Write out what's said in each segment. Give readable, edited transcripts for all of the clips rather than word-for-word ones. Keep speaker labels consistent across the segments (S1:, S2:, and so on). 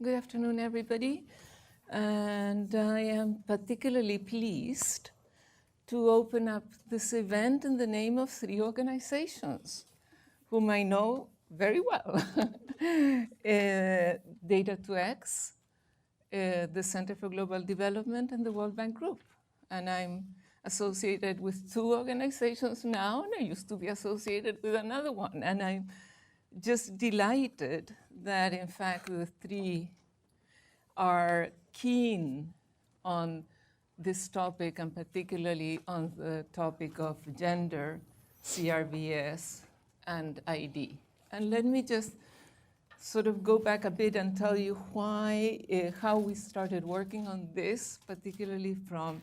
S1: Good afternoon, everybody. And I am particularly pleased to open up this event in the name of three organizations whom I know very well. Data2X, the Center for Global Development, and the World Bank Group. And I'm associated with two organizations now, and I used to be associated with another one. And I'm just delighted that, in fact, the three are keen on this topic, and particularly on the topic of gender, CRVS, and ID. And let me just sort of go back a bit and tell you why, how we started working on this, particularly from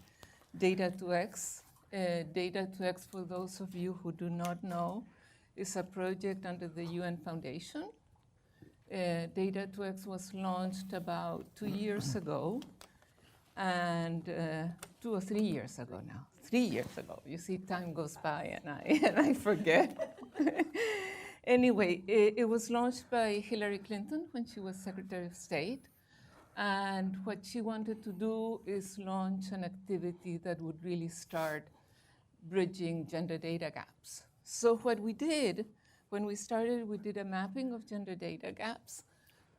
S1: Data2X. Data2X, for those of you who do not know, is a project under the UN Foundation. Data2X was launched about 2 years ago, and 2 or 3 years ago now. 3 years ago. You see, time goes by and I forget. Anyway, it was launched by Hillary Clinton when she was Secretary of State. And what she wanted to do is launch an activity that would really start bridging gender data gaps. So what we did, when we started, we did a mapping of gender data gaps,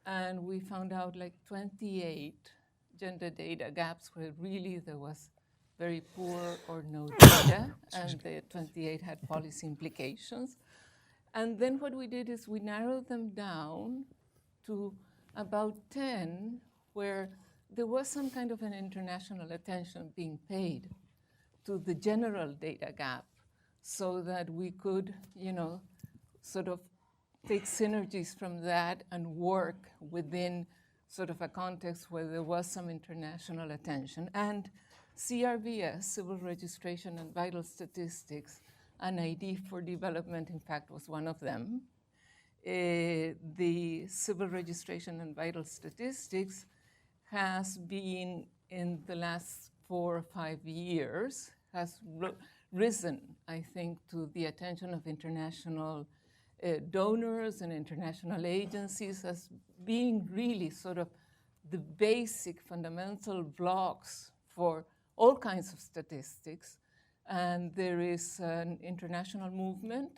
S1: and we found out like 28 gender data gaps where really there was very poor or no data, and the 28 had policy implications. And then what we did is we narrowed them down to about 10 where there was some kind of an international attention being paid to the general data gap so that we could, sort of take synergies from that and work within sort of a context where there was some international attention. And CRVS, Civil Registration and Vital Statistics, an ID for Development, in fact, was one of them. The Civil Registration and Vital Statistics has been, in the last 4 or 5 years, has risen, I think, to the attention of international donors and international agencies as being really sort of the basic fundamental blocks for all kinds of statistics. And there is an international movement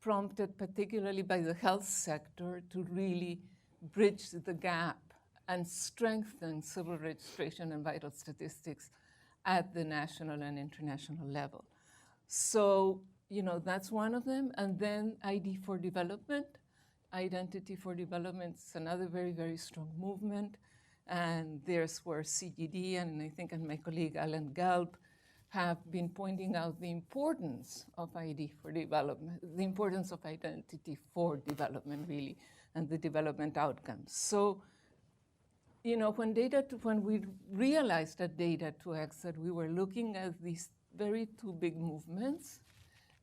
S1: prompted particularly by the health sector to really bridge the gap and strengthen civil registration and vital statistics at the national and international level. So, that's one of them. And then ID for Development, Identity for Development is another very, very strong movement. And there's where CGD and I think and my colleague Alan Gelb have been pointing out the importance of ID for development, the importance of identity for development, really, and the development outcomes. So, when we realized at Data2X that we were looking at these very two big movements,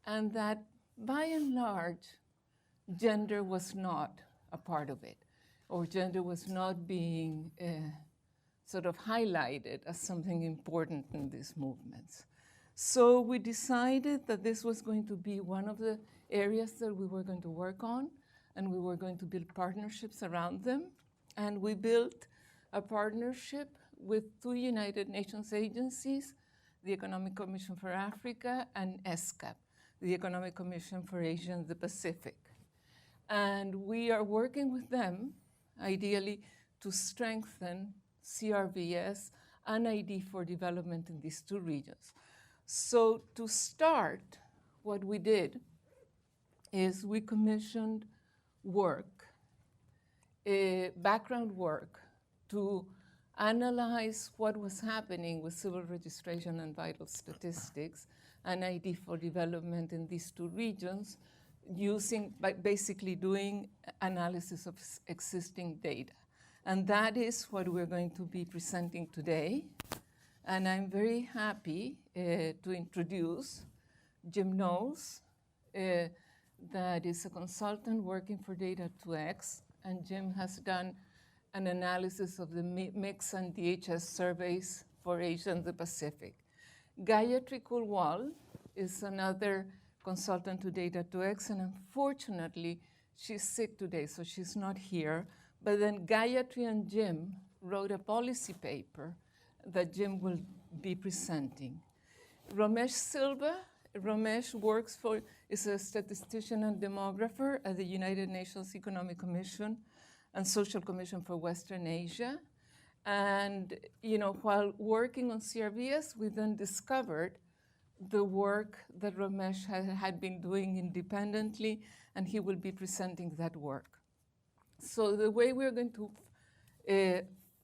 S1: and that by and large, gender was not a part of it, or gender was not being sort of highlighted as something important in these movements. So we decided that this was going to be one of the areas that we were going to work on, and we were going to build partnerships around them. And we built a partnership with 2 United Nations agencies, the Economic Commission for Africa and ESCAP, the Economic Commission for Asia and the Pacific. And we are working with them, ideally, to strengthen CRVS and ID for development in these 2 regions. So to start, what we did is we commissioned work, background work, to analyze what was happening with civil registration and vital statistics and ID for development in these 2 regions, by basically doing analysis of existing data. And that is what we're going to be presenting today. And I'm very happy to introduce Jim Knowles, that is a consultant working for Data2X, and Jim has done an analysis of the mix and DHS surveys for Asia and the Pacific. Gayatri Kulwal is another consultant to Data2X, and unfortunately, she's sick today, so she's not here, But then Gayatri and Jim wrote a policy paper that Jim will be presenting. Ramesh Silva, Ramesh is a statistician and demographer at the United Nations Economic Commission and Social Commission for Western Asia. And while working on CRVS, we then discovered the work that Ramesh had been doing independently, and he will be presenting that work. So the way we're going to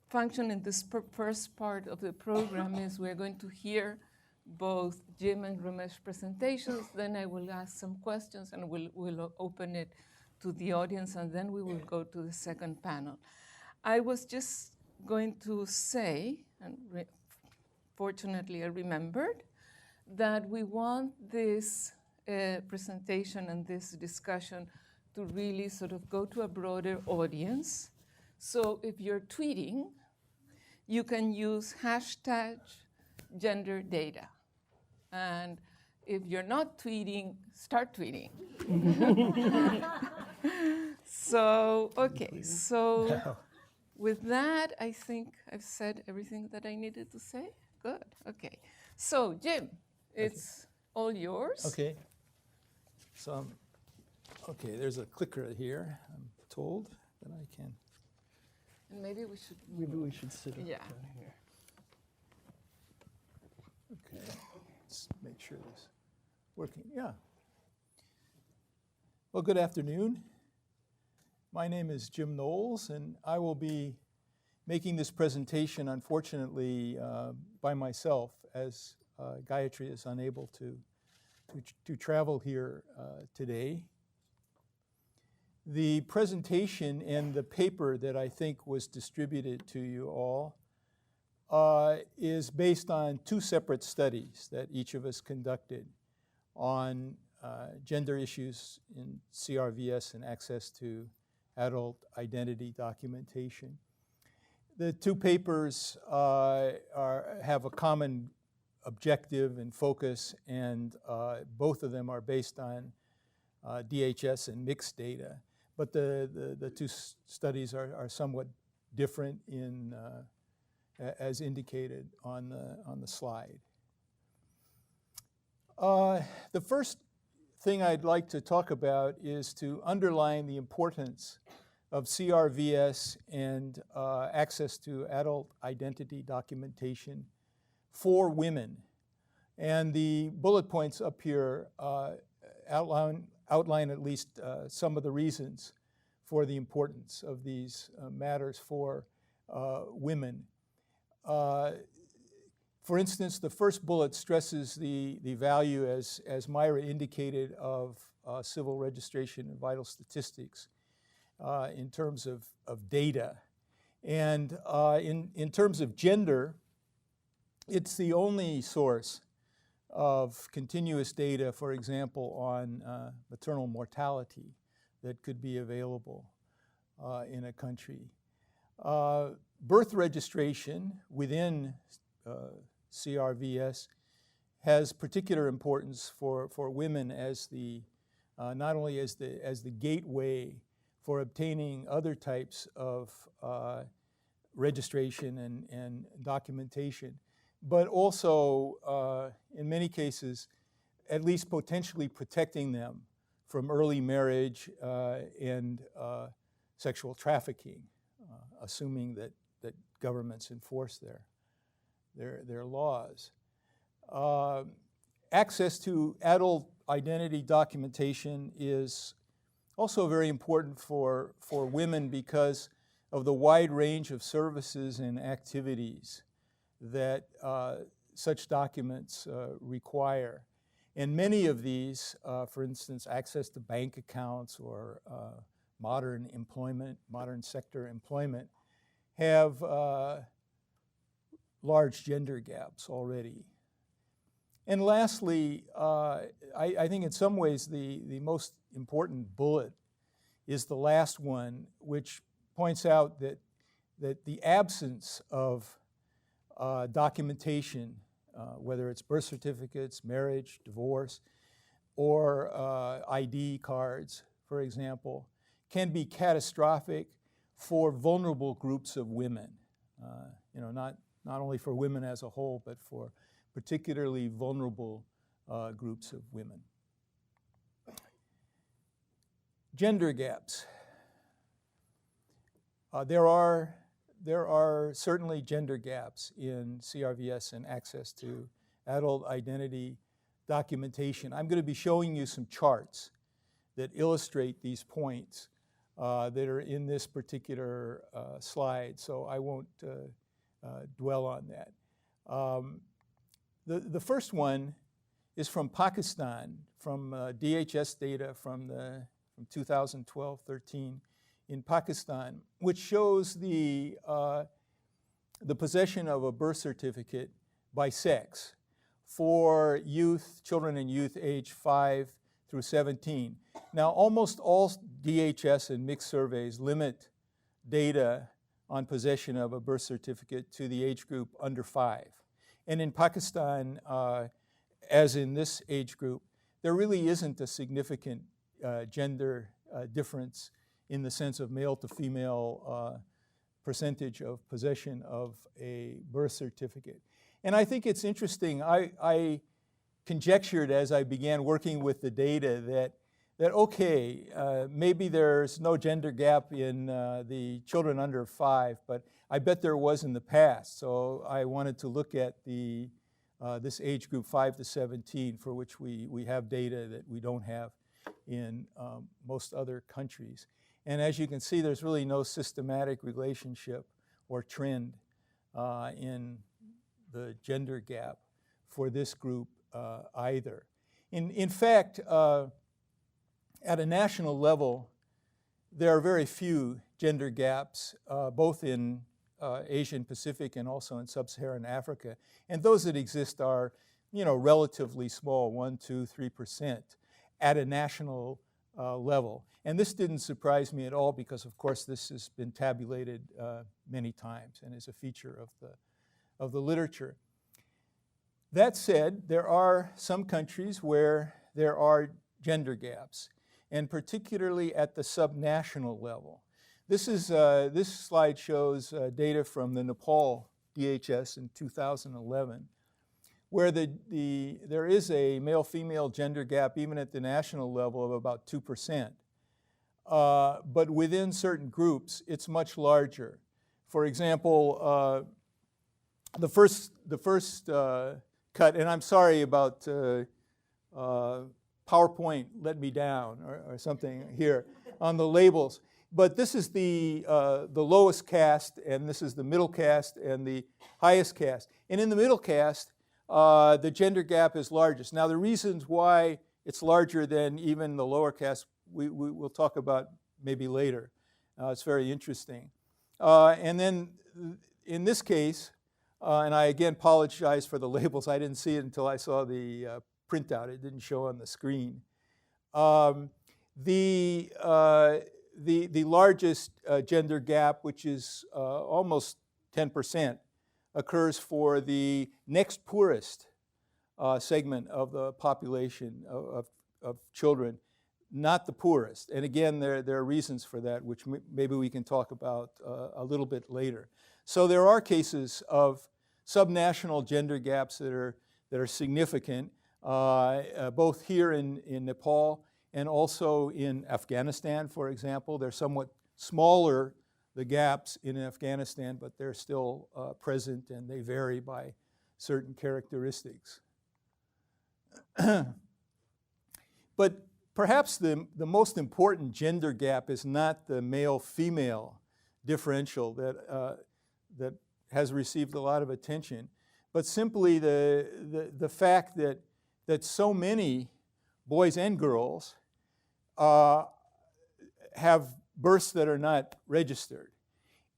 S1: function in this first part of the program is we're going to hear both Jim and Ramesh presentations, then I will ask some questions and we'll open it to the audience, and then we will go to the second panel. I was just going to say, and fortunately I remembered, that we want this presentation and this discussion to really sort of go to a broader audience. So if you're tweeting, you can use hashtag gender data. And if you're not tweeting, start tweeting. So, okay, so with that, I think I've said everything that I needed to say. Good, okay. So, Jim, it's all yours.
S2: Okay. So, okay, there's a clicker here, I'm told, that I can.
S1: And maybe we should
S2: sit up
S1: yeah.
S2: down here. Okay, let's make sure this is working. Yeah. Well, good afternoon. My name is Jim Knowles, and I will be making this presentation, unfortunately, by myself, as Gayatri is unable to travel here today. The presentation and the paper that I think was distributed to you all is based on two separate studies that each of us conducted on gender issues in CRVS and access to adult identity documentation. The two papers have a common objective and focus, and both of them are based on DHS and mixed data. But the two studies are somewhat different in, as indicated on the slide. The first thing I'd like to talk about is to underline the importance of CRVS and access to adult identity documentation for women. And the bullet points up here outline at least some of the reasons for the importance of these matters for women. For instance, the first bullet stresses the value, as Myra indicated, of civil registration and vital statistics in terms of data. And in terms of gender, it's the only source of continuous data, for example, on maternal mortality that could be available in a country. Birth registration within CRVS has particular importance for women as not only as the gateway for obtaining other types of registration and documentation, but also, in many cases, at least potentially protecting them from early marriage and sexual trafficking, assuming that governments enforce their laws. Access to adult identity documentation is also very important for women because of the wide range of services and activities that such documents require. And many of these, for instance, access to bank accounts or modern sector employment, have large gender gaps already. And lastly, I think in some ways the most important bullet is the last one, which points out that the absence of documentation, whether it's birth certificates, marriage, divorce, or ID cards, for example, can be catastrophic for vulnerable groups of women. Not only for women as a whole, but for particularly vulnerable groups of women. Gender gaps. There are certainly gender gaps in CRVS and access to adult identity documentation. I'm going to be showing you some charts that illustrate these points that are in this particular slide, so I won't dwell on that. The first one is from Pakistan, from DHS data from 2012-13 in Pakistan, which shows the possession of a birth certificate by sex for children and youth age 5 through 17. Now, almost all DHS and mixed surveys limit data on possession of a birth certificate to the age group under 5. And in Pakistan, as in this age group, there really isn't a significant gender difference in the sense of male to female percentage of possession of a birth certificate. And I think it's interesting. I conjectured as I began working with the data that okay, maybe there's no gender gap in the children under 5, but I bet there was in the past. So I wanted to look at this age group 5 to 17, for which we have data that we don't have in most other countries. And as you can see, there's really no systematic relationship or trend in the gender gap for this group either. In fact, at a national level, there are very few gender gaps, both in Asian Pacific and also in Sub-Saharan Africa. And those that exist are, relatively small, 1%, 2%, 3% at a national level. And this didn't surprise me at all because, of course, this has been tabulated many times and is a feature of the literature. That said, there are some countries where there are gender gaps, and particularly at the subnational level. This slide shows data from the Nepal DHS in 2011, where there is a male-female gender gap even at the national level of about 2%. But within certain groups, it's much larger. For example, the first cut, and I'm sorry about PowerPoint let me down or something here on the labels. But this is the lowest caste, and this is the middle caste and the highest caste. And in the middle caste, the gender gap is largest. Now, the reasons why it's larger than even the lower caste, we'll talk about maybe later. It's very interesting. And then in this case, and I again apologize for the labels. I didn't see it until I saw the printout. It didn't show on the screen. The largest gender gap, which is almost 10%, occurs for the next poorest segment of the population of children, not the poorest. And again, there are reasons for that, which maybe we can talk about a little bit later. So there are cases of subnational gender gaps that are significant, both here in Nepal and also in Afghanistan, for example. They're somewhat smaller, the gaps in Afghanistan, but they're still present, and they vary by certain characteristics. But perhaps the most important gender gap is not the male-female differential that has received a lot of attention, but simply the fact that so many boys and girls have births that are not registered.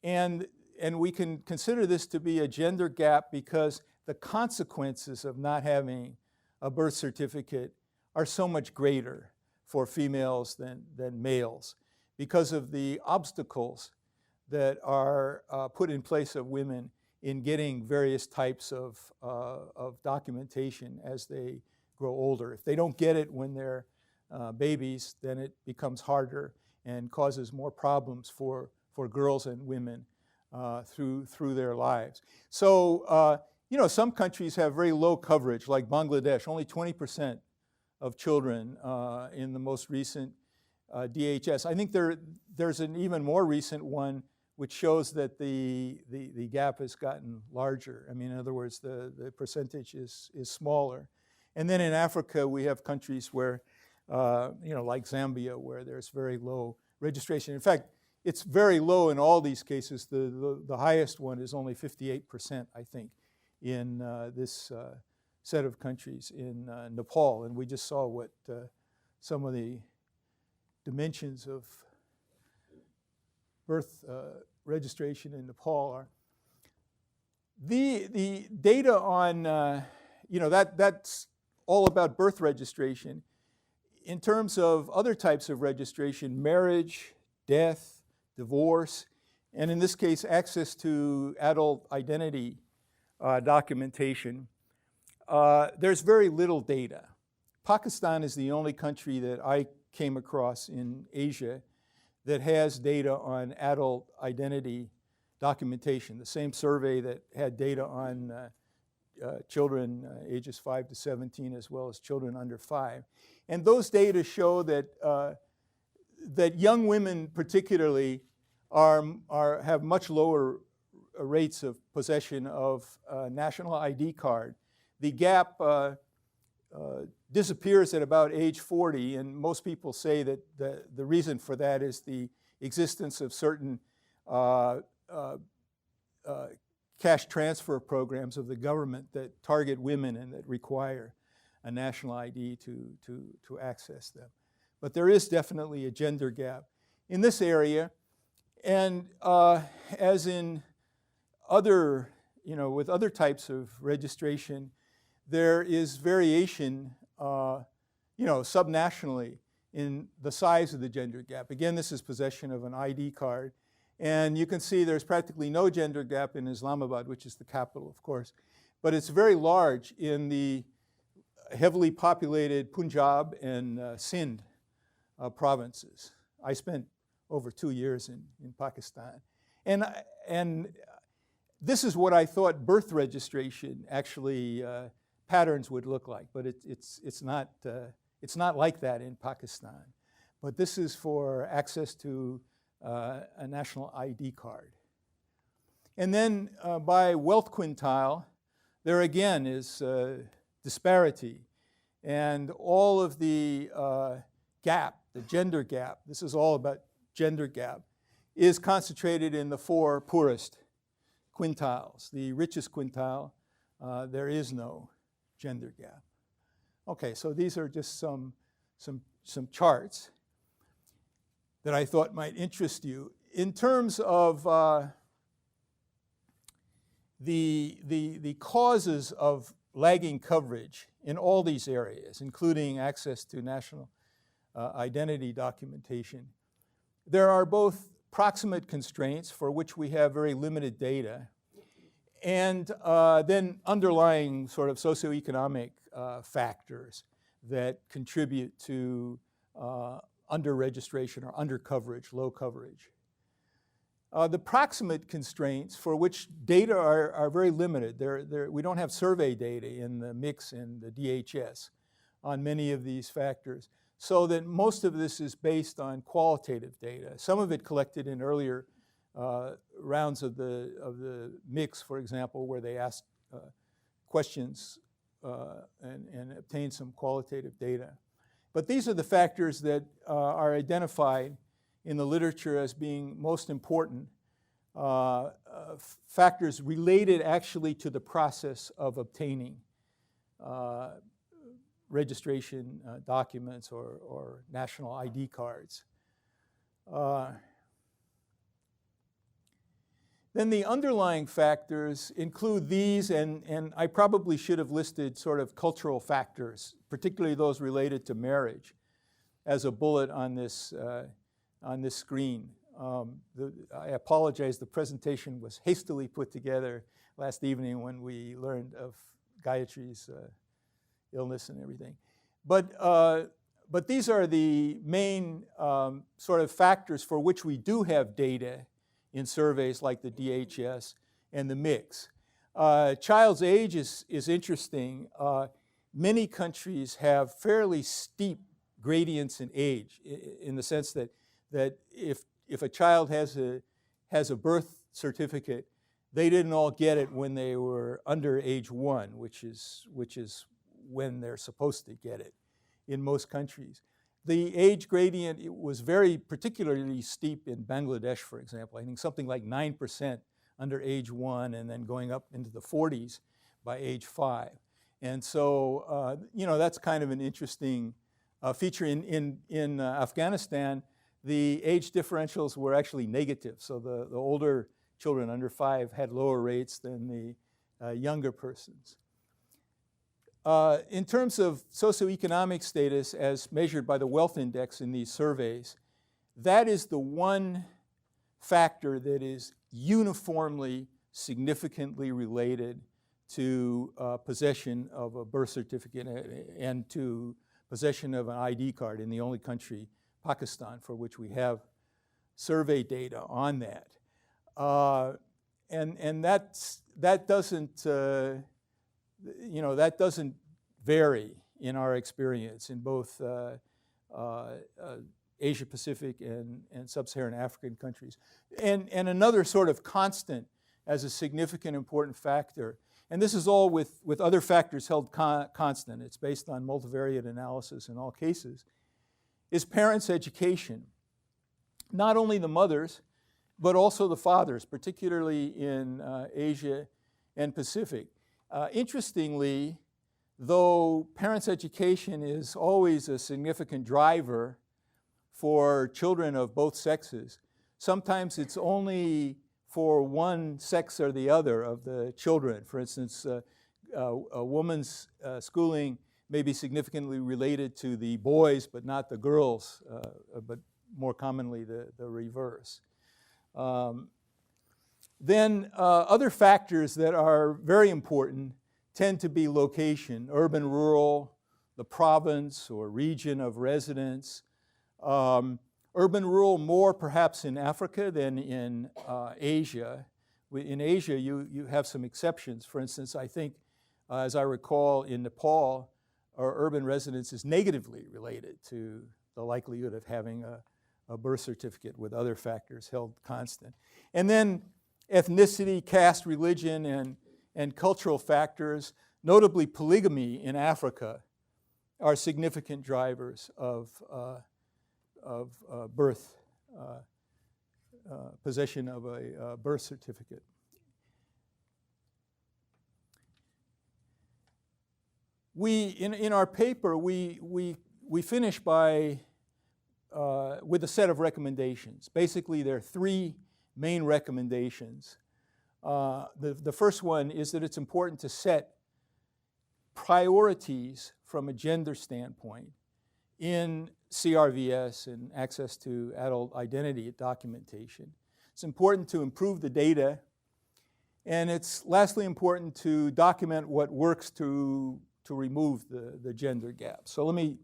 S2: And we can consider this to be a gender gap because the consequences of not having a birth certificate are so much greater for females than males because of the obstacles that are put in place of women in getting various types of documentation as they grow older. If they don't get it when they're babies, then it becomes harder and causes more problems for for girls and women through their lives. So, some countries have very low coverage, like Bangladesh. Only 20% of children in the most recent DHS. I think there's an even more recent one which shows that the gap has gotten larger. I mean, in other words, the percentage is smaller. And then in Africa, we have countries where, like Zambia, where there's very low registration. In fact, it's very low in all these cases. The highest one is only 58%, I think, in this set of countries in Nepal. And we just saw what some of the dimensions of birth registration in Nepal are. The data on, that's all about birth registration. In terms of other types of registration, marriage, death, divorce, and in this case, access to adult identity documentation, there's very little data. Pakistan is the only country that I came across in Asia that has data on adult identity documentation, the same survey that had data on children ages 5 to 17 as well as children under 5. And those data show that that young women particularly have much lower rates of possession of a national ID card. The gap disappears at about age 40, and most people say that the reason for that is the existence of certain cash transfer programs of the government that target women and that require a national ID to access them. But there is definitely a gender gap in this area, and as in other, with other types of registration, there is variation, subnationally in the size of the gender gap. Again, this is possession of an ID card. And you can see there's practically no gender gap in Islamabad, which is the capital, of course. But it's very large in the heavily populated Punjab and Sindh provinces. I spent over 2 years in Pakistan. And this is what I thought birth registration actually patterns would look like, but it's not like that in Pakistan. But this is for access to a national ID card. And then by wealth quintile, there again is disparity. And all of the gap, the gender gap, this is all about gender gap, is concentrated in the 4 poorest quintiles. The richest quintile, there is no gender gap. Okay, so these are just some charts that I thought might interest you. In terms of the causes of lagging coverage in all these areas, including access to national identity documentation, there are both proximate constraints for which we have very limited data, and then underlying sort of socioeconomic factors that contribute to under-registration or under-coverage, low coverage. The proximate constraints for which data are very limited. We don't have survey data in the mix in the DHS on many of these factors, so that most of this is based on qualitative data. Some of it collected in earlier rounds of the mix, for example, where they asked questions and obtained some qualitative data. But these are the factors that are identified in the literature as being most important, factors related actually to the process of obtaining registration documents or national ID cards. Then the underlying factors include these, and I probably should have listed sort of cultural factors, particularly those related to marriage, as a bullet on this screen. I apologize, the presentation was hastily put together last evening when we learned of Gayatri's illness and everything. But these are the main sort of factors for which we do have data in surveys like the DHS and the mix. Child's age is interesting. Many countries have fairly steep gradients in age, in the sense that if a child has a birth certificate, they didn't all get it when they were under age 1, which is when they're supposed to get it in most countries. The age gradient was very particularly steep in Bangladesh, for example. I think something like 9% under age 1, and then going up into the 40s by age 5. And so, that's kind of an interesting feature. In Afghanistan, the age differentials were actually negative. So the older children under 5 had lower rates than the younger persons. In terms of socioeconomic status as measured by the wealth index in these surveys, that is the one factor that is uniformly significantly related to possession of a birth certificate and to possession of an ID card in the only country, Pakistan, for which we have survey data on that. And that doesn't vary in our experience in both Asia Pacific and sub-Saharan African countries. And another sort of constant as a significant important factor, and this is all with other factors held constant, it's based on multivariate analysis in all cases, is parents' education. Not only the mothers, but also the fathers, particularly in Asia and Pacific. Interestingly, though parents' education is always a significant driver for children of both sexes, sometimes it's only for one sex or the other of the children. For instance, a woman's schooling may be significantly related to the boys, but not the girls, but more commonly the reverse. Then other factors that are very important tend to be location, urban, rural, the province or region of residence. Urban, rural more perhaps in Africa than in Asia. In Asia, you have some exceptions. For instance, I think, as I recall, in Nepal, our urban residence is negatively related to the likelihood of having a birth certificate, with other factors held constant. And then ethnicity, caste, religion, and cultural factors, notably polygamy in Africa, are significant drivers of birth, possession of a birth certificate. In our paper, we finish by with a set of recommendations. Basically, there are 3 main recommendations. The first one is that it's important to set priorities from a gender standpoint in CRVS and access to adult identity documentation. It's important to improve the data, and it's lastly important to document what works to remove the gender gap. So let me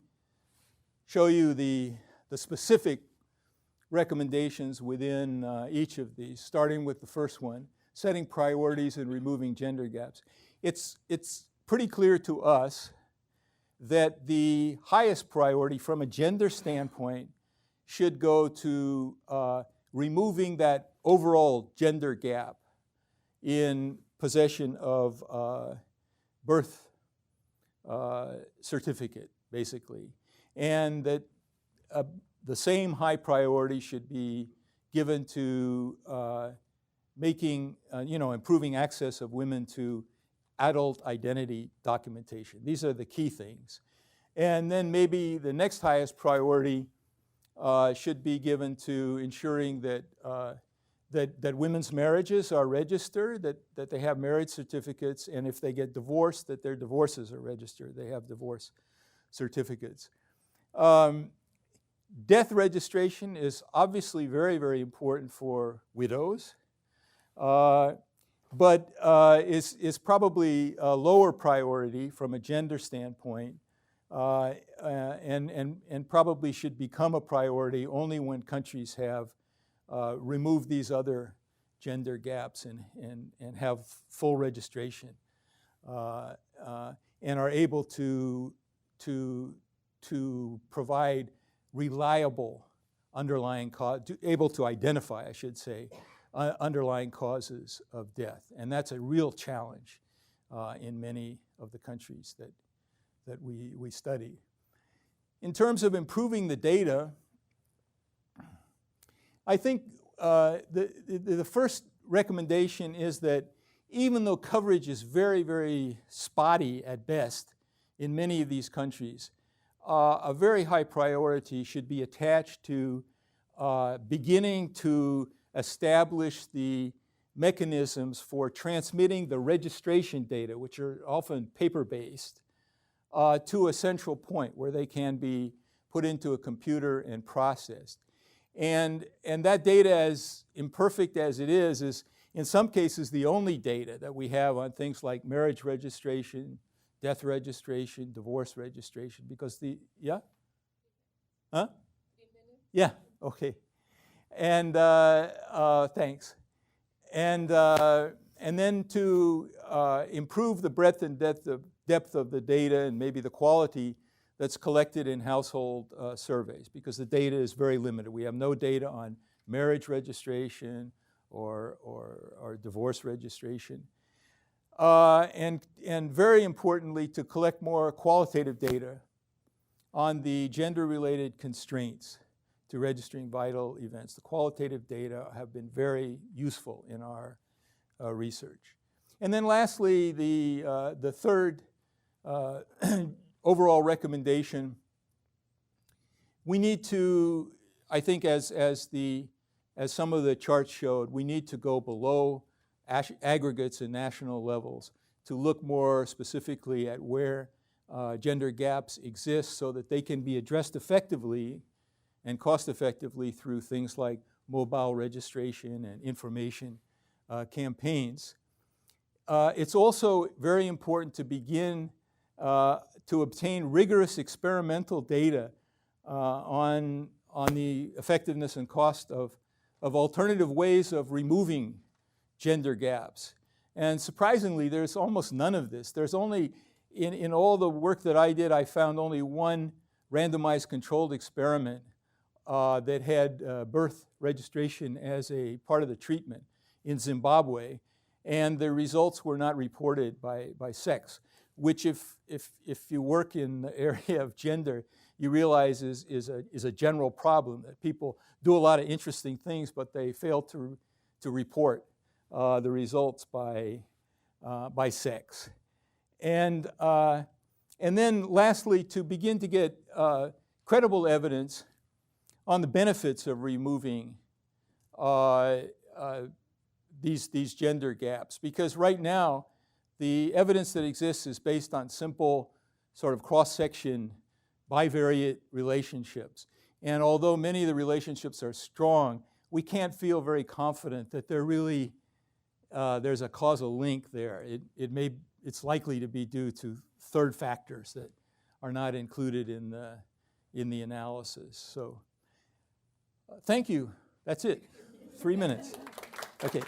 S2: show you the specific recommendations within each of these, starting with the first one, setting priorities and removing gender gaps. It's pretty clear to us that the highest priority from a gender standpoint should go to removing that overall gender gap in possession of birth certificate, basically. And that the same high priority should be given to improving access of women to adult identity documentation. These are the key things. And then maybe the next highest priority should be given to ensuring that women's marriages are registered, that they have marriage certificates, and if they get divorced, that their divorces are registered. They have divorce certificates. Death registration is obviously very, very important for widows, but is probably a lower priority from a gender standpoint, and probably should become a priority only when countries have removed these other gender gaps and have full registration, and are able to provide reliable underlying able to identify, I should say, underlying causes of death. And that's a real challenge in many of the countries that we study. In terms of improving the data, I think the first recommendation is that even though coverage is very, very spotty at best in many of these countries, a very high priority should be attached to beginning to establish the mechanisms for transmitting the registration data, which are often paper-based, to a central point where they can be put into a computer and processed. And that data, as imperfect as it is in some cases the only data that we have on things like marriage registration, death registration, divorce registration, because yeah? Huh? Yeah, okay. And thanks. And then to improve the breadth and depth of the data and maybe the quality that's collected in household surveys, because the data is very limited. We have no data on marriage registration or divorce registration. And very importantly, to collect more qualitative data on the gender-related constraints to registering vital events. The qualitative data have been very useful in our research. And then lastly, the third overall recommendation, we need to, I think as some of the charts showed, we need to go below aggregates and national levels to look more specifically at where gender gaps exist so that they can be addressed effectively and cost effectively through things like mobile registration and information campaigns. It's also very important to begin to obtain rigorous experimental data on the effectiveness and cost of alternative ways of removing gender gaps. And surprisingly, there's almost none of this. There's only, in all the work that I did, I found only one randomized controlled experiment that had birth registration as a part of the treatment in Zimbabwe, and the results were not reported by sex, which if you work in the area of gender, you realize is a general problem, that people do a lot of interesting things, but they fail to report the results by sex. And then lastly, to begin to get credible evidence on the benefits of removing these gender gaps. Because right now, the evidence that exists is based on simple sort of cross-section bivariate relationships. And although many of the relationships are strong, we can't feel very confident that they're really, there's a causal link there. It's likely to be due to third factors that are not included in the analysis. So thank you. That's it. 3 minutes. Okay.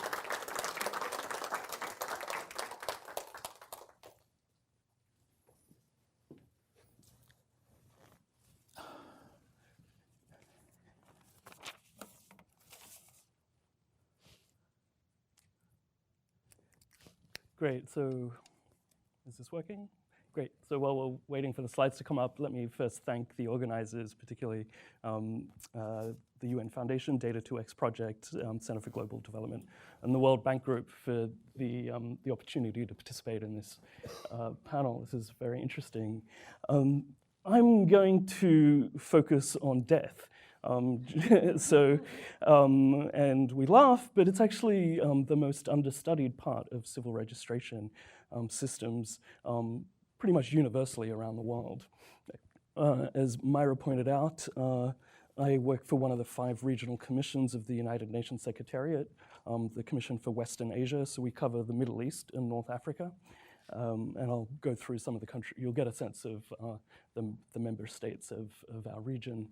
S3: Great, so is this working? Great, so while we're waiting for the slides to come up, let me first thank the organizers, particularly the UN Foundation, Data2X Project, Center for Global Development, and the World Bank Group for the opportunity to participate in this panel. This is very interesting. I'm going to focus on death. And we laugh, but it's actually the most understudied part of civil registration systems pretty much universally around the world. As Myra pointed out, I work for one of the 5 regional commissions of the United Nations Secretariat, the Commission for Western Asia, so we cover the Middle East and North Africa. And I'll go through some of the countries. You'll get a sense of the member states of our region.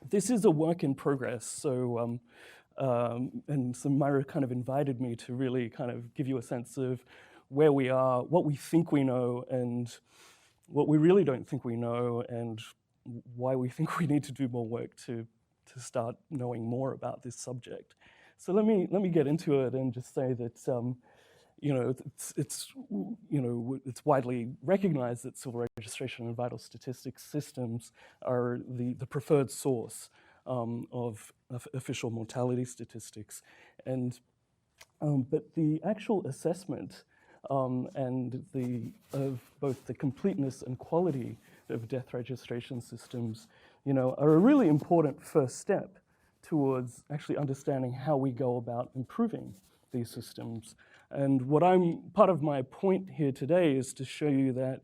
S3: This is a work in progress, so And so Myra kind of invited me to really kind of give you a sense of where we are, what we think we know, and what we really don't think we know, and why we think we need to do more work to start knowing more about this subject. So let me get into it and just say that it's widely recognized that civil registration and vital statistics systems are the preferred source of official mortality statistics, and but the actual assessment and of both the completeness and quality of death registration systems, are a really important first step towards actually understanding how we go about improving these systems. And part of my point here today is to show you that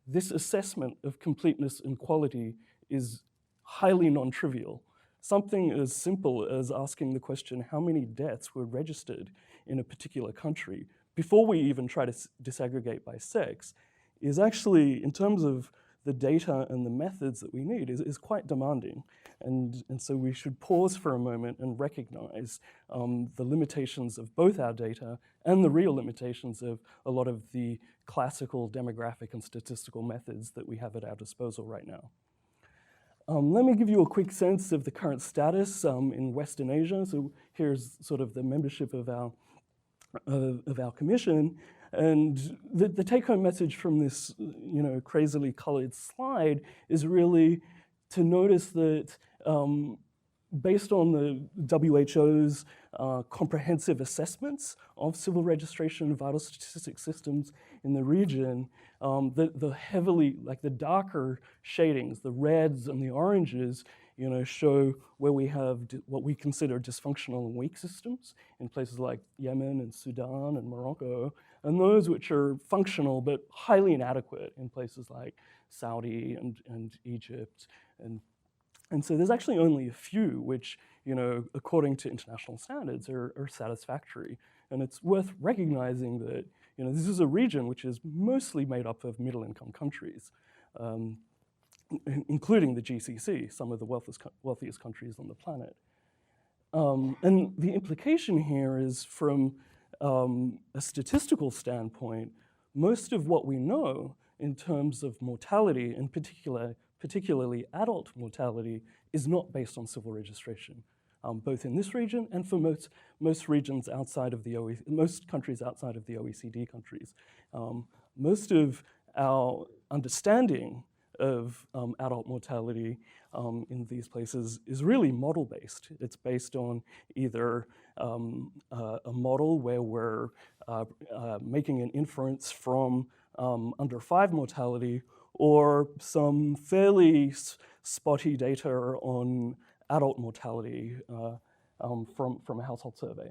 S3: this assessment of completeness and quality is highly non-trivial. Something as simple as asking the question, how many deaths were registered in a particular country, before we even try to disaggregate by sex, is actually, in terms of the data and the methods that we need, is quite demanding. And so we should pause for a moment and recognize the limitations of both our data and the real limitations of a lot of the classical demographic and statistical methods that we have at our disposal right now. Let me give you a quick sense of the current status in Western Asia. So here's sort of the membership of our commission. And the take-home message from this, crazily colored slide is really to notice that based on the WHO's comprehensive assessments of civil registration and vital statistics systems in the region, the heavily, like the darker shadings, the reds and the oranges, show where we have what we consider dysfunctional and weak systems in places like Yemen and Sudan and Morocco, and those which are functional but highly inadequate in places like Saudi and Egypt. And so there's actually only a few which, according to international standards, are satisfactory. And it's worth recognizing that, this is a region which is mostly made up of middle-income countries, including the GCC, some of the wealthiest countries on the planet. And the implication here is, from a statistical standpoint, most of what we know in terms of mortality, in particularly adult mortality, is not based on civil registration, both in this region and for most regions outside of most countries outside of the OECD countries. Most of our understanding of adult mortality in these places is really model-based. It's based on either a model where we're making an inference from under 5 mortality, or some fairly spotty data on adult mortality from a household survey.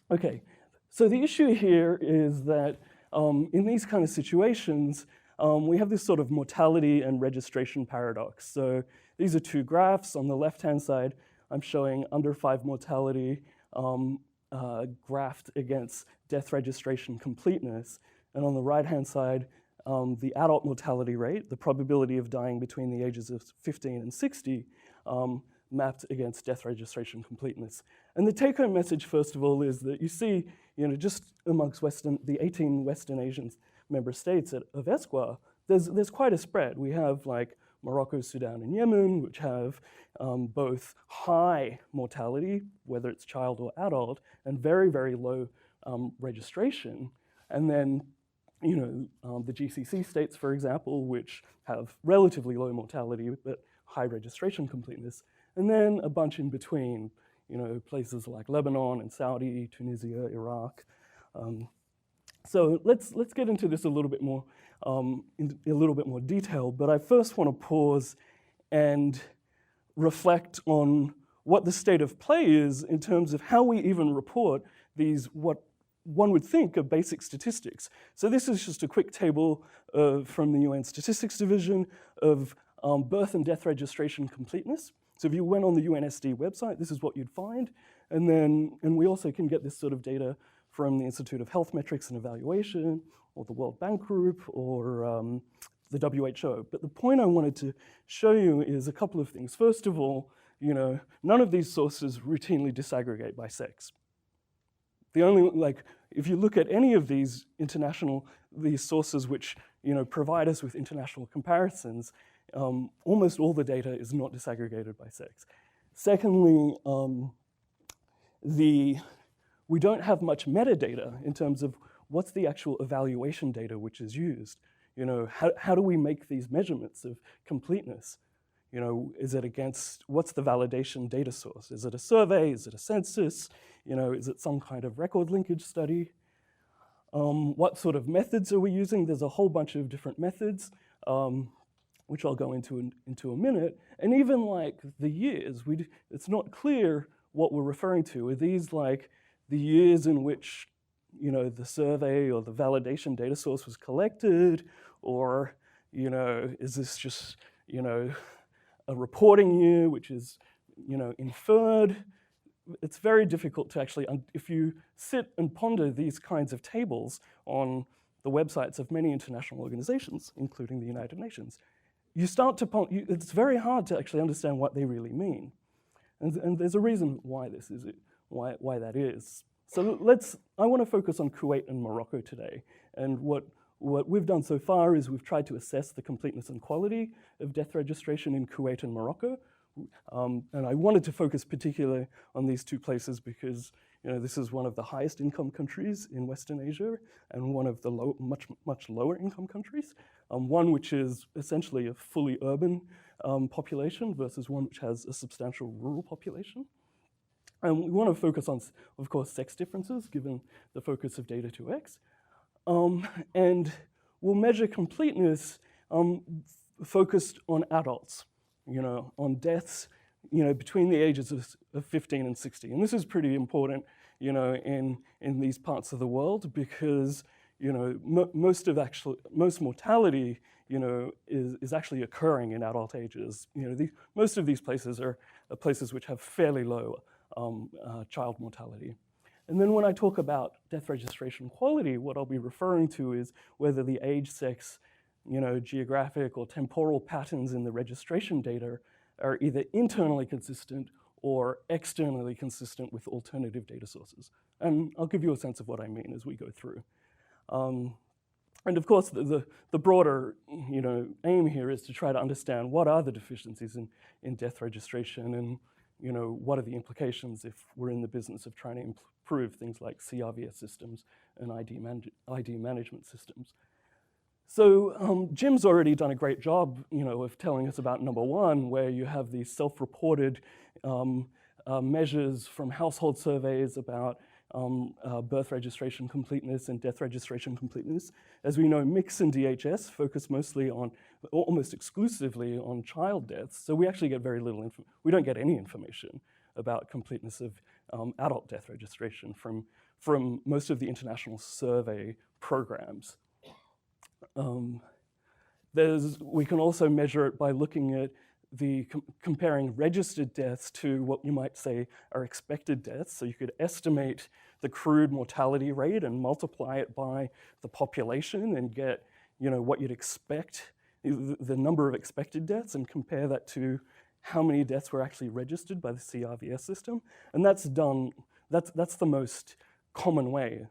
S3: Okay, so the issue here is that in these kind of situations, we have this sort of mortality and registration paradox. So these are two graphs. On the left-hand side, I'm showing under 5 mortality graphed against death registration completeness. And on the right-hand side, the adult mortality rate, the probability of dying between the ages of 15 and 60, mapped against death registration completeness. And the take-home message, first of all, is that you see, just amongst the 18 Western Asian member states of ESQA, there's quite a spread. We have like Morocco, Sudan, and Yemen, which have both high mortality, whether it's child or adult, and very, very low registration. And then, the GCC states, for example, which have relatively low mortality but high registration completeness. And then a bunch in between, places like Lebanon and Saudi, Tunisia, Iraq. So let's get into this a little bit more, in a little bit more detail. But I first want to pause and reflect on what the state of play is in terms of how we even report these, what one would think are basic statistics. So this is just a quick table from the UN Statistics Division of birth and death registration completeness. So if you went on the UNSD website, this is what you'd find. And we also can get this sort of data from the Institute of Health Metrics and Evaluation, or the World Bank Group, or the WHO. But the point I wanted to show you is a couple of things. First of all, none of these sources routinely disaggregate by sex. The only, if you look at any of these sources which, provide us with international comparisons, almost all the data is not disaggregated by sex. Secondly, we don't have much metadata in terms of what's the actual evaluation data which is used. How do we make these measurements of completeness? Is it against, what's the validation data source? Is it a survey? Is it a census? Is it some kind of record linkage study? What sort of methods are we using? There's a whole bunch of different methods, which I'll go into a minute. And even the years, it's not clear what we're referring to. Are these the years in which the survey or the validation data source was collected? Or is this just a reporting year which is inferred? It's very difficult to actually, if you sit and ponder these kinds of tables on the websites of many international organizations, including the United Nations, you start to, it's very hard to actually understand what they really mean. And there's a reason why this is, why that is. So I want to focus on Kuwait and Morocco today. And what we've done so far is we've tried to assess the completeness and quality of death registration in Kuwait and Morocco. And I wanted to focus particularly on these two places because this is one of the highest income countries in Western Asia and one of the much lower income countries. One which is essentially a fully urban population versus one which has a substantial rural population. And we want to focus on, of course, sex differences given the focus of Data 2X. And we'll measure completeness focused on adults. On deaths, between the ages of 15 and 60. And this is pretty important, in these parts of the world because, most mortality, is actually occurring in adult ages. Most of these places are places which have fairly low child mortality. And then when I talk about death registration quality, what I'll be referring to is whether the age, sex, geographic or temporal patterns in the registration data are either internally consistent or externally consistent with alternative data sources. And I'll give you a sense of what I mean as we go through. And of course, the broader aim here is to try to understand what are the deficiencies in death registration and what are the implications if we're in the business of trying to improve things like CRVS systems and ID management systems. So Jim's already done a great job, of telling us about number one, where you have these self-reported measures from household surveys about birth registration completeness and death registration completeness. As we know, MICS and DHS focus mostly on, almost exclusively on child deaths. So we actually get very little, we don't get any information about completeness of adult death registration from most of the international survey programs. We can also measure it by looking at comparing registered deaths to what you might say are expected deaths. So you could estimate the crude mortality rate and multiply it by the population and get what you'd expect, the number of expected deaths, and compare that to how many deaths were actually registered by the CRVS system. And that's the most common way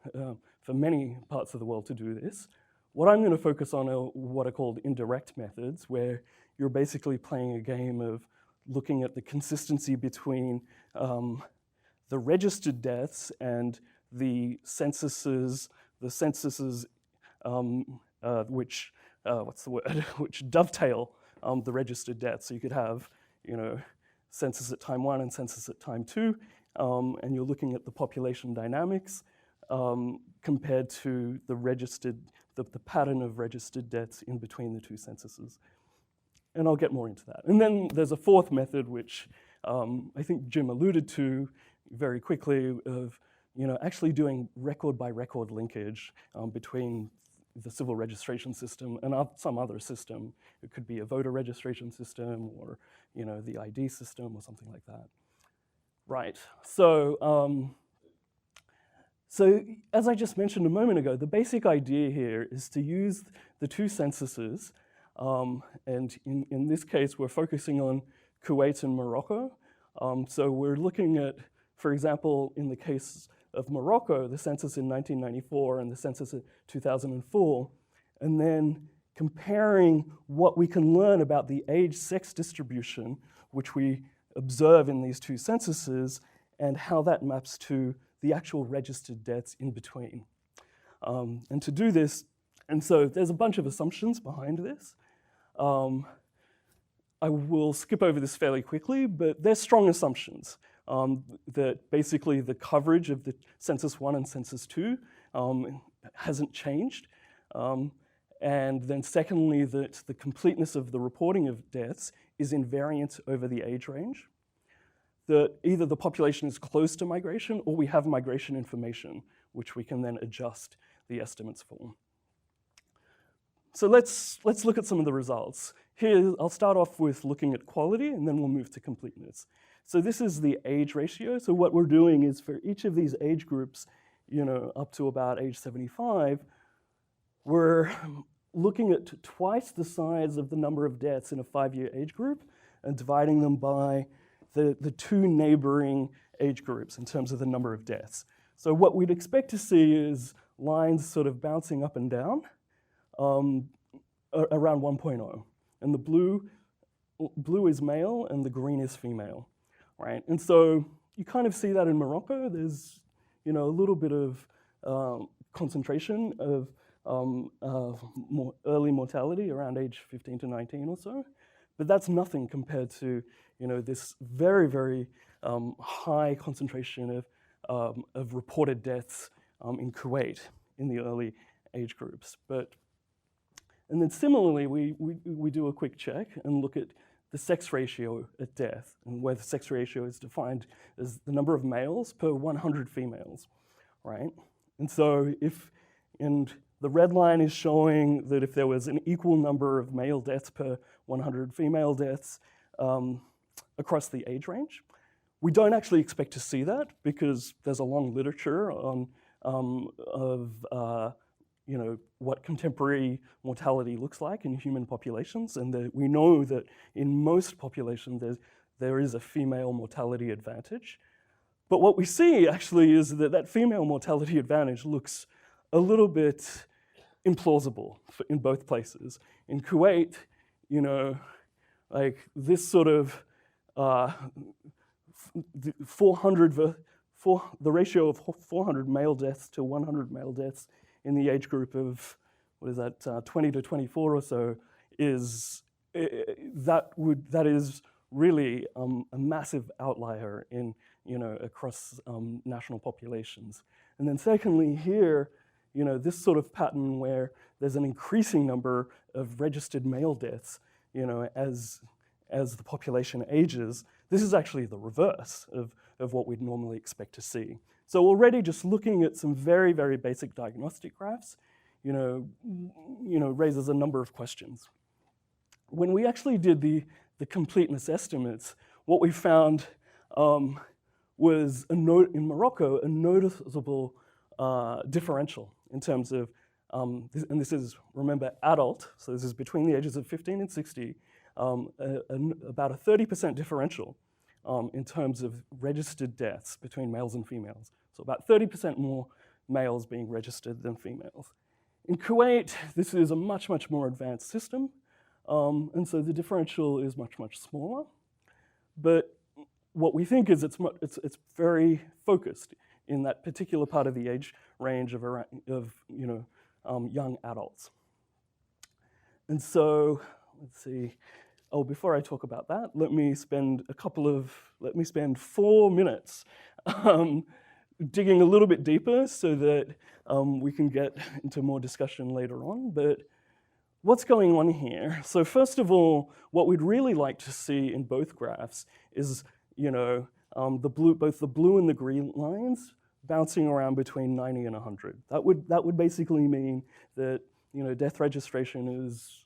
S3: for many parts of the world to do this. What I'm going to focus on are what are called indirect methods, where you're basically playing a game of looking at the consistency between the registered deaths and the censuses which which dovetail the registered deaths. So you could have census at time 1 and census at time 2, and you're looking at the population dynamics compared to the pattern of registered deaths in between the two censuses. And I'll get more into that. And then there's a fourth method, which I think Jim alluded to very quickly, of actually doing record by record linkage between the civil registration system and some other system. It could be a voter registration system or the ID system or something like that. Right. So as I just mentioned a moment ago, the basic idea here is to use the two censuses, and in this case, we're focusing on Kuwait and Morocco, So we're looking at, for example, in the case of Morocco, the census in 1994 and the census in 2004, and then comparing what we can learn about the age-sex distribution, which we observe in these two censuses, and how that maps to the actual registered deaths in between. And to do this, and so there's a bunch of assumptions behind this. I will skip over this fairly quickly, but they're strong assumptions that basically the coverage of the Census 1 and Census 2 hasn't changed. And then secondly, that the completeness of the reporting of deaths is invariant over the age range. That either the population is close to migration or we have migration information, which we can then adjust the estimates for. So let's look at some of the results. Here, I'll start off with looking at quality, and then we'll move to completeness. So this is the age ratio. So what we're doing is for each of these age groups, up to about age 75, we're looking at twice the size of the number of deaths in a 5-year age group and dividing them by the two neighboring age groups in terms of the number of deaths. So what we'd expect to see is lines sort of bouncing up and down around 1.0. And the blue is male and the green is female, right? And so you kind of see that in Morocco. There's a little bit of concentration of more early mortality around age 15 to 19 or so. But that's nothing compared to this very, very high concentration of reported deaths in Kuwait in the early age groups. And then similarly, we do a quick check and look at the sex ratio at death, and where the sex ratio is defined as the number of males per 100 females, right? And so and the red line is showing that if there was an equal number of male deaths per 100 female deaths across the age range, we don't actually expect to see that because there's a long literature on what contemporary mortality looks like in human populations, and we know that in most populations there is a female mortality advantage. But what we see actually is that female mortality advantage looks a little bit implausible in both places. In Kuwait, like this sort of the ratio of 400 male deaths to 100 male deaths in the age group of 20 to 24 or so is really a massive outlier in across national populations. And then secondly, here this sort of pattern where there's an increasing number of registered male deaths as the population ages. This is actually the reverse of what we'd normally expect to see. So already just looking at some very, very basic diagnostic graphs, raises a number of questions. When we actually did the completeness estimates, what we found was in Morocco a noticeable differential in terms of, and this is, remember, adult, so this is between the ages of 15 and 60, about a 30% differential in terms of registered deaths between males and females. So about 30% more males being registered than females. In Kuwait, this is a much, much more advanced system, and so the differential is much, much smaller. But what we think is it's very focused in that particular part of the age range of young adults. And so, let's see. Oh, before I talk about that, let me spend 4 minutes digging a little bit deeper so that we can get into more discussion later on. But what's going on here? So first of all, what we'd really like to see in both graphs is, both the blue and the green lines bouncing around between 90 and 100. That would basically mean that death registration is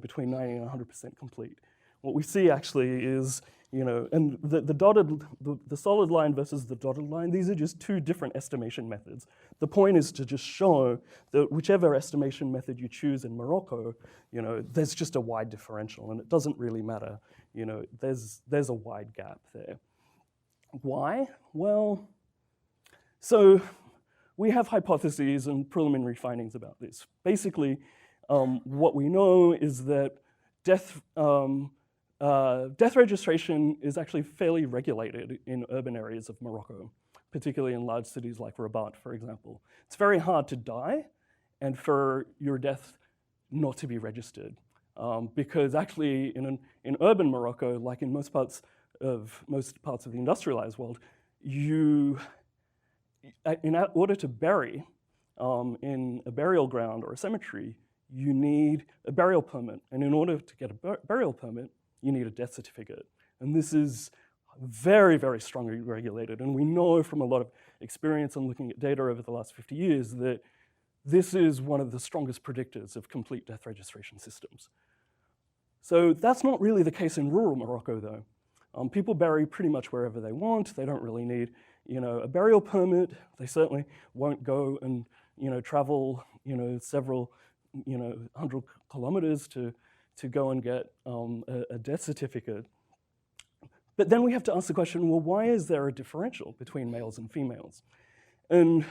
S3: between 90 and 100% complete. What we see actually is and the solid line versus the dotted line, these are just two different estimation methods. The point is to just show that whichever estimation method you choose in Morocco, there's just a wide differential, and it doesn't really matter. There's a wide gap there. Why? Well, so we have hypotheses and preliminary findings about this. Basically, what we know is that death registration is actually fairly regulated in urban areas of Morocco, particularly in large cities like Rabat, for example. It's very hard to die and for your death not to be registered. Because actually in urban Morocco, like in most parts of the industrialized world, in order to bury in a burial ground or a cemetery, you need a burial permit. And in order to get a burial permit, you need a death certificate. And this is very, very strongly regulated. And we know from a lot of experience and looking at data over the last 50 years that this is one of the strongest predictors of complete death registration systems. So that's not really the case in rural Morocco, though. People bury pretty much wherever they want. They don't really need, a burial permit. They certainly won't go and, travel, several, 100 kilometers to go and get a death certificate. But then we have to ask the question, well, why is there a differential between males and females? And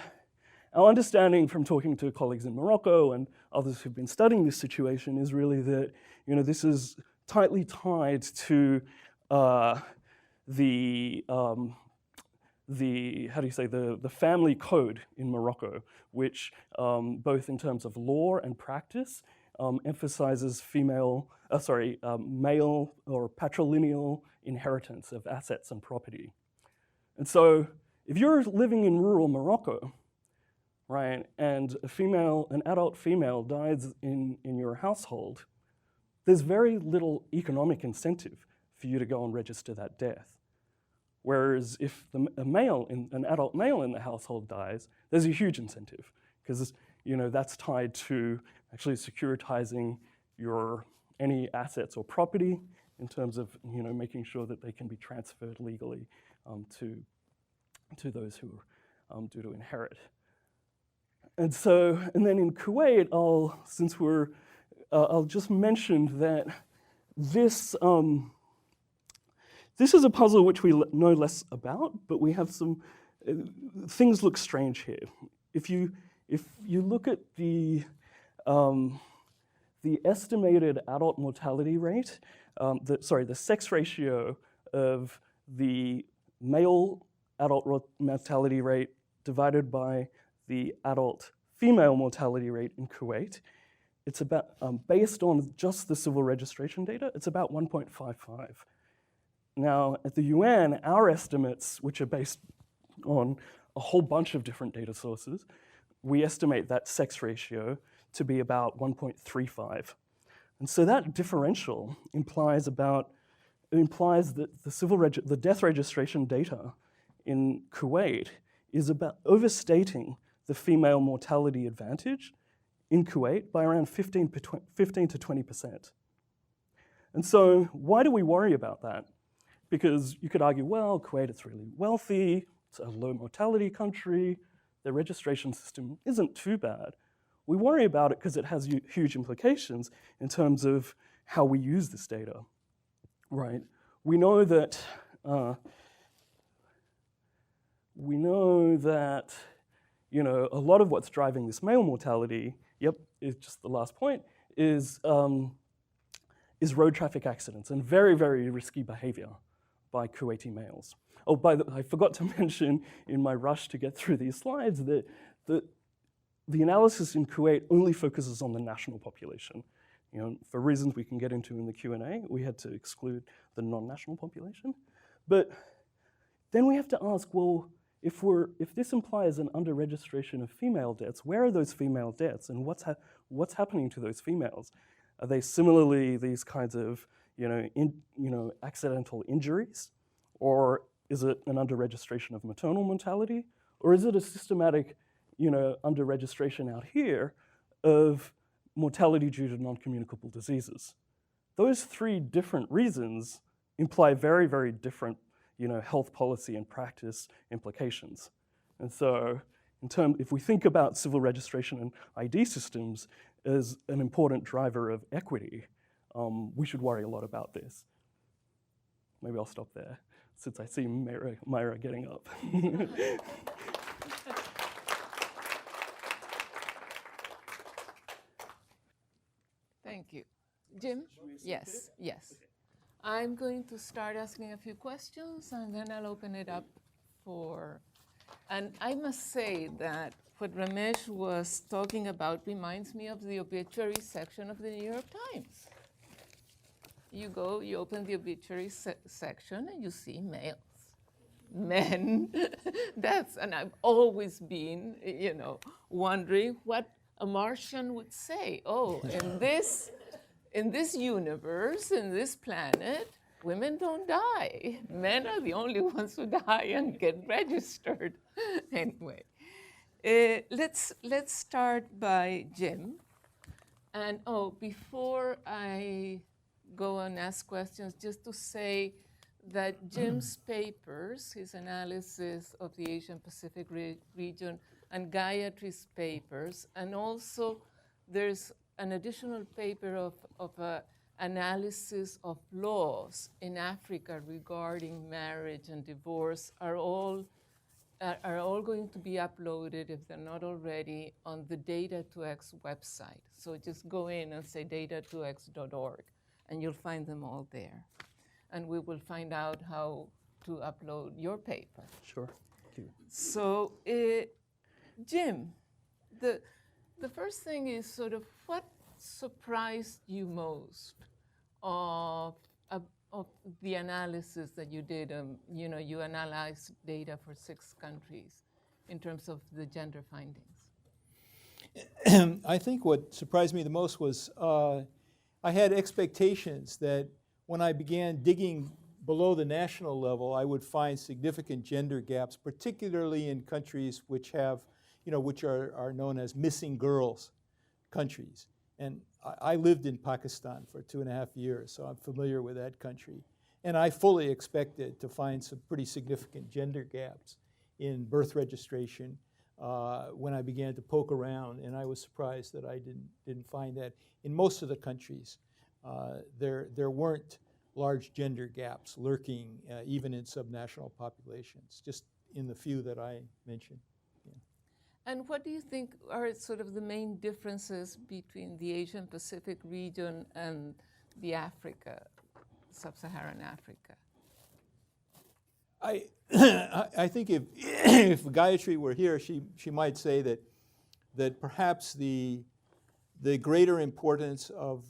S3: our understanding from talking to colleagues in Morocco and others who've been studying this situation is really that, this is tightly tied to the family code in Morocco, which both in terms of law and practice emphasizes male or patrilineal inheritance of assets and property. And so if you're living in rural Morocco, right, and an adult female dies in your household, there's very little economic incentive for you to go and register that death. Whereas if an adult male in the household dies, there's a huge incentive because that's tied to actually securitizing any assets or property in terms of making sure that they can be transferred legally to those who are due to inherit. And then in Kuwait, I'll just mention that this is a puzzle which we know less about, but we have some things look strange here. If you look at the estimated adult mortality rate, the sex ratio of the male adult mortality rate divided by the adult female mortality rate in Kuwait, it's about, based on just the civil registration data, it's about 1.55. Now, at the UN, our estimates, which are based on a whole bunch of different data sources, we estimate that sex ratio to be about 1.35. And so that differential implies that the death registration data in Kuwait is about overstating the female mortality advantage in Kuwait by around 15 to 20%. And so why do we worry about that? Because you could argue, well, Kuwait is really wealthy, it's a low mortality country, their registration system isn't too bad. We worry about it because it has huge implications in terms of how we use this data, right? We know that a lot of what's driving this male mortality, is just the last point, is road traffic accidents and very, very risky behavior by Kuwaiti males. Oh, I forgot to mention in my rush to get through these slides that the analysis in Kuwait only focuses on the national population. For reasons we can get into in the Q&A, we had to exclude the non-national population. But then we have to ask, well, if this implies an under-registration of female deaths, where are those female deaths, and what's happening to those females? Are they similarly these kinds of accidental injuries, or is it an under-registration of maternal mortality, or is it a systematic under-registration out here of mortality due to non-communicable diseases? Those three different reasons imply very, very different health policy and practice implications. And so if we think about civil registration and ID systems as an important driver of equity, we should worry a lot about this. Maybe I'll stop there. since I see Myra getting up.
S1: Thank you. Jim? Yes, yes. I'm going to start asking a few questions, and then I'll open it up for, and I must say that what Ramesh was talking about reminds me of the obituary section of the New York Times. You go, you open the obituary section, and you see males, men. And I've always been, wondering what a Martian would say. Oh, in this universe, in this planet, women don't die. Men are the only ones who die and get registered. Anyway, let's start by Jim. And before I go and ask questions, just to say that Jim's papers, his analysis of the Asian Pacific region, and Gayatri's papers, and also there's an additional paper of analysis of laws in Africa regarding marriage and divorce are all going to be uploaded, if they're not already, on the Data2X website. So just go in and say data2x.org, and you'll find them all there. And we will find out how to upload your paper.
S3: Sure. Thank you.
S1: So, Jim, the first thing is sort of what surprised you most of the analysis that you did? You analyzed data for 6 countries in terms of the gender findings.
S2: I think what surprised me the most was I had expectations that when I began digging below the national level, I would find significant gender gaps, particularly in countries which have, which are known as missing girls countries. And I lived in Pakistan for 2.5 years, so I'm familiar with that country. And I fully expected to find some pretty significant gender gaps in birth registration when I began to poke around, and I was surprised that I didn't find that. In most of the countries, there weren't large gender gaps lurking even in subnational populations, just in the few that I mentioned. Yeah.
S1: And what do you think are sort of the main differences between the Asian Pacific region and the sub-Saharan Africa?
S2: I think if Gayatri were here, she might say that perhaps the greater importance of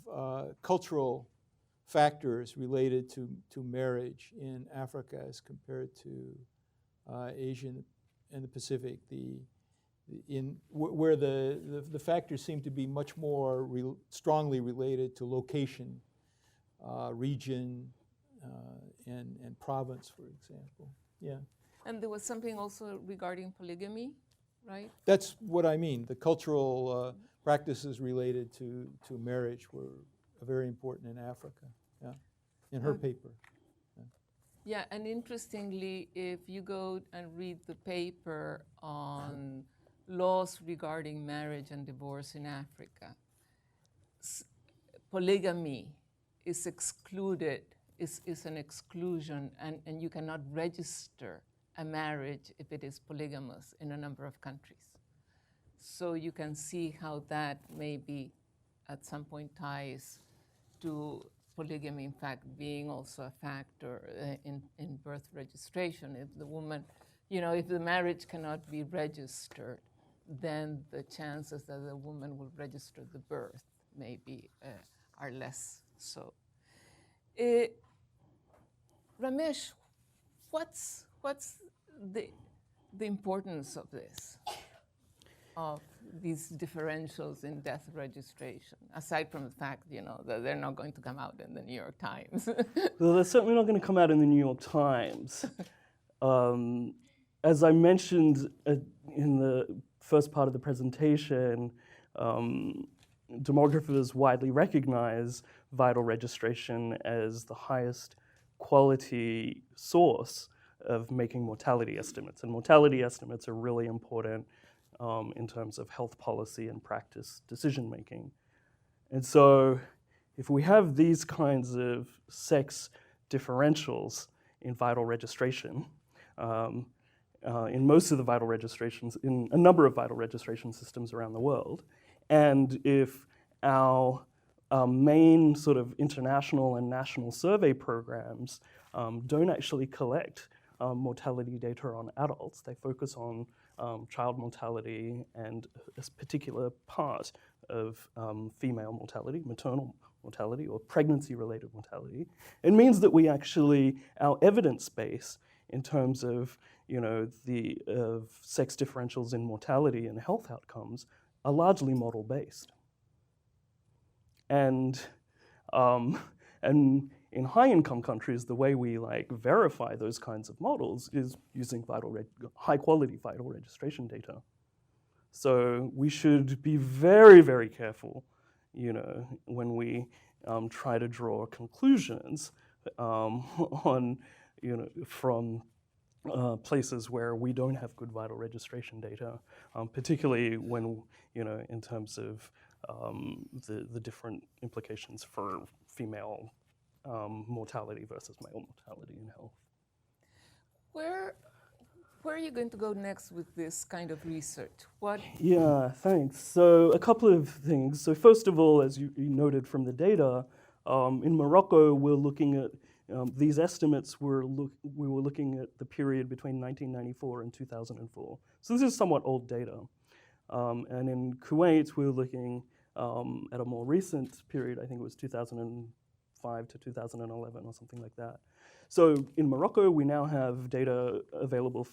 S2: cultural factors related to marriage in Africa as compared to Asia and the Pacific, where the factors seem to be much more strongly related to location, region, and province, for example. Yeah.
S1: And there was something also regarding polygamy, right?
S2: That's what I mean. The cultural practices related to marriage were very important in Africa, yeah, in her paper.
S1: Yeah, and interestingly, if you go and read the paper on laws regarding marriage and divorce in Africa, polygamy is excluded, is an exclusion, and you cannot register a marriage if it is polygamous in a number of countries. So you can see how that maybe at some point ties to polygamy, in fact, being also a factor in birth registration. If the woman, if the marriage cannot be registered, then the chances that the woman will register the birth maybe are less so. Ramesh, what's the importance of this, of these differentials in death registration, aside from the fact, that they're not going to come out in the New York Times?
S3: Well, they're certainly not going to come out in the New York Times. As I mentioned in the first part of the presentation, demographers widely recognize vital registration as the highest quality source of making mortality estimates. And mortality estimates are really important in terms of health policy and practice decision making. And so if we have these kinds of sex differentials in vital registration. In most of the vital registrations, in a number of vital registration systems around the world. And if our main sort of international and national survey programs don't actually collect mortality data on adults, they focus on child mortality and a particular part of female mortality, maternal mortality, or pregnancy-related mortality. It means that we actually, our evidence base in terms of sex differentials in mortality and health outcomes are largely model-based. And in high-income countries, the way we verify those kinds of models is using high-quality vital registration data. So we should be very, very careful, when we try to draw conclusions from places where we don't have good vital registration data, particularly when, in terms of the different implications for female mortality versus male mortality in health.
S1: Where are you going to go next with this kind of research?
S3: Yeah, thanks. So a couple of things. So first of all, as you noted from the data, in Morocco, we're looking at these estimates we were looking at the period between 1994 and 2004. So this is somewhat old data. And in Kuwait, we were looking at a more recent period. I think it was 2005 to 2011 or something like that. So in Morocco, we now have data available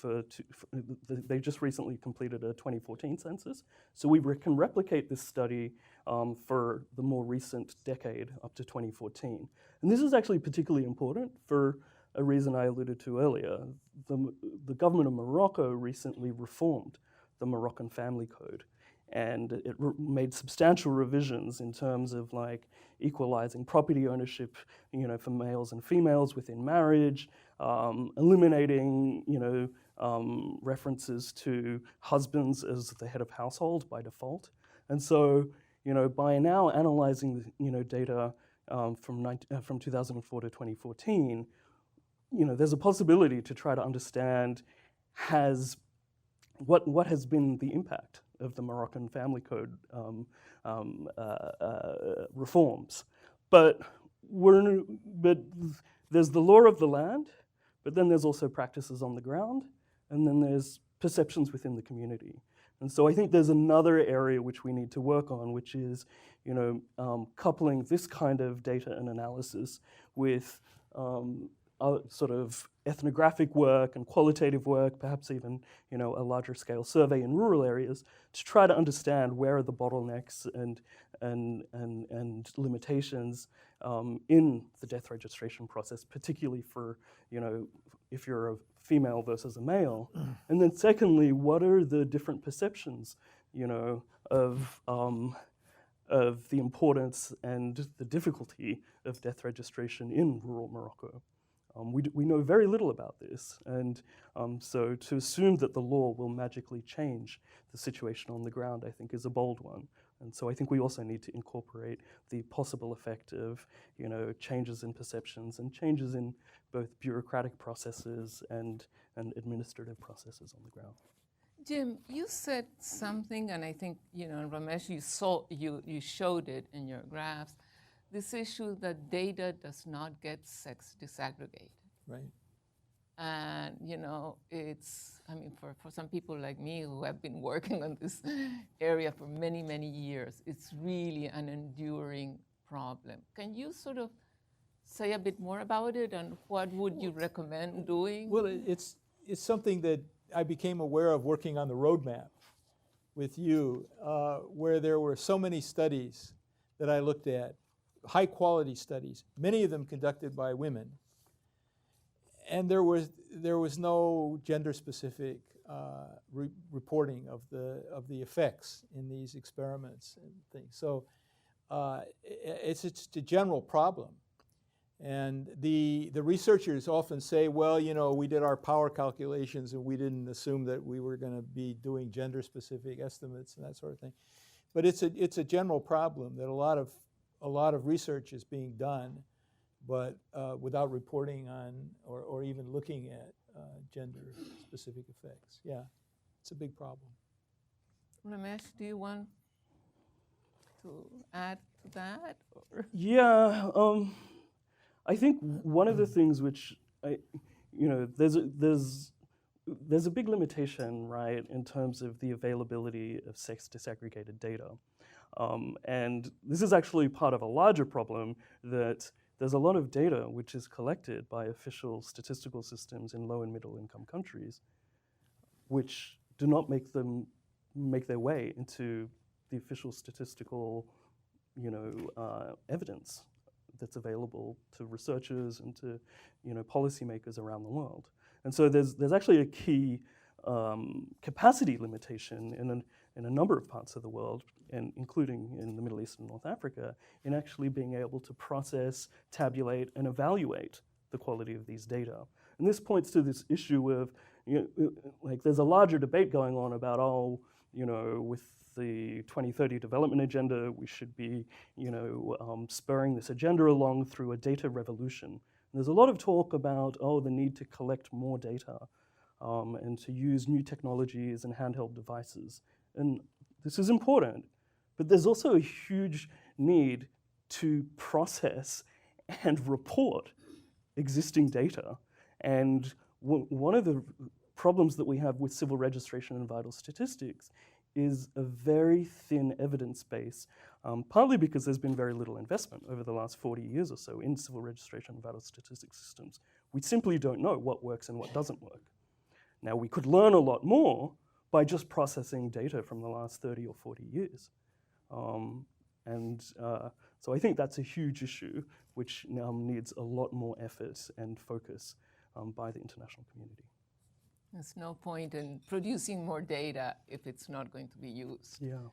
S3: they just recently completed a 2014 census. So we can replicate this study for the more recent decade up to 2014. And this is actually particularly important for a reason I alluded to earlier. The government of Morocco recently reformed the Moroccan Family Code, and it made substantial revisions in terms of equalizing property ownership, for males and females within marriage, eliminating, references to husbands as the head of household by default. And so, by now analyzing, data from 2004 to 2014, there's a possibility to try to understand what has been the impact of the Moroccan Family Code reforms. But there's the law of the land, but then there's also practices on the ground, and then there's perceptions within the community. And so I think there's another area which we need to work on, which is, coupling this kind of data and analysis with sort of ethnographic work and qualitative work, perhaps even, a larger scale survey in rural areas, to try to understand where are the bottlenecks and limitations in the death registration process, particularly for, if you're a female versus a male. And then secondly, what are the different perceptions, of the importance and the difficulty of death registration in rural Morocco? We know very little about this, and so to assume that the law will magically change the situation on the ground, I think, is a bold one. And so I think we also need to incorporate the possible effect of, changes in perceptions and changes in both bureaucratic processes and administrative processes on the ground.
S1: Jim, you said something, and I think, Ramesh, you showed it in your graphs, this issue that data does not get sex disaggregated.
S2: Right.
S1: And, for some people like me who have been working on this area for many, many years, it's really an enduring problem. Can you sort of say a bit more about it, and what would you recommend doing?
S2: Well, it's something that I became aware of working on the roadmap with you, where there were so many studies that I looked at, high quality studies, many of them conducted by women. And there was no gender specific reporting of the effects in these experiments and things. So it's a general problem. And the researchers often say, well, we did our power calculations and we didn't assume that we were going to be doing gender specific estimates and that sort of thing. But it's a general problem that a lot of research is being done but without reporting on or even looking at gender-specific effects. Yeah, it's a big problem.
S1: Ramesh, do you want to add to that? Or?
S3: Yeah, I think one of the things which there's a big limitation, right, in terms of the availability of sex disaggregated data. And this is actually part of a larger problem that there's a lot of data which is collected by official statistical systems in low and middle income countries, which do not make their way into the official statistical, evidence that's available to researchers and to, policymakers around the world. And so there's actually a key capacity limitation in a number of parts of the world, and including in the Middle East and North Africa, in actually being able to process, tabulate, and evaluate the quality of these data. And this points to this issue of, there's a larger debate going on about, with the 2030 development agenda, we should be, spurring this agenda along through a data revolution. And there's a lot of talk about, the need to collect more data and to use new technologies and handheld devices. And this is important, but there's also a huge need to process and report existing data. And one of the problems that we have with civil registration and vital statistics is a very thin evidence base, partly because there's been very little investment over the last 40 years or so in civil registration and vital statistics systems. We simply don't know what works and what doesn't work. Now, we could learn a lot more by just processing data from the last 30 or 40 years. So I think that's a huge issue which now needs a lot more effort and focus by the international community.
S1: There's no point in producing more data if it's not going to be used.
S3: Yeah.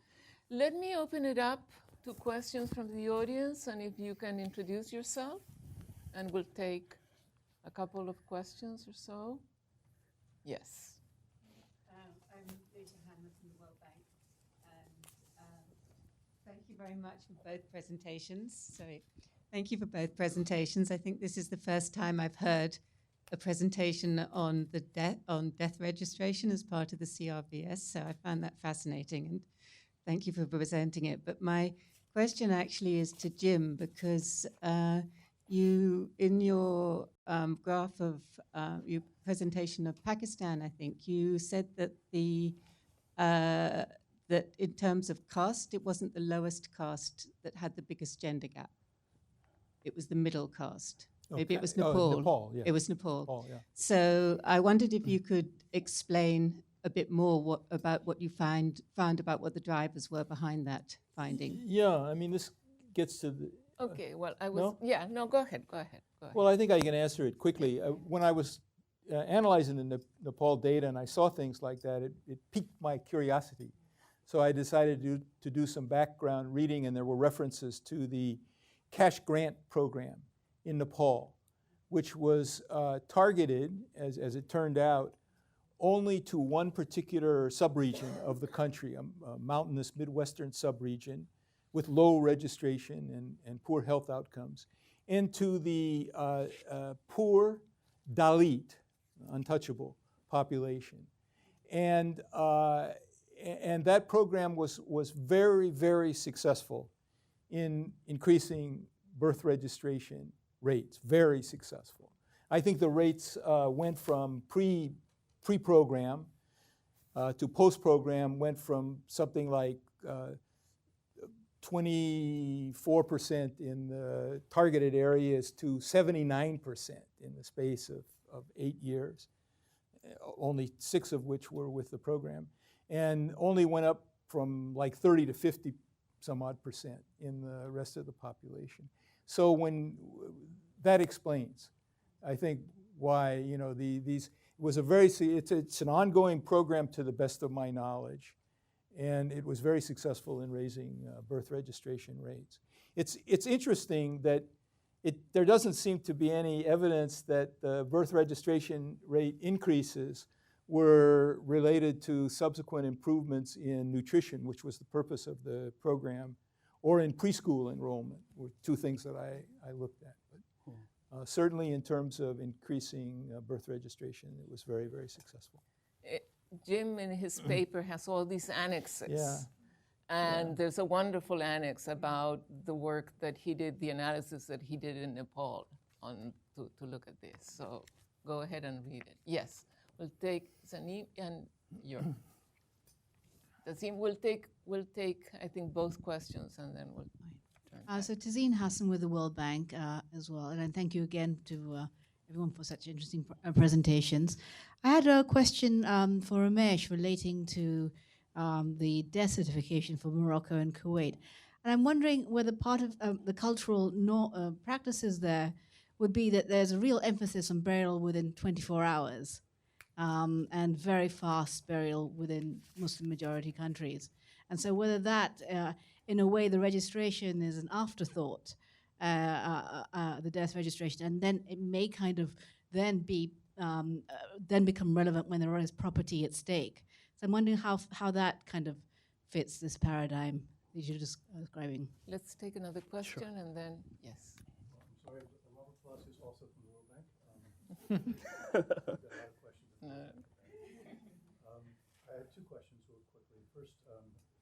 S1: Let me open it up to questions from the audience, and if you can introduce yourself, and we'll take a couple of questions or so. Yes.
S4: I'm Lisa Hanmer from the World Bank, and thank you very much for both presentations. Thank you for both presentations. I think this is the first time I've heard a presentation on death registration as part of the CRVS, so I found that fascinating, and thank you for presenting it. But my question actually is to Jim, because you, in your graph of your presentation of Pakistan, I think, you said that that in terms of caste, it wasn't the lowest caste that had the biggest gender gap. It was the middle caste. Maybe it was Nepal.
S2: Nepal, yeah.
S4: It was Nepal.
S2: Nepal, yeah.
S4: So I wondered if you could explain a bit more about what you found about what the drivers were behind that finding.
S2: Yeah, I mean, this gets to the...
S1: Okay, well, I was...
S2: No?
S1: Yeah, no, go ahead.
S2: Well, I think I can answer it quickly. When I was analyzing the Nepal data and I saw things like that, it piqued my curiosity. So I decided to do some background reading, and there were references to the cash grant program in Nepal, which was targeted, as it turned out, only to one particular subregion of the country, a mountainous Midwestern subregion with low registration and poor health outcomes, and to the poor Dalit, untouchable population. And that program was very, very successful in increasing birth registration rates, very successful. I think the rates went from pre-program to post-program, went from something like 24% in the targeted areas to 79% in the space of 8 years, only 6 of which were with the program, and only went up from like 30 to 50 some odd percent in the rest of the population. So when that explains, I think, why these was a very it's an ongoing program to the best of my knowledge, and it was very successful in raising birth registration rates. It's interesting that there doesn't seem to be any evidence that the birth registration rate increases were related to subsequent improvements in nutrition, which was the purpose of the program, or in preschool enrollment, were two things that I looked at. But Certainly in terms of increasing birth registration, it was very, very successful.
S1: Jim in his paper has all these annexes.
S2: Yeah.
S1: And there's a wonderful annex about the work that he did, the analysis that he did in Nepal to look at this. So go ahead and read it. Yes, we'll take Zanim and your. Tazim, we'll take, I think, both questions and then we'll turn back.
S5: So Tazeen Hassan with the World Bank as well, and thank you again to everyone for such interesting presentations. I had a question for Ramesh relating to the death certification for Morocco and Kuwait. And I'm wondering whether part of the cultural practices there would be that there's a real emphasis on burial within 24 hours and very fast burial within Muslim majority countries. And so whether that, in a way, the registration is an afterthought, the death registration, and then it may kind of then become relevant when there is property at stake. So I'm wondering how that kind of fits this paradigm that you're describing.
S1: Let's take another question and then, yes.
S6: I'm sorry, Robert Plus is also from the World Bank. I've got a lot of questions. I have two questions real quickly. First,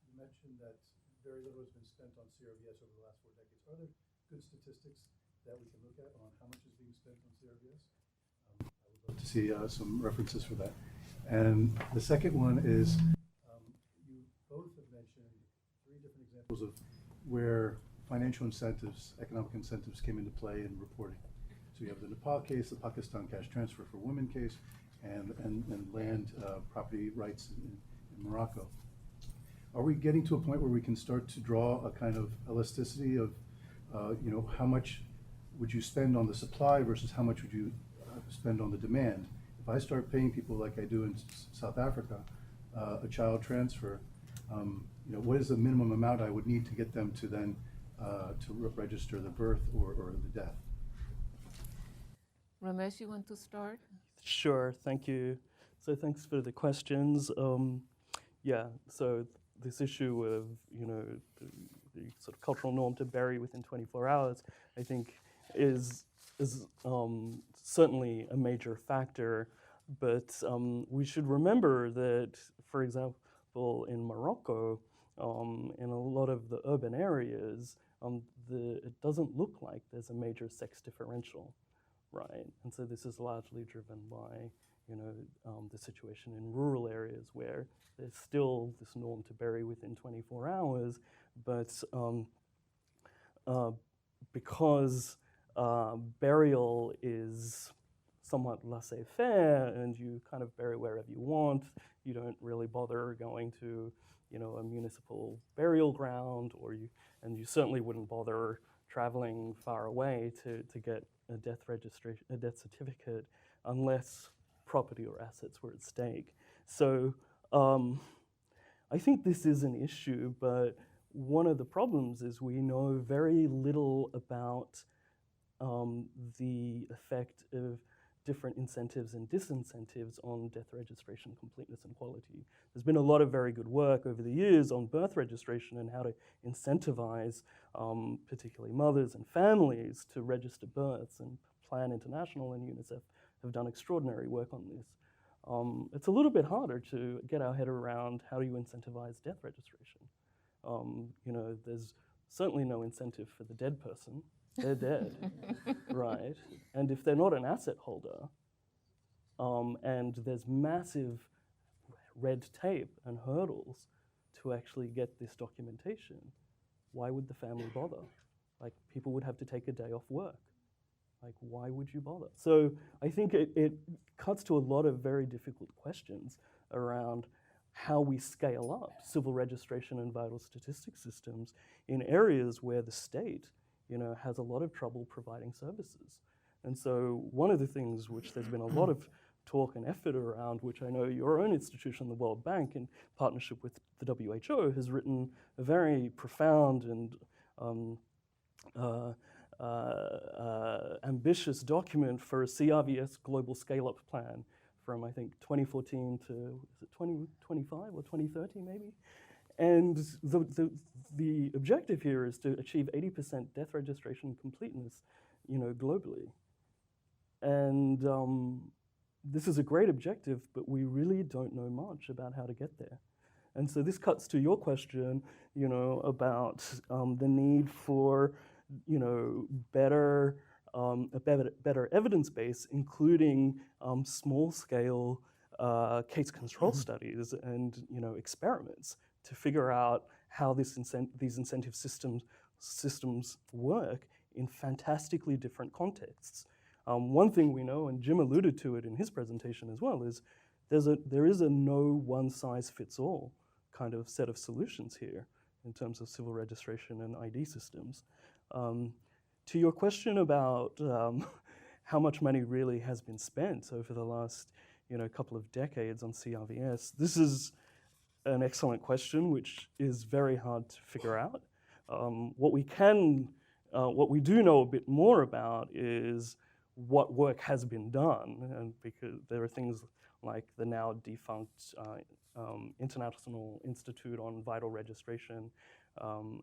S6: you mentioned that very little has been spent on CRVS over the last 4 decades. Are there good statistics that we can look at on how much is being spent on CRVS? I would love to see some references for that. And the second one is, you both have mentioned 3 different examples of where financial incentives, economic incentives came into play in reporting. So you have the Nepal case, the Pakistan cash transfer for women case, and land property rights in Morocco. Are we getting to a point where we can start to draw a kind of elasticity of, how much would you spend on the supply versus how much would you spend on the demand? If I start paying people like I do in South Africa, a child transfer, what is the minimum amount I would need to get them to then register the birth or the death?
S1: Ramesh, you want to start?
S3: Sure, thank you. So thanks for the questions. So this issue of, the sort of cultural norm to bury within 24 hours, I think is certainly a major factor. But we should remember that, for example, in Morocco, in a lot of the urban areas, it doesn't look like there's a major sex differential, right? And so this is largely driven by, the situation in rural areas where there's still this norm to bury within 24 hours, but because burial is somewhat laissez-faire and you kind of bury wherever you want, you don't really bother going to, a municipal burial ground, and you certainly wouldn't bother traveling far away to get a death certificate unless property or assets were at stake. So I think this is an issue, but one of the problems is we know very little about the effect of different incentives and disincentives on death registration completeness and quality. There's been a lot of very good work over the years on birth registration and how to incentivize particularly mothers and families to register births, and Plan International and UNICEF have done extraordinary work on this. It's a little bit harder to get our head around how do you incentivize death registration. There's certainly no incentive for the dead person. They're dead, right? And if they're not an asset holder, and there's massive red tape and hurdles to actually get this documentation, why would the family bother? Like, people would have to take a day off work. Like, why would you bother? So I think it cuts to a lot of very difficult questions around how we scale up civil registration and vital statistics systems in areas where the state, has a lot of trouble providing services. And so one of the things which there's been a lot of talk and effort around, which I know your own institution, the World Bank, in partnership with the WHO, has written a very profound and ambitious document for a CRVS global scale-up plan from, I think, 2014 to, is it 2025 or 2030 maybe? And the objective here is to achieve 80% death registration completeness, globally. And this is a great objective, but we really don't know much about how to get there. And so this cuts to your question, about the need for, better evidence base, including small-scale case control studies and experiments to figure out how these incentive systems work in fantastically different contexts. One thing we know, and Jim alluded to it in his presentation as well, is there is a no one-size-fits-all kind of set of solutions here in terms of civil registration and ID systems. To your question about how much money really has been spent over the last couple of decades on CRVS, this is an excellent question, which is very hard to figure out. What we do know a bit more about is what work has been done, and because there are things like the now defunct International Institute on Vital Registration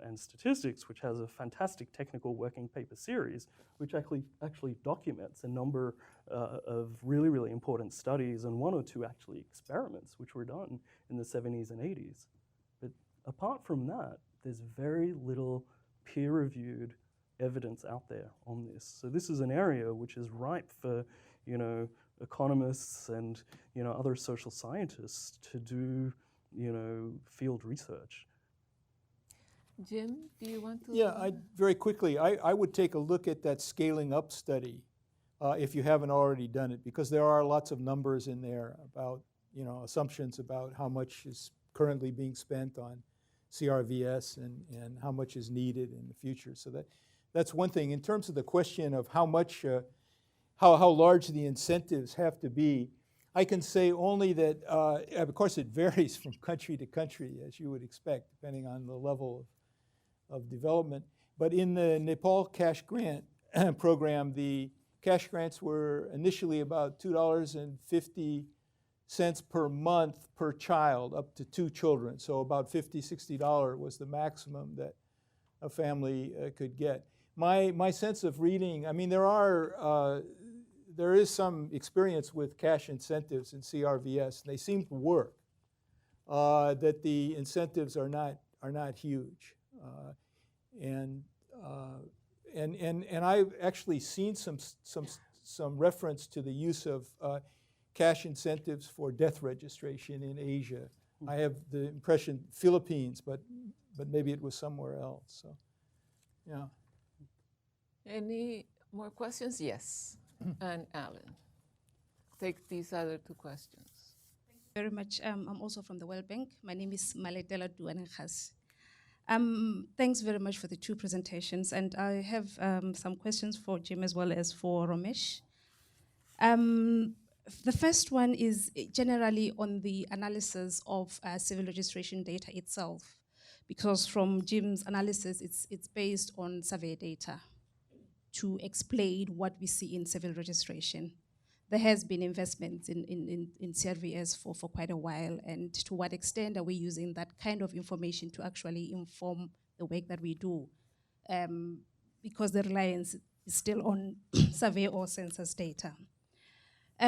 S3: and Statistics, which has a fantastic technical working paper series, which actually documents a number of really, really important studies and one or two actually experiments which were done in the 70s and 80s. But apart from that, there's very little peer-reviewed evidence out there on this. So this is an area which is ripe for, economists and, other social scientists to do, field research.
S1: Jim, do you want to?
S2: Yeah, very quickly, I would take a look at that scaling up study if you haven't already done it, because there are lots of numbers in there about, assumptions about how much is currently being spent on CRVS and how much is needed in the future. So that's one thing. In terms of the question of how much, how large the incentives have to be, I can say only that, of course, it varies from country to country, as you would expect, depending on the level of development. But in the Nepal cash grant program, the cash grants were initially about $2.50 per month per child, up to 2 children. So about $50, $60 was the maximum that a family could get. My sense of reading, I mean, there is some experience with cash incentives in CRVS, and they seem to work. That the incentives are not huge, and I've actually seen some reference to the use of cash incentives for death registration in Asia. I have the impression Philippines, but maybe it was somewhere else. So, yeah.
S1: Any more questions? Yes. And Alan, take these other 2 questions.
S7: Very much. I'm also from the World Bank. My name is Maletela Duanekhas. Thanks very much for the 2 presentations, and I have some questions for Jim as well as for Romesh. The first one is generally on the analysis of civil registration data itself, because from Jim's analysis, it's based on survey data to explain what we see in civil registration. There has been investments in CRVS for quite a while, and to what extent are we using that kind of information to actually inform the work that we do? Because the reliance is still on survey or census data.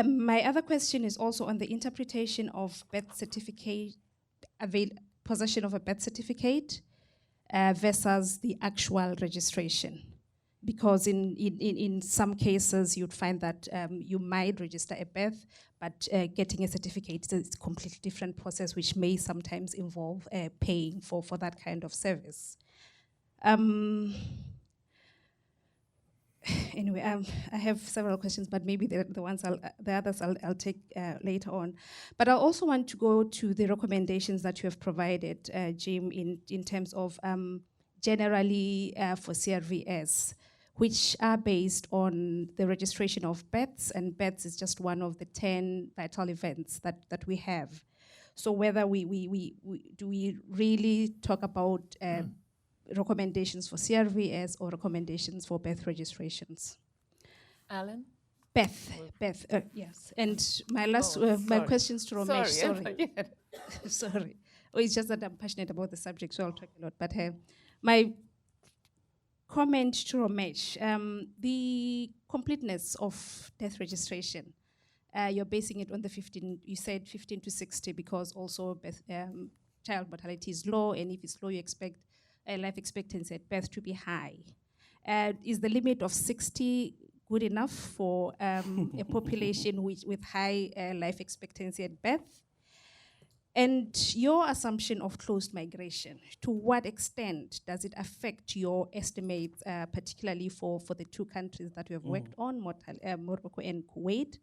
S7: My other question is also on the interpretation of birth certificate, possession of a birth certificate versus the actual registration. Because in some cases, you'd find that you might register a birth, but getting a certificate is a completely different process, which may sometimes involve paying for that kind of service. Anyway, I have several questions, but maybe the others I'll take later on. But I also want to go to the recommendations that you have provided, Jim, in terms of generally for CRVS, which are based on the registration of births, and births is just one of the 10 vital events that we have. So whether we really talk about recommendations for CRVS or recommendations for birth registrations?
S1: Alan?
S7: Beth, yes. And my last, my questions to Romesh, sorry. Sorry. Oh, it's just that I'm passionate about the subject, so I'll talk a lot. But my comment to Ramesh. The completeness of death registration, you're basing it on the 15, you said 15 to 60 because also child mortality is low, and if it's low, you expect life expectancy at birth to be high. Is the limit of 60 good enough for a population with high life expectancy at birth? And your assumption of closed migration, to what extent does it affect your estimates, particularly for the two countries that we have worked on, Morocco and Kuwait?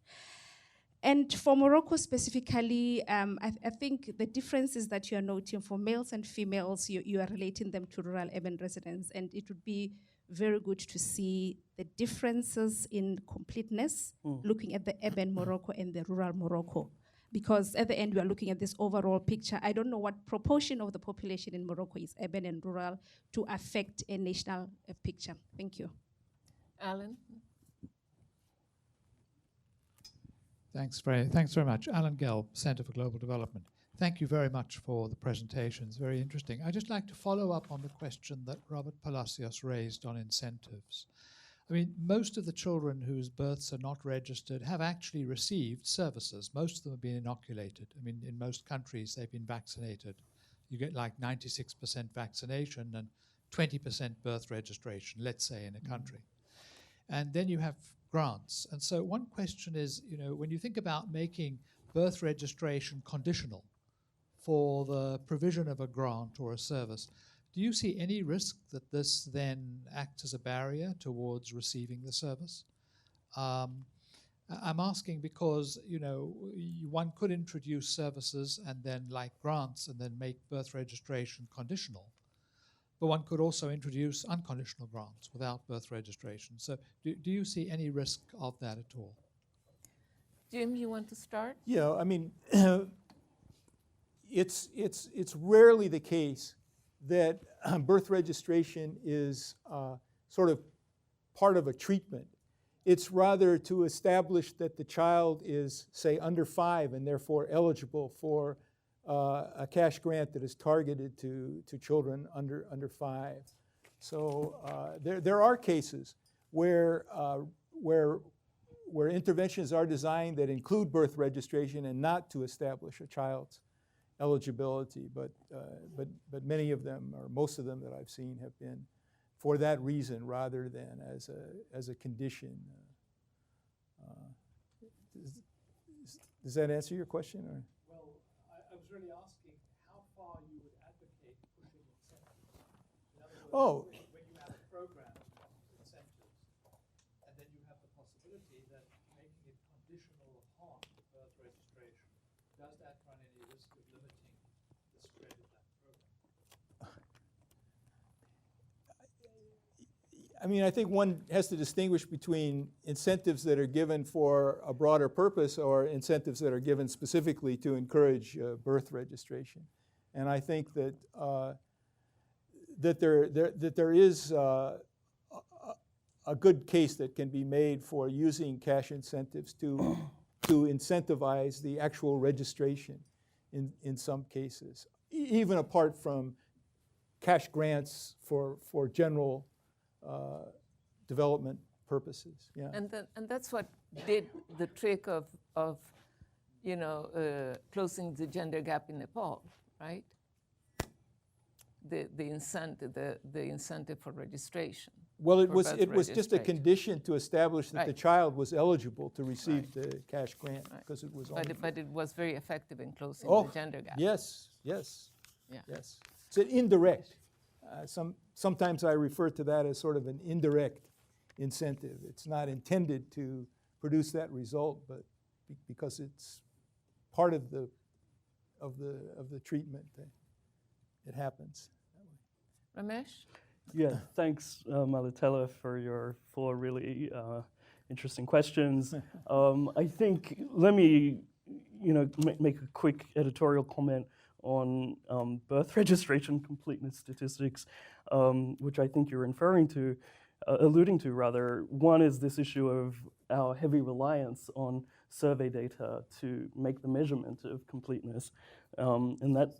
S7: And for Morocco specifically, I think the differences that you are noting for males and females, you are relating them to rural urban residents, and it would be very good to see the differences in completeness, looking at the urban Morocco and the rural Morocco. Because at the end, we are looking at this overall picture. I don't know what proportion of the population in Morocco is urban and rural to affect a national picture. Thank you.
S1: Alan?
S8: Thanks very much. Alan Gelb, Centre for Global Development. Thank you very much for the presentations, very interesting. I'd just like to follow up on the question that Robert Palacios raised on incentives. I mean, most of the children whose births are not registered have actually received services. Most of them have been inoculated. I mean, in most countries, they've been vaccinated. You get like 96% vaccination and 20% birth registration, let's say, in a country. And then you have grants. And so one question is, you know, when you think about making birth registration conditional for the provision of a grant or a service, do you see any risk that this then acts as a barrier towards receiving the service? I'm asking because, you know, one could introduce services and then like grants and then make birth registration conditional. But one could also introduce unconditional grants without birth registration. So do you see any risk of that at all?
S1: Jim, you want to start?
S2: Yeah, I mean, it's rarely the case that birth registration is sort of part of a treatment. It's rather to establish that the child is, say, under 5 and therefore eligible for a cash grant that is targeted to children under 5. So there are cases where interventions are designed that include birth registration and not to establish a child's eligibility, but many of them, or most of them that I've seen, have been for that reason rather than as a condition. Does that answer your question? Or?
S8: Well, I was really asking how far you would advocate pushing incentives. In other words, when you have a program of incentives, and then you have the possibility that making it conditional upon birth registration, does that run any risk of limiting the spread of that program?
S2: I mean, I think one has to distinguish between incentives that are given for a broader purpose or incentives that are given specifically to encourage birth registration. And I think that there is a good case that can be made for using cash incentives to incentivize the actual registration in some cases, even apart from cash grants for general development purposes. Yeah.
S1: And that's what did the trick of you know, closing the gender gap in Nepal, right? The incentive for registration.
S2: Well, it was just a condition to establish that the child was eligible to receive the cash grant because it was.
S1: But it was very effective in closing the gender gap.
S2: Yes.
S1: Yeah.
S2: Yes. It's an indirect. Sometimes I refer to that as sort of an indirect incentive. It's not intended to produce that result, but because it's part of the treatment, it happens.
S1: Ramesh?
S3: Yeah, thanks, Malatela, for your 4 really interesting questions. I think, let me make a quick editorial comment on birth registration completeness statistics, which I think you're alluding to rather. One is this issue of our heavy reliance on survey data to make the measurement of completeness, and that.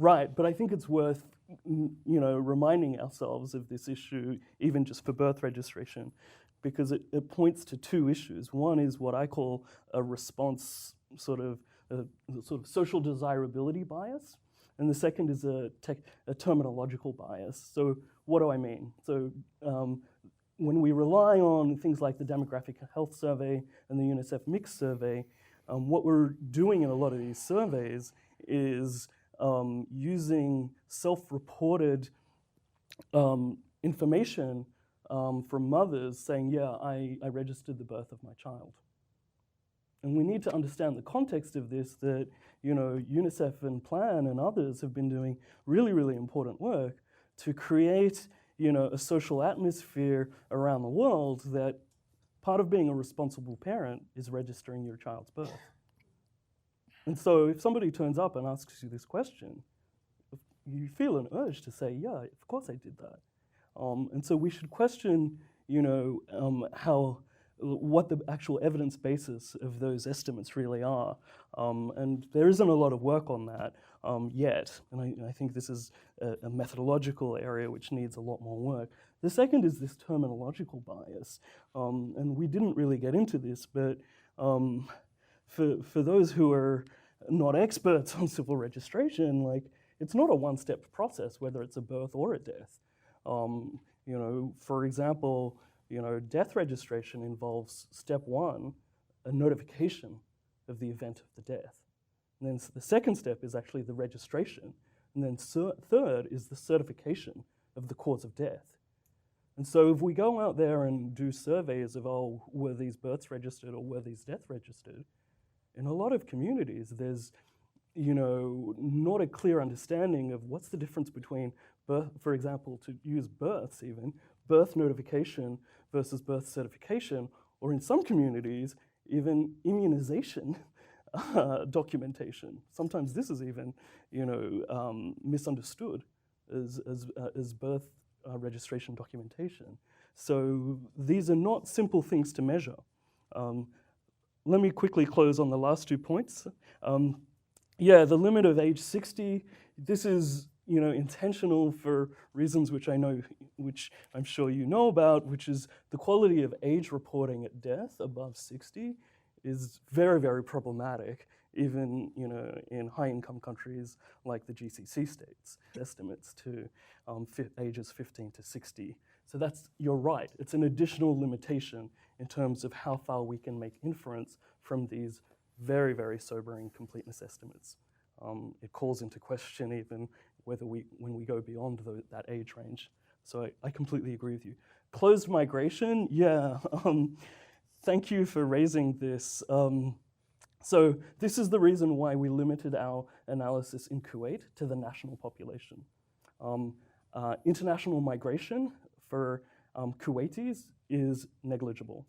S3: Right, but I think it's worth reminding ourselves of this issue, even just for birth registration, because it points to two issues. One is what I call a response sort of social desirability bias, and the second is a terminological bias. So what do I mean? So when we rely on things like the Demographic Health Survey and the UNICEF Mixed Survey, what we're doing in a lot of these surveys is using self-reported information from mothers saying, yeah, I registered the birth of my child. And we need to understand the context of this, that UNICEF and Plan and others have been doing really, really important work to create a social atmosphere around the world that part of being a responsible parent is registering your child's birth. And so if somebody turns up and asks you this question, you feel an urge to say, yeah, of course I did that. And so we should question, what the actual evidence basis of those estimates really are. And there isn't a lot of work on that yet. And I think this is a methodological area which needs a lot more work. The second is this terminological bias. And we didn't really get into this, but for those who are not experts on civil registration, it's not a one-step process, whether it's a birth or a death. For example, death registration involves step one, a notification of the event of the death. And then the second step is actually the registration. And then third is the certification of the cause of death. And so if we go out there and do surveys of, were these births registered or were these deaths registered, in a lot of communities, there's not a clear understanding of what's the difference between birth, for example, to use births even, birth notification versus birth certification, or in some communities, even immunization documentation. Sometimes this is even, misunderstood as birth registration documentation. So these are not simple things to measure. Let me quickly close on the last 2 points. The limit of age 60, this is intentional for reasons which I'm sure you know about, which is the quality of age reporting at death above 60 is very, very problematic, even in high-income countries like the GCC states. Estimates to ages 15 to 60. So you're right, it's an additional limitation in terms of how far we can make inference from these very, very sobering completeness estimates. It calls into question even whether when we go beyond that age range. So I completely agree with you. Closed migration, thank you for raising this. So this is the reason why we limited our analysis in Kuwait to the national population. International migration for Kuwaitis is negligible.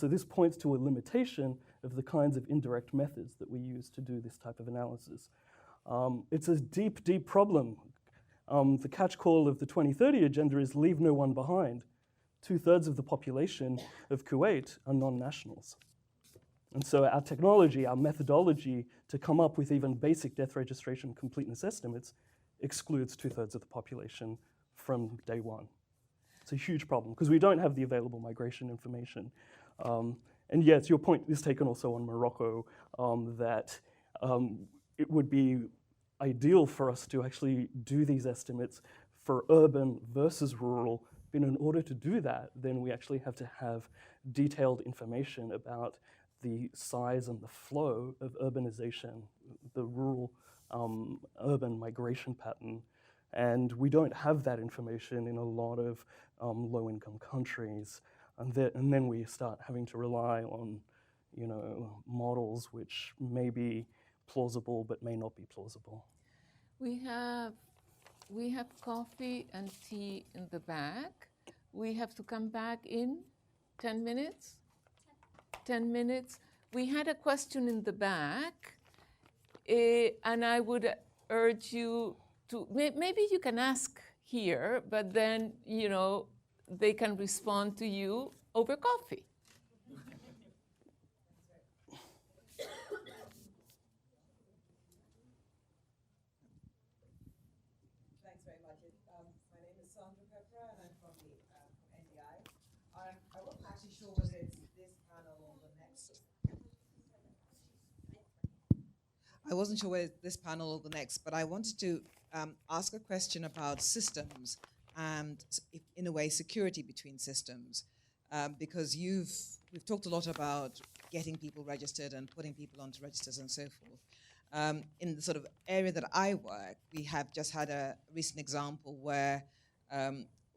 S3: This points to a limitation of the kinds of indirect methods that we use to do this type of analysis. It's a deep, deep problem. The catch-call of the 2030 agenda is leave no one behind. 2/3 of the population of Kuwait are non-nationals. And so our technology, our methodology to come up with even basic death registration completeness estimates excludes 2/3 of the population from day one. It's a huge problem because we don't have the available migration information. And yes, your point is taken also on Morocco, that it would be ideal for us to actually do these estimates for urban versus rural. But in order to do that, then we actually have to have detailed information about the size and the flow of urbanization, the rural urban migration pattern. And we don't have that information in a lot of low-income countries. And then we start having to rely on, models which may be plausible but may not be plausible.
S1: We have coffee and tea in the back. We have to come back in 10 minutes? 10 minutes. We had a question in the back, and I would urge you to, maybe you can ask here, but then, they can respond to you over coffee.
S9: very much. My name is Sandra Pepper, and I'm from NDI. I wasn't actually sure whether it's this panel or the next. I wasn't sure whether it's this panel or the next, but I wanted to ask a question about systems and, in a way, security between systems, because we've talked a lot about getting people registered and putting people onto registers and so forth. In the sort of area that I work, we have just had a recent example where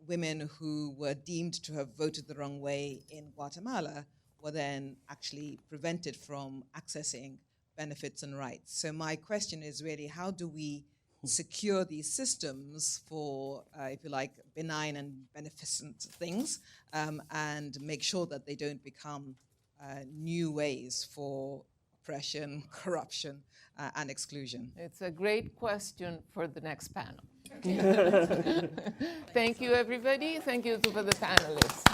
S9: women who were deemed to have voted the wrong way in Guatemala were then actually prevented from accessing benefits and rights. So my question is really, how do we secure these systems for, if you like, benign and beneficent things, and make sure that they don't become new ways for oppression, corruption, and exclusion?
S1: It's a great question for the next panel. Thank you, everybody. Thank you to the panelists.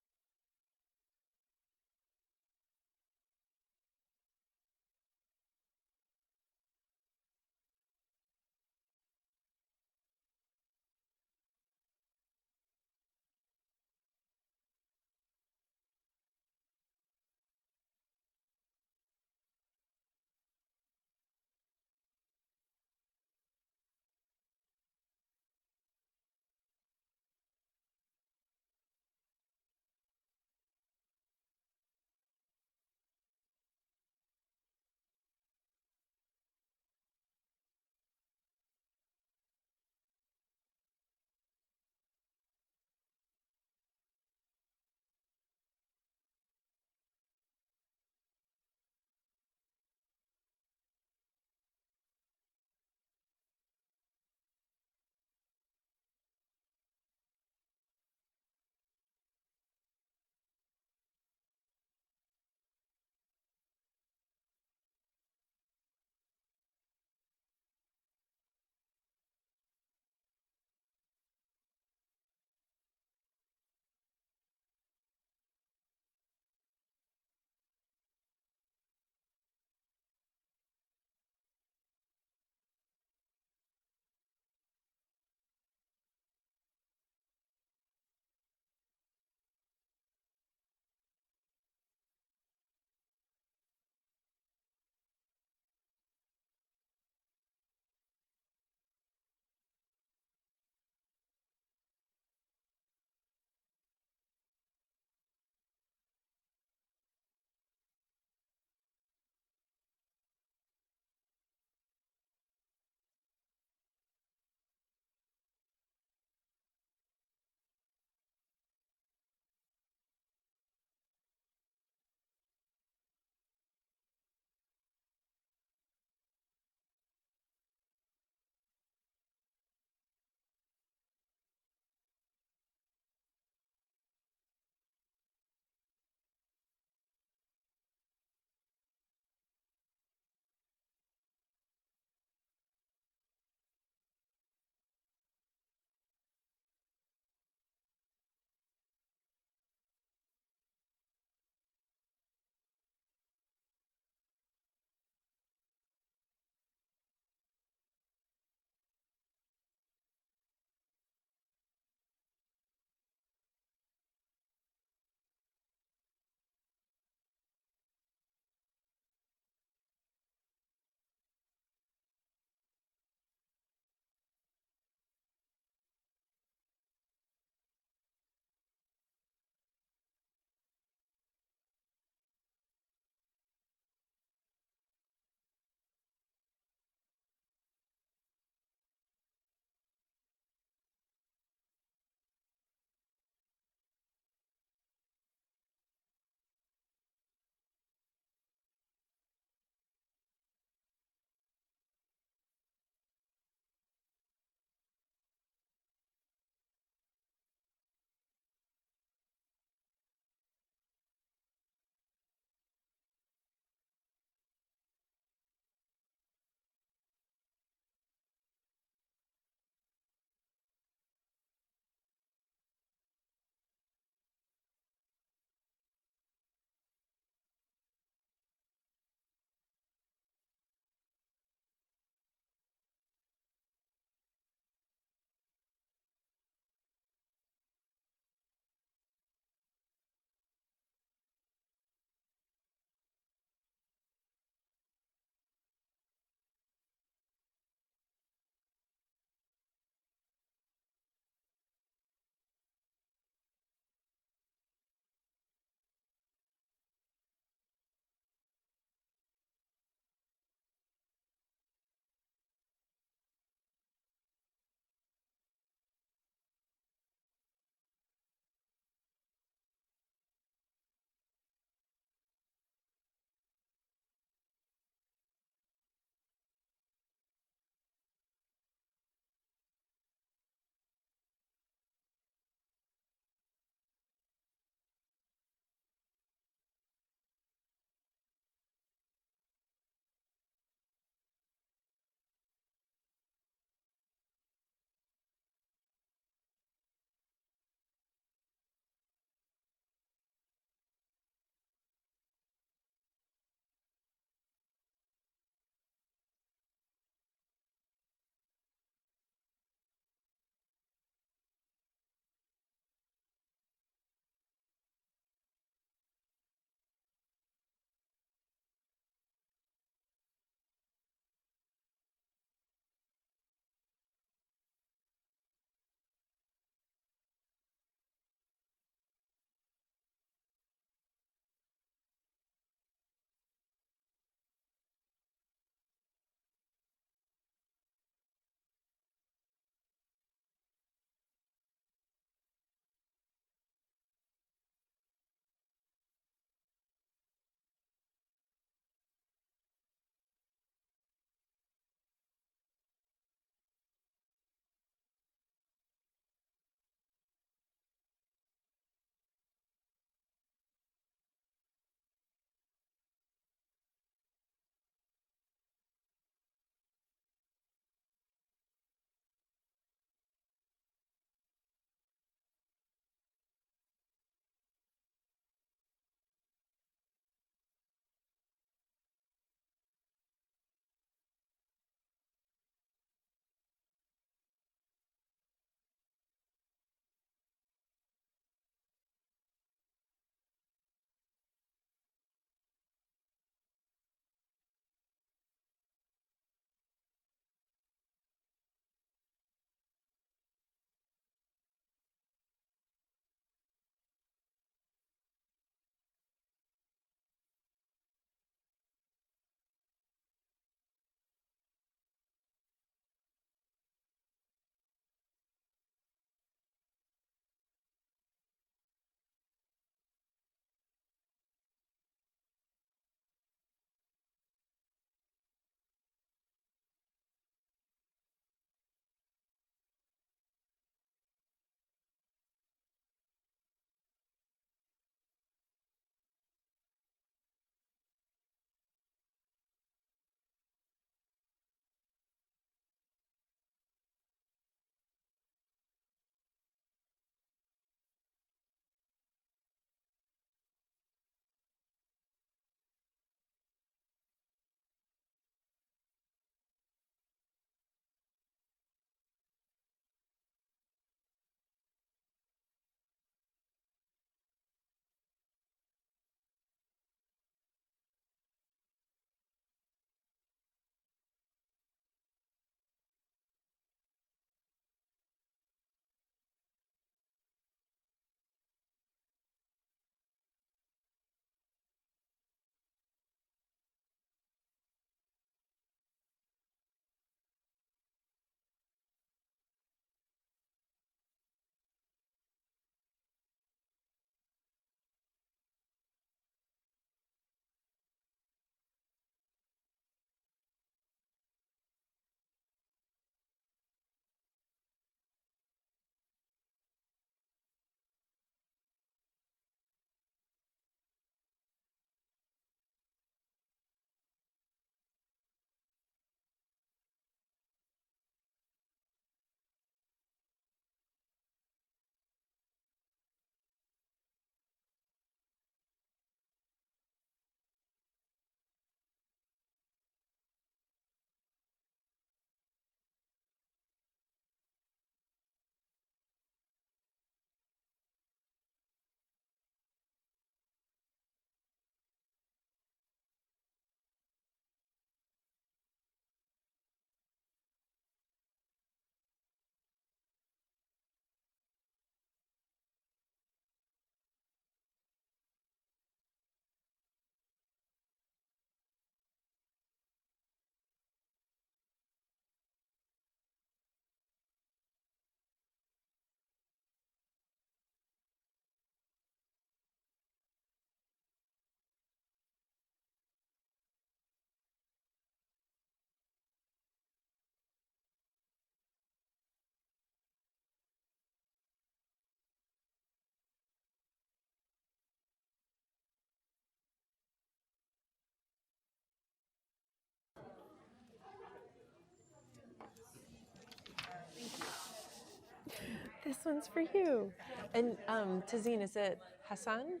S10: This one's for you. And Tazeen, is it Hassan?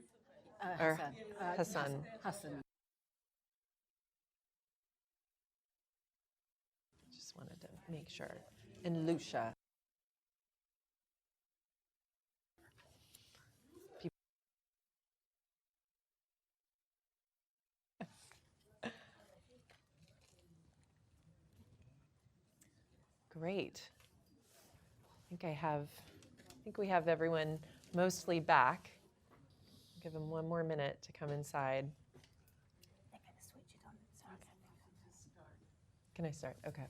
S10: Or Hassan.
S5: Hassan.
S10: Just wanted to make sure. And Lucia. Great. I think we have everyone mostly back. Give them one more minute to come inside. They're going to switch it on. Can I start? Okay.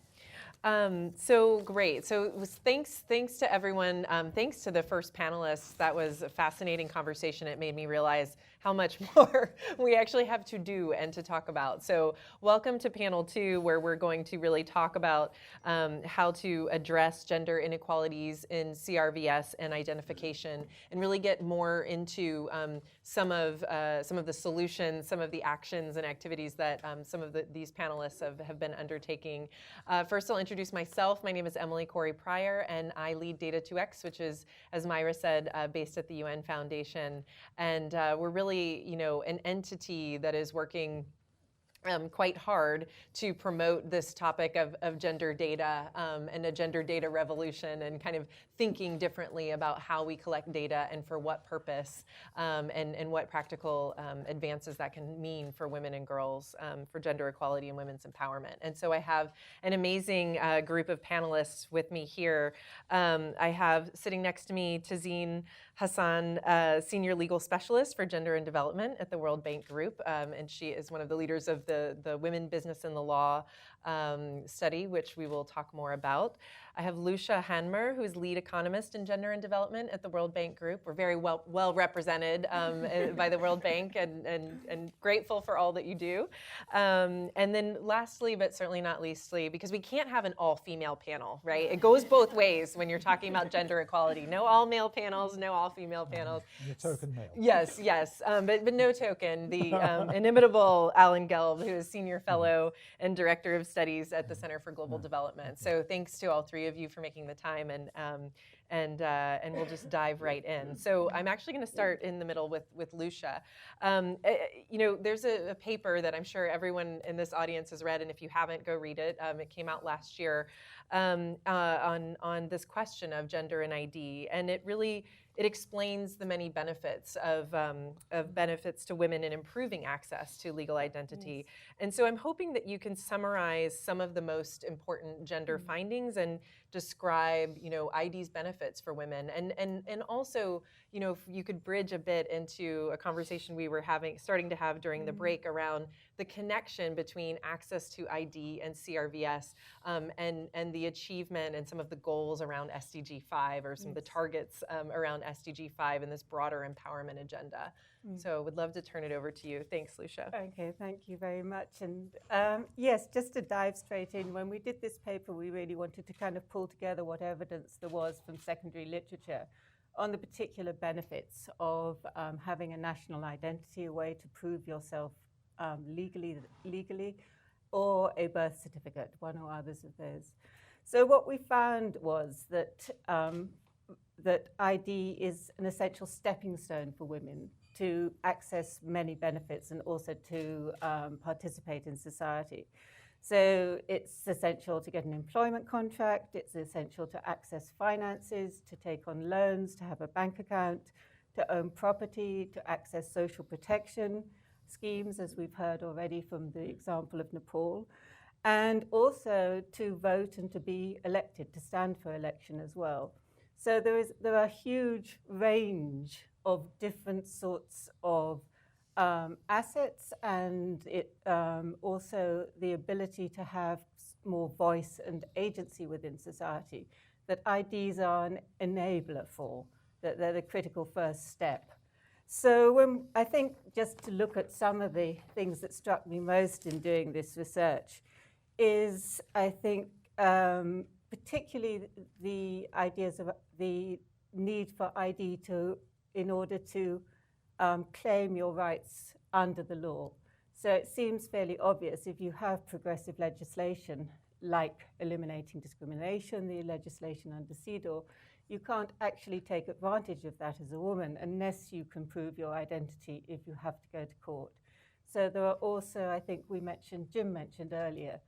S10: So great. So it was thanks to everyone. Thanks to the first panelists. That was a fascinating conversation. It made me realize how much more we actually have to do and to talk about. So welcome to panel 2, where we're going to really talk about how to address gender inequalities in CRVS and identification, and really get more into some of the solutions, some of the actions and activities that some of these panelists have been undertaking. First, I'll introduce myself. My name is Emily Corey Pryor, and I lead Data2X, which is, as Myra said, based at the UN Foundation. And we're really, an entity that is working quite hard to promote this topic of gender data and a gender data revolution, and kind of thinking differently about how we collect data and for what purpose, and what practical advances that can mean for women and girls, for gender equality and women's empowerment. And so I have an amazing group of panelists with me here. I have sitting next to me Tazeen Hassan, Senior Legal Specialist for Gender and Development at the World Bank Group, and she is one of the leaders of the Women, Business, and the Law study, which we will talk more about. I have Lucia Hanmer, who is lead economist in gender and development at the World Bank Group. We're very well represented by the World Bank, and grateful for all that you do. And then lastly, but certainly not leastly, because we can't have an all-female panel, right? It goes both ways when you're talking about gender equality. No all-male panels, no all-female panels.
S6: And a token male.
S10: Yes, but no token. The inimitable Alan Gelb, who is Senior Fellow and Director of Studies at the Center for Global Development. So thanks to all three of you for making the time, and we'll just dive right in. So I'm actually going to start in the middle with Lucia. There's a paper that I'm sure everyone in this audience has read, and if you haven't, go read it. It came out last year on this question of gender and ID, and it explains the many benefits of benefits to women in improving access to legal identity. Yes. And so I'm hoping that you can summarize some of the most important gender findings and describe, ID's benefits for women. And also, if you could bridge a bit into a conversation we were starting to have during the break around the connection between access to ID and CRVS, and the achievement and some of the goals around SDG 5, or some of the targets around SDG 5 and this broader empowerment agenda. So would love to turn it over to you. Thanks, Lucia.
S4: Okay, thank you very much. And yes, just to dive straight in, when we did this paper, we really wanted to kind of pull together what evidence there was from secondary literature on the particular benefits of having a national identity, a way to prove yourself legally, or a birth certificate, one or others of those. So what we found was that that ID is an essential stepping stone for women to access many benefits and also to participate in society. So it's essential to get an employment contract, it's essential to access finances, to take on loans, to have a bank account, to own property, to access social protection schemes, as we've heard already from the example of Nepal, and also to vote and to be elected, to stand for election as well. So there are a huge range of different sorts of assets, and also the ability to have more voice and agency within society that IDs are an enabler for, that they're the critical first step. So I think just to look at some of the things that struck me most in doing this research is, I think, particularly the ideas of the need for ID in order to claim your rights under the law. So it seems fairly obvious if you have progressive legislation like eliminating discrimination, the legislation under CEDAW,
S11: you can't actually take advantage of that as a woman unless you can prove your identity if you have to go to court. So there are also, I think Jim mentioned earlier,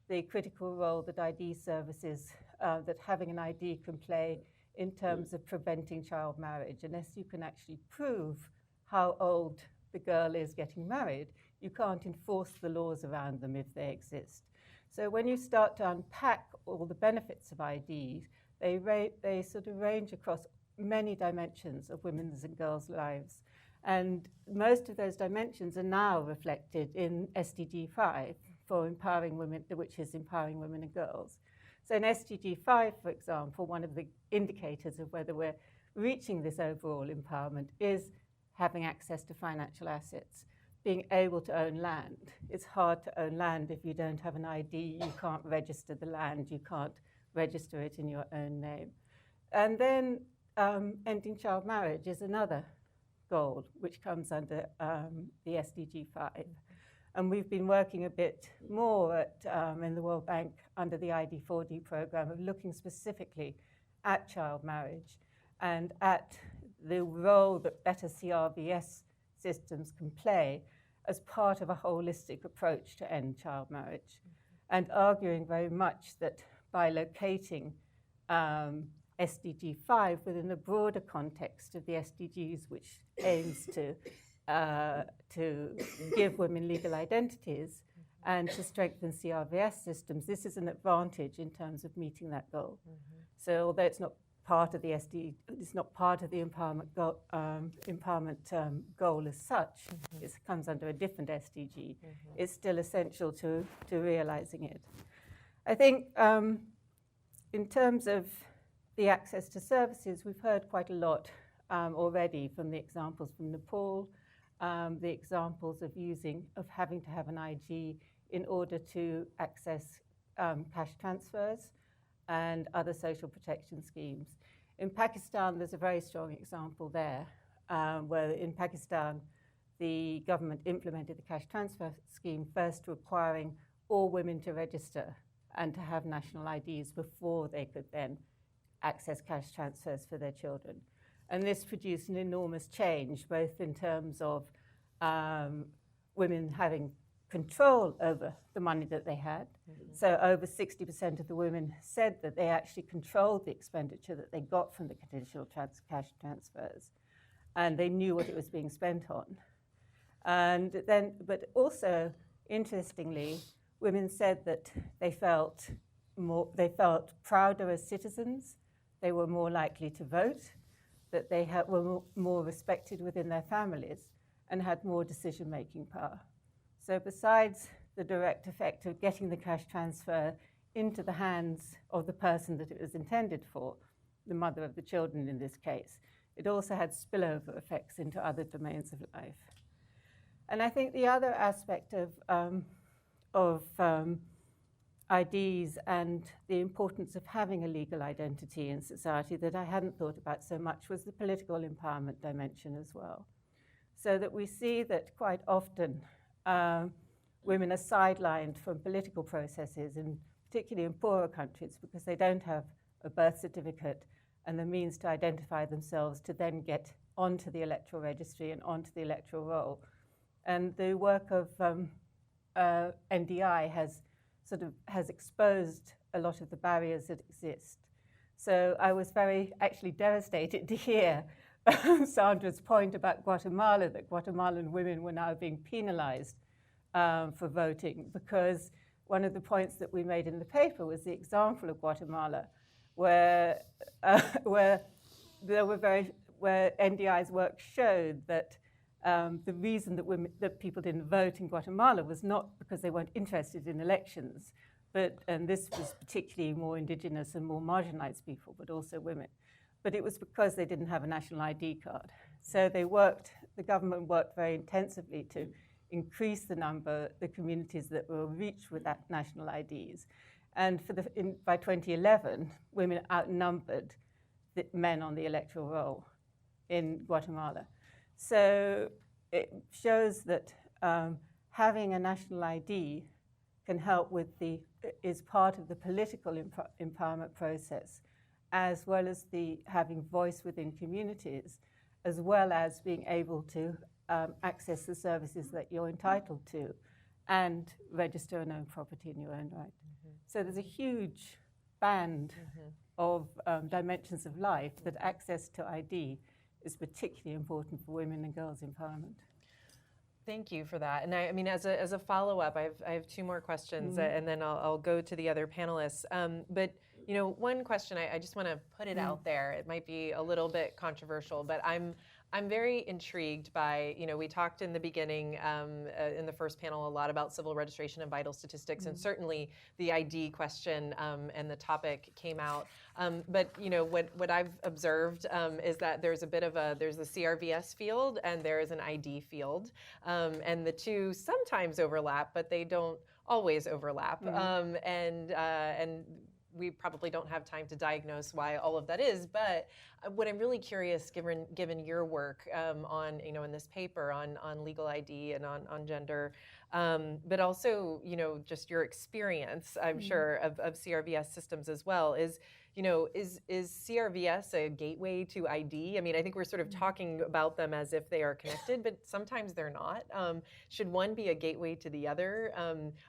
S11: the critical role that ID services, that having an ID can play in terms of preventing child marriage. Unless you can actually prove how old the girl is getting married, you can't enforce the laws around them if they exist. So when you start to unpack all the benefits of IDs, they sort of range across many dimensions of women's and girls' lives. And most of those dimensions are now reflected in SDG 5 for empowering women, which is empowering women and girls. So in SDG 5, for example, one of the indicators of whether we're reaching this overall empowerment is having access to financial assets, being able to own land. It's hard to own land if you don't have an ID, you can't register the land, you can't register it in your own name. And then ending child marriage is another goal, which comes under the SDG 5. And we've been working a bit more in the World Bank under the ID4D program of looking specifically at child marriage and at the role that better CRVS systems can play as part of a holistic approach to end child marriage, and arguing very much that by locating SDG 5 within a broader context of the SDGs, which aims to give women legal identities and to strengthen CRVS systems, this is an advantage in terms of meeting that goal. So although it's not part of the it's not part of the empowerment goal as such, it comes under a different SDG, it's still essential to realizing it. I think in terms of the access to services, we've heard quite a lot already from the examples from Nepal, the examples of having to have an IG in order to access cash transfers and other social protection schemes. In Pakistan, there's a very strong example there, where in Pakistan, the government implemented the cash transfer scheme, first requiring all women to register and to have national IDs before they could then access cash transfers for their children. And this produced an enormous change, both in terms of women having control over the money that they had. So over 60% of the women said that they actually controlled the expenditure that they got from the conditional cash transfers, and they knew what it was being spent on. And then, but also, interestingly, women said that they felt prouder as citizens, they were more likely to vote, that they were more respected within their families, and had more decision-making power. So besides the direct effect of getting the cash transfer into the hands of the person that it was intended for, the mother of the children in this case, it also had spillover effects into other domains of life. And I think the other aspect of IDs and the importance of having a legal identity in society that I hadn't thought about so much was the political empowerment dimension as well. So that we see that quite often women are sidelined from political processes, and particularly in poorer countries, because they don't have a birth certificate and the means to identify themselves to then get onto the electoral registry and onto the electoral roll. And the work of NDI has exposed a lot of the barriers that exist. So I was very actually devastated to hear Sandra's point about Guatemala, that Guatemalan women were now being penalized for voting, because one of the points that we made in the paper was the example of Guatemala, where NDI's work showed that the reason that people didn't vote in Guatemala was not because they weren't interested in elections, and this was particularly more indigenous and more marginalized people, but also women. But it was because they didn't have a national ID card. So the government worked very intensively to increase the communities that were reached with that national IDs. And by 2011, women outnumbered the men on the electoral roll in Guatemala. So it shows that having a national ID can help is part of the political empowerment process, as well as having voice within communities, as well as being able to access the services that you're entitled to and register and own property in your own right. So there's a huge band of dimensions of life that access to ID is particularly important for women and girls' empowerment.
S10: Thank you for that. And I mean, as a follow-up, I have two more questions, and then I'll go to the other panelists. But you know, one question I just want to put it out there. It might be a little bit controversial, but I'm very intrigued by, you know, we talked in the beginning in the first panel a lot about civil registration and vital statistics, and certainly the ID question and the topic came out. But you know, what I've observed is that there's a bit of there's the CRVS field and there is an ID field, and the two sometimes overlap, but they don't always overlap. And we probably don't have time to diagnose why all of that is, but what I'm really curious, given your work on, you know, in this paper on legal ID and on gender, but also, you know, just your experience, I'm sure, of CRVS systems as well, is, you know, is CRVS a gateway to ID? I mean, I think we're sort of talking about them as if they are connected, but sometimes they're not. Should one be a gateway to the other?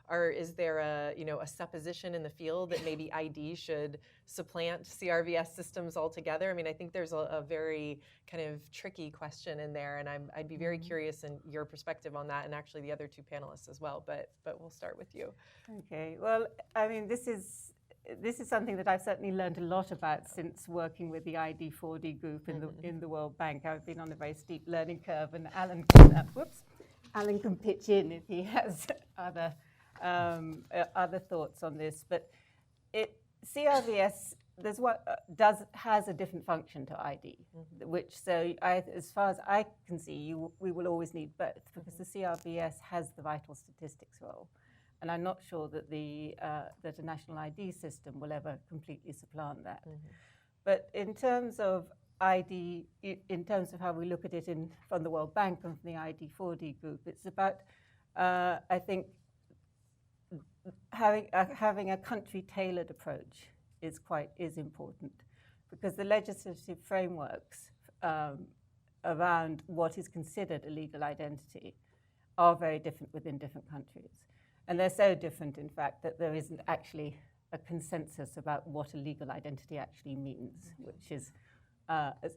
S10: Or is there a supposition in the field that maybe ID should supplant CRVS systems altogether? I mean, I think there's a very kind of tricky question in there, and I'd be very curious in your perspective on that, and actually the other two panelists as well. But we'll start with you.
S11: Okay. Well, I mean, this is something that I've certainly learned a lot about since working with the ID4D group in the World Bank. I've been on a very steep learning curve, and Alan can pitch in if he has other thoughts on this. But CRVS has a different function to ID, which as far as I can see, we will always need both, because the CRVS has the vital statistics role. And I'm not sure that that a national ID system will ever completely supplant that. But in terms of ID, in terms of how we look at it from the World Bank and from the ID4D group, it's about, I think, having a country-tailored approach is important, because the legislative frameworks around what is considered a legal identity are very different within different countries. And they're so different, in fact, that there isn't actually a consensus about what a legal identity actually means, which is,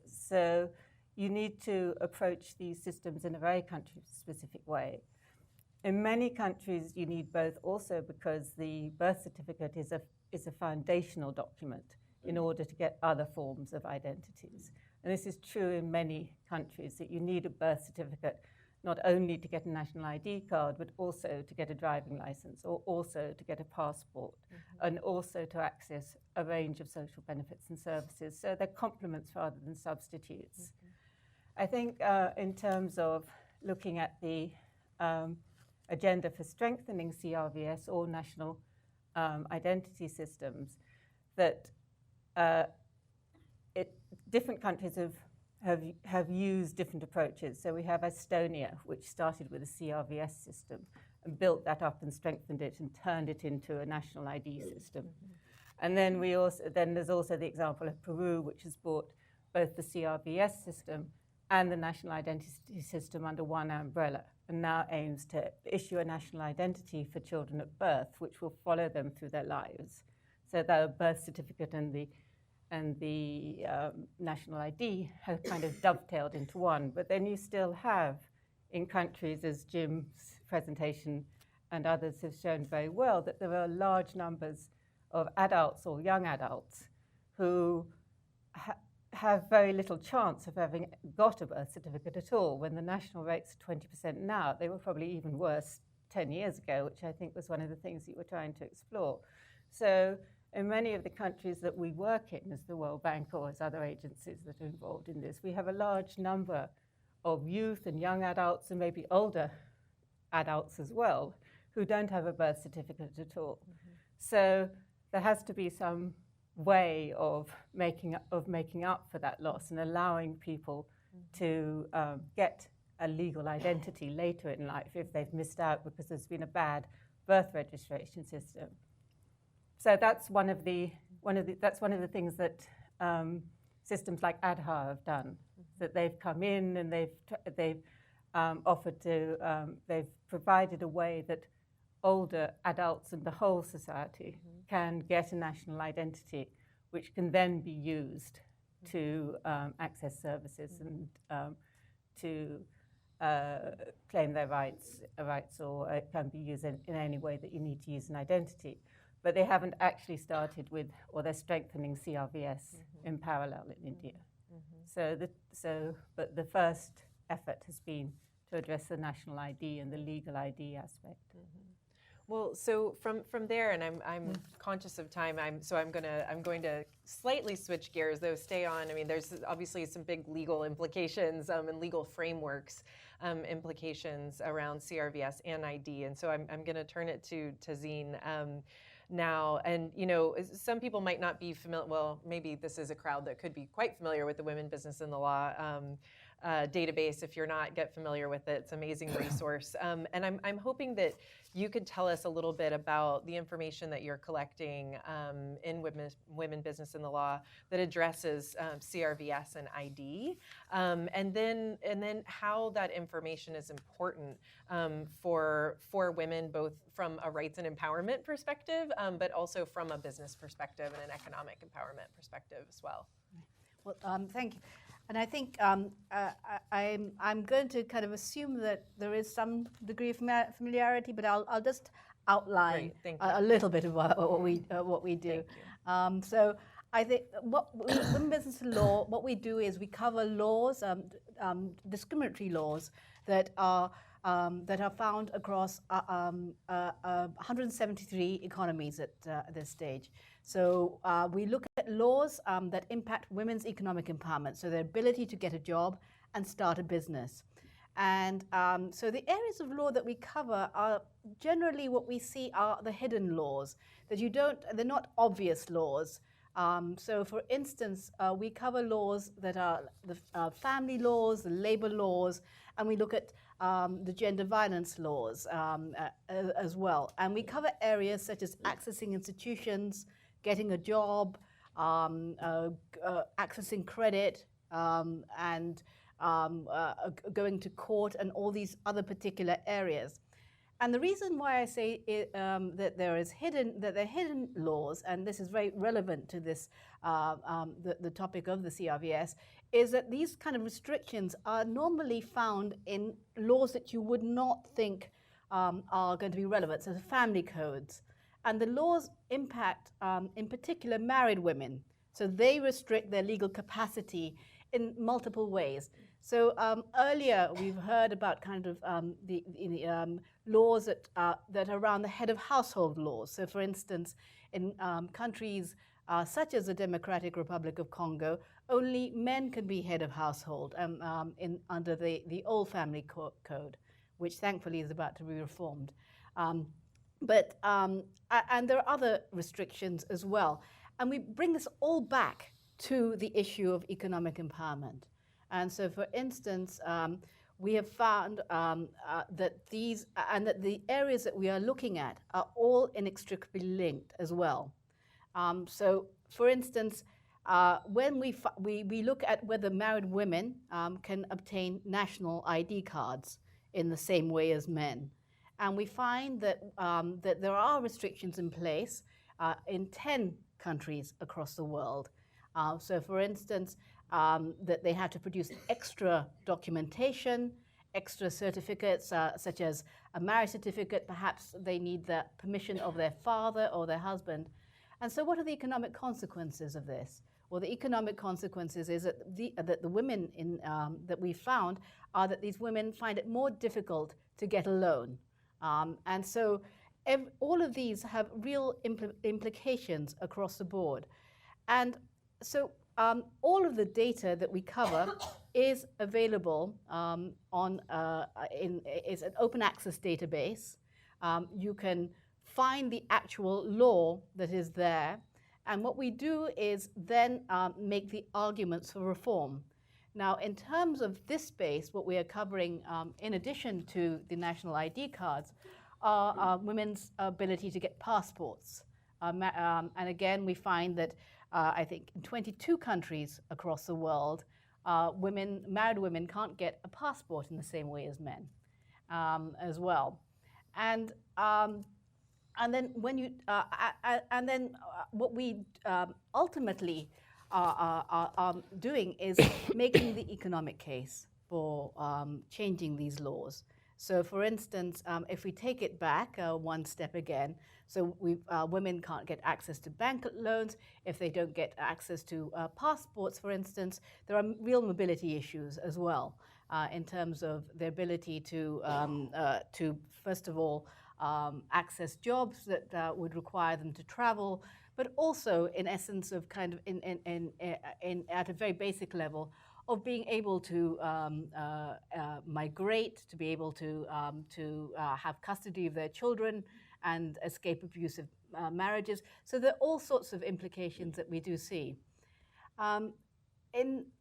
S11: so you need to approach these systems in a very country-specific way. In many countries, you need both also because the birth certificate is a foundational document in order to get other forms of identities. And this is true in many countries, that you need a birth certificate not only to get a national ID card, but also to get a driving license, or also to get a passport, and also to access a range of social benefits and services. So they're complements rather than substitutes. I think in terms of looking at the agenda for strengthening CRVS or national identity systems, that different countries have used different approaches. So we have Estonia, which started with a CRVS system and built that up and strengthened it and turned it into a national ID system. And then there's also the example of Peru, which has brought both the CRVS system and the national identity system under one umbrella, and now aims to issue a national identity for children at birth, which will follow them through their lives. So the birth certificate and the national ID have kind of dovetailed into one. But then you still have, in countries, as Jim's presentation and others have shown very well, that there are large numbers of adults or young adults who have very little chance of having got a birth certificate at all. When the national rate's 20% now, they were probably even worse 10 years ago, which I think was one of the things you were trying to explore. So in many of the countries that we work in, as the World Bank or as other agencies that are involved in this, we have a large number of youth and young adults, and maybe older adults as well, who don't have a birth certificate at all. So there has to be some way of making up for that loss and allowing people to get a legal identity later in life if they've missed out because there's been a bad birth registration system. So that's one of the things that systems like ADHA have done, that they've come in and they've offered to, they've provided a way that older adults in the whole society can get a national identity, which can then be used to access services and to claim their rights, or it can be used in any way that you need to use an identity. But they haven't actually started with, or they're strengthening CRVS in parallel in India. But the first effort has been to address the national ID and the legal ID aspect.
S10: Well, so from there, and I'm conscious of time. I'm going to slightly switch gears, though. Stay on. I mean, there's obviously some big legal implications and legal frameworks implications around CRVS and ID, and so I'm going to turn it to Zine now. And some people might not be familiar. Well, maybe this is a crowd that could be quite familiar with the Women Business in the Law database. If you're not, get familiar with it. It's an amazing resource. And I'm hoping that you could tell us a little bit about the information that you're collecting in Women Business in the Law that addresses CRVS and ID, and then how that information is important for women, both from a rights and empowerment perspective, but also from a business perspective and an economic empowerment perspective as well.
S5: Well, thank you. And I think I'm going to kind of assume that there is some degree of familiarity, but I'll just outline a little bit of what we do. So I think Women Business Law, what we do is we cover laws, discriminatory laws that are found across 173 economies at this stage. So we look at laws that impact women's economic empowerment, so their ability to get a job and start a business. And so the areas of law that we cover are generally what we see are the hidden laws, that they're not obvious laws. So for instance, we cover laws that are the family laws, the labor laws, and we look at the gender violence laws as well. And we cover areas such as accessing institutions, getting a job, accessing credit, and going to court, and all these other particular areas. And the reason why I say that they're hidden laws, and this is very relevant to this the topic of the CRVS, is that these kind of restrictions are normally found in laws that you would not think are going to be relevant, so the family codes. And the laws impact, in particular, married women. So they restrict their legal capacity in multiple ways. So earlier we've heard about kind of the laws that are around the head of household laws. So for instance, in countries such as the Democratic Republic of Congo, only men can be head of household under the old family code, which thankfully is about to be reformed. And there are other restrictions as well. And we bring this all back to the issue of economic empowerment. And so, for instance, we have found that the areas that we are looking at are all inextricably linked as well. So, for instance, when we look at whether married women can obtain national ID cards in the same way as men, and we find that that there are restrictions in place in 10 countries across the world. So, for instance, that they have to produce extra documentation, extra certificates, such as a marriage certificate. Perhaps they need the permission of their father or their husband. And so what are the economic consequences of this? Well, the economic consequences is that the women that we found are that these women find it more difficult to get a loan. And so all of these have real implications across the board. And so all of the data that we cover is available is an open access database. You can find the actual law that is there. And what we do is then make the arguments for reform. Now, in terms of this space, what we are covering, in addition to the national ID cards, are women's ability to get passports. And again, we find that I think in 22 countries across the world, married women can't get a passport in the same way as men as well. And then when you what we ultimately are doing is making the economic case for changing these laws. So, for instance, if we take it back one step again, so women can't get access to bank loans. If they don't get access to passports, for instance, there are real mobility issues as well in terms of their ability to first of all, access jobs that would require them to travel, but also, in essence, of kind of at a very basic level, of being able to migrate, to be able to have custody of their children and escape abusive marriages. So there are all sorts of implications that we do see. And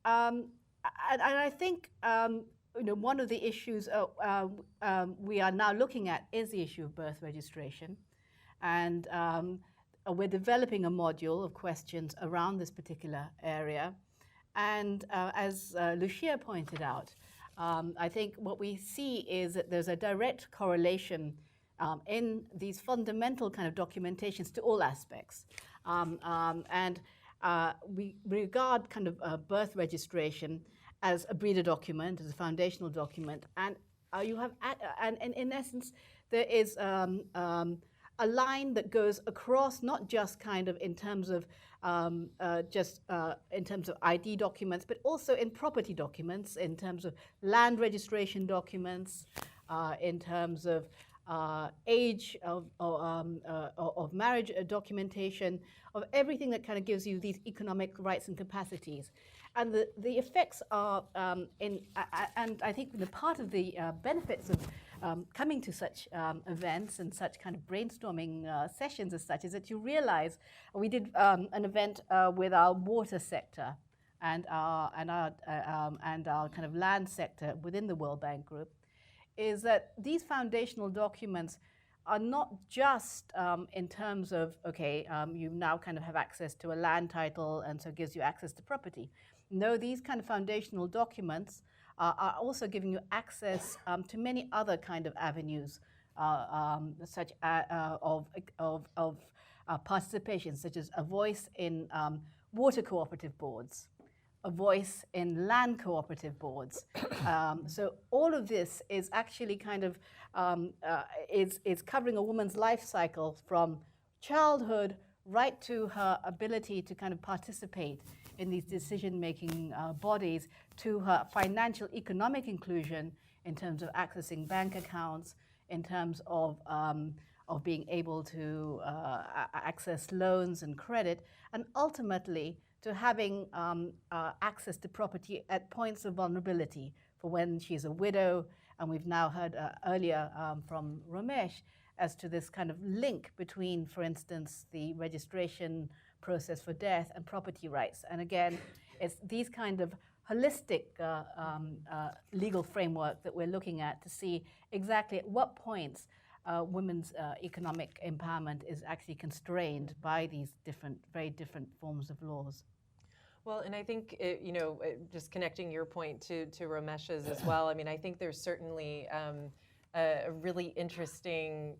S5: I think one of the issues we are now looking at is the issue of birth registration. And we're developing a module of questions around this particular area. And as Lucia pointed out, I think what we see is that there's a direct correlation in these fundamental kind of documentations to all aspects. We regard kind of birth registration as a breeder document, as a foundational document. And you have, and in essence, there is a line that goes across, not just kind of in terms of in terms of ID documents, but also in property documents, in terms of land registration documents, in terms of age of marriage documentation, of everything that kind of gives you these economic rights and capacities. And the effects are, and I think the part of the benefits of coming to such events and such kind of brainstorming sessions as such is that you realize, we did an event with our water sector and our kind of land sector within the World Bank Group, is that these foundational documents are not just in terms of, okay, you now kind of have access to a land title and so it gives you access to property. No, these kind of foundational documents are also giving you access to many other kind of avenues such of participation, such as a voice in water cooperative boards, a voice in land cooperative boards. So all of this is actually kind of is covering a woman's life cycle from childhood right to her ability to kind of participate in these decision-making bodies, to her financial economic inclusion in terms of accessing bank accounts, in terms of being able to access loans and credit, and ultimately to having access to property at points of vulnerability for when she's a widow. And we've now heard earlier from Ramesh as to this kind of link between, for instance, the registration process for death and property rights. And again, it's these kind of holistic legal framework that we're looking at to see exactly at what points women's economic empowerment is actually constrained by these very different forms of laws.
S10: Well, and I think, just connecting your point to Ramesh's as well, I mean, I think there's certainly a really interesting,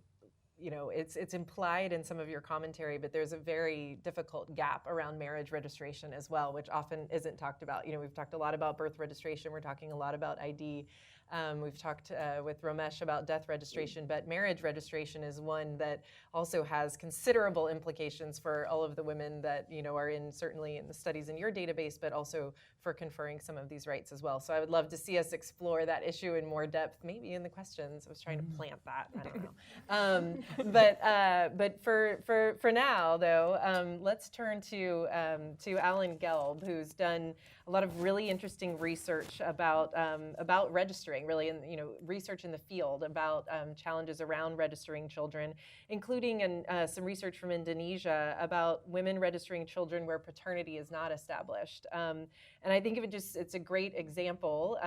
S10: it's implied in some of your commentary, but there's a very difficult gap around marriage registration as well, which often isn't talked about. We've talked a lot about birth registration, we're talking a lot about ID. We've talked with Ramesh about death registration, but marriage registration is one that also has considerable implications for all of the women that are certainly in the studies in your database, but also for conferring some of these rights as well. So I would love to see us explore that issue in more depth, maybe in the questions. I was trying to plant that. I don't know. But for now, though, let's turn to Alan Gelb, who's done a lot of really interesting research about registering. registering, really, and research in the field about challenges around registering children, including some research from Indonesia about women registering children where paternity is not established. And I think it's a great example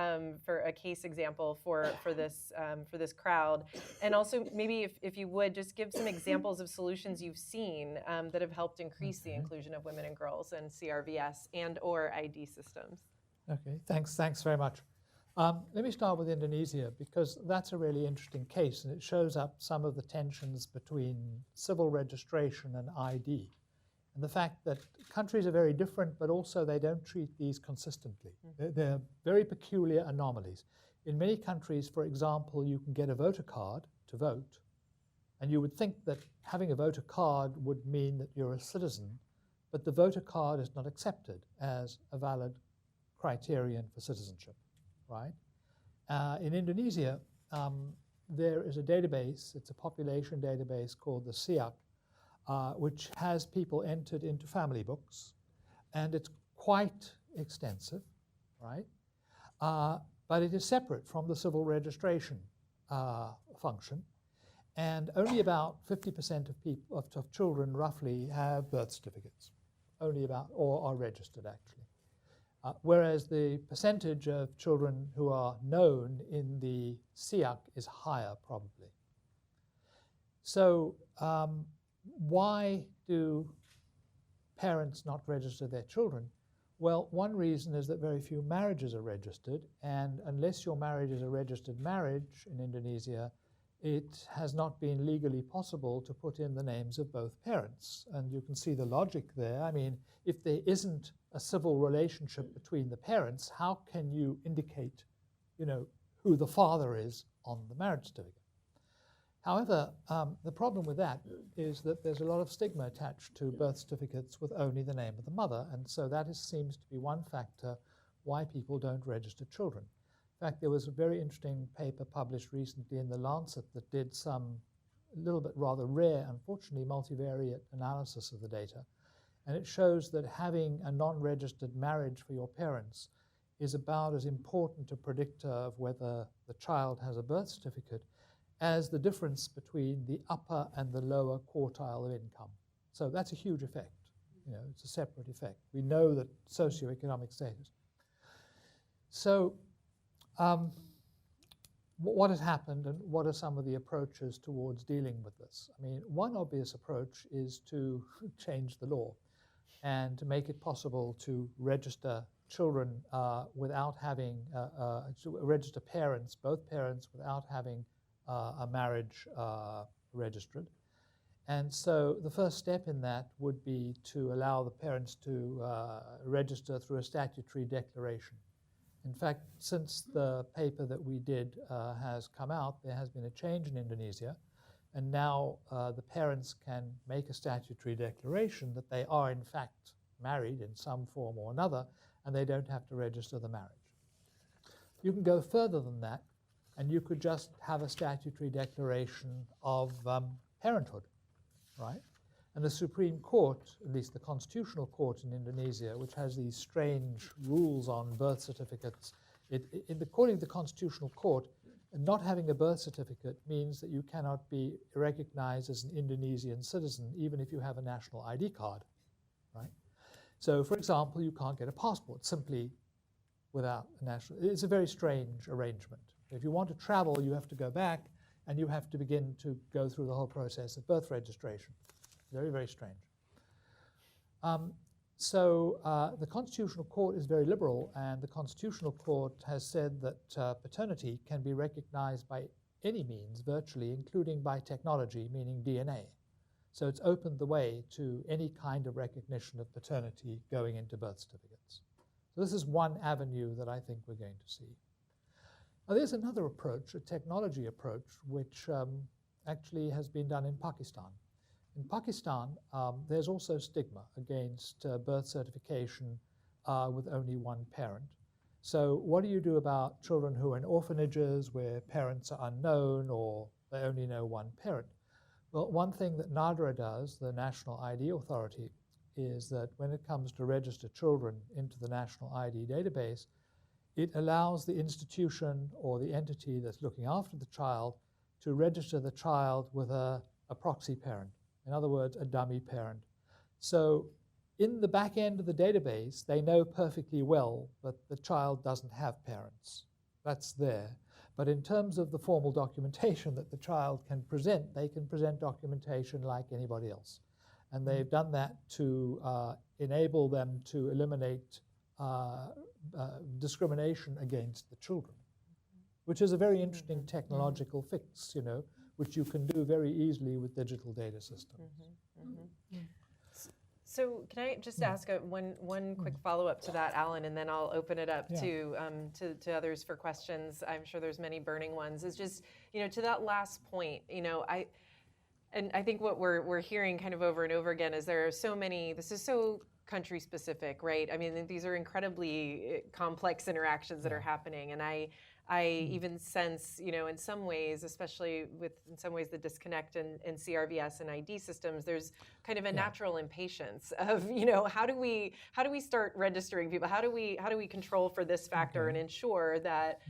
S10: for a case example for this crowd. And also maybe if you would just give some examples of solutions you've seen that have helped increase the inclusion of women and girls in CRVS and or ID systems.
S8: Okay, thanks very much. Let me start with Indonesia, because that's a really interesting case, and it shows up some of the tensions between civil registration and ID, and the fact that countries are very different, but also they don't treat these consistently. They're very peculiar anomalies. In many countries, for example, you can get a voter card to vote, and you would think that having a voter card would mean that you're a citizen, but the voter card is not accepted as a valid criterion for citizenship, right? In Indonesia, there is a database, it's a population database called the CIAC, which has people entered into family books, and it's quite extensive, right? But it is separate from the civil registration function, and only about 50% of children roughly have birth certificates, only about, or are registered actually. Whereas the percentage of children who are known in the CIAC is higher, probably. So why do parents not register their children? Well, one reason is that very few marriages are registered, and unless your marriage is a registered marriage in Indonesia, it has not been legally possible to put in the names of both parents. And you can see the logic there. I mean, if there isn't a civil relationship between the parents, how can you indicate, who the father is on the marriage certificate? However, the problem with that is that there's a lot of stigma attached to birth certificates with only the name of the mother, and so that seems to be one factor why people don't register children. In fact, there was a very interesting paper published recently in The Lancet that did some a little bit rather rare, unfortunately, multivariate analysis of the data. And it shows that having a non-registered marriage for your parents is about as important a predictor of whether the child has a birth certificate as the difference between the upper and the lower quartile of income. So that's a huge effect. It's a separate effect. We know that socioeconomic status. So what has happened, and what are some of the approaches towards dealing with this? I mean, one obvious approach is to change the law and to make it possible to register children without having, to register parents, both parents, without having a marriage registered. And so the first step in that would be to allow the parents to register through a statutory declaration. In fact, since the paper that we did has come out, there has been a change in Indonesia, and now the parents can make a statutory declaration that they are in fact married in some form or another, and they don't have to register the marriage. You can go further than that, and you could just have a statutory declaration of parenthood, right? And the Supreme Court, at least the Constitutional Court in Indonesia, which has these strange rules on birth certificates, according to the Constitutional Court, not having a birth certificate means that you cannot be recognized as an Indonesian citizen, even if you have a national ID card, right? So, for example, you can't get a passport simply without a national. It's a very strange arrangement. If you want to travel, you have to go back, and you have to begin to go through the whole process of birth registration. Very, very strange. The Constitutional Court is very liberal, and the Constitutional Court has said that paternity can be recognized by any means, virtually, including by technology, meaning DNA. So it's opened the way to any kind of recognition of paternity going into birth certificates. So this is one avenue that I think we're going to see. Now, there's another approach, a technology approach, which actually has been done in Pakistan. In Pakistan, there's also stigma against birth certification with only one parent. So what do you do about children who are in orphanages where parents are unknown or they only know one parent? Well, one thing that NADRA does, the National ID Authority, is that when it comes to register children into the National ID database, it allows the institution or the entity that's looking after the child to register the child with a proxy parent. In other words, a dummy parent. So in the back end of the database, they know perfectly well that the child doesn't have parents. That's there. But in terms of the formal documentation that the child can present, they can present documentation like anybody else. And they've done that to enable them to eliminate discrimination against the children, which is a very interesting technological fix, you know, which you can do very easily with digital data systems.
S10: So can I just ask one quick follow-up to that, Alan, and then I'll open it up to others for questions. I'm sure there's many burning ones. It's just, you know, to that last point, you know, I think what we're hearing kind of over and over again is there are so many, this is so country specific, right? I mean, these are incredibly complex interactions that are happening, and I even sense, you know, in some ways, especially in some ways the disconnect in CRVS and ID systems, there's kind of a natural impatience of, you know, how do we start registering people? How do we control for this factor and ensure that,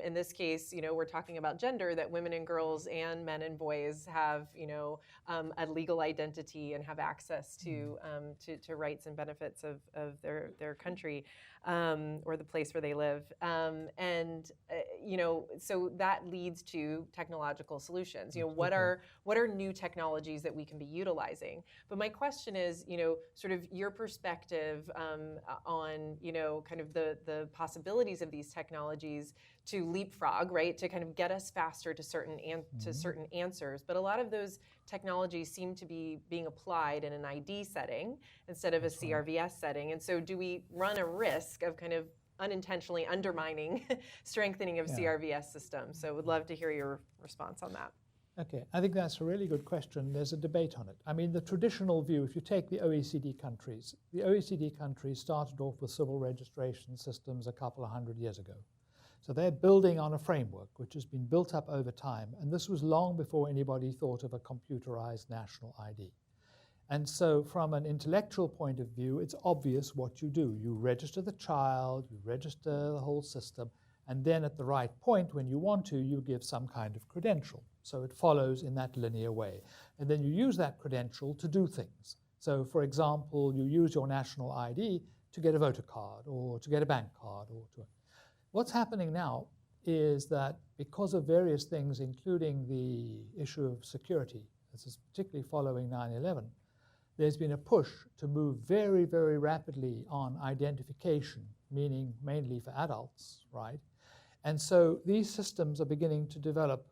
S10: in this case, you know, we're talking about gender, that women and girls and men and boys have, you know, a legal identity and have access to rights and benefits of their country. Or the place where they live. You know, so that leads to technological solutions. You know, what are new technologies that we can be utilizing? But my question is, you know, sort of your perspective on, you know, kind of the possibilities of these technologies to leapfrog, right, to kind of get us faster to certain answers. But a lot of those technologies seem to be being applied in an ID setting instead of a CRVS setting. And so do we run a risk of kind of unintentionally undermining strengthening of CRVS systems? So would love to hear your response on that.
S8: Okay, I think that's a really good question. There's a debate on it. I mean, the traditional view, if you take the OECD countries started off with civil registration systems a couple of hundred years ago. So they're building on a framework which has been built up over time, and this was long before anybody thought of a computerized national ID. And so from an intellectual point of view, it's obvious what you do. You register the child, you register the whole system, and then at the right point when you want to, you give some kind of credential. So it follows in that linear way. And then you use that credential to do things. So for example, you use your national ID to get a voter card or to get a bank card or to... What's happening now is that because of various things, including the issue of security, this is particularly following 9/11, there's been a push to move very, very rapidly on identification, meaning mainly for adults, right? And so these systems are beginning to develop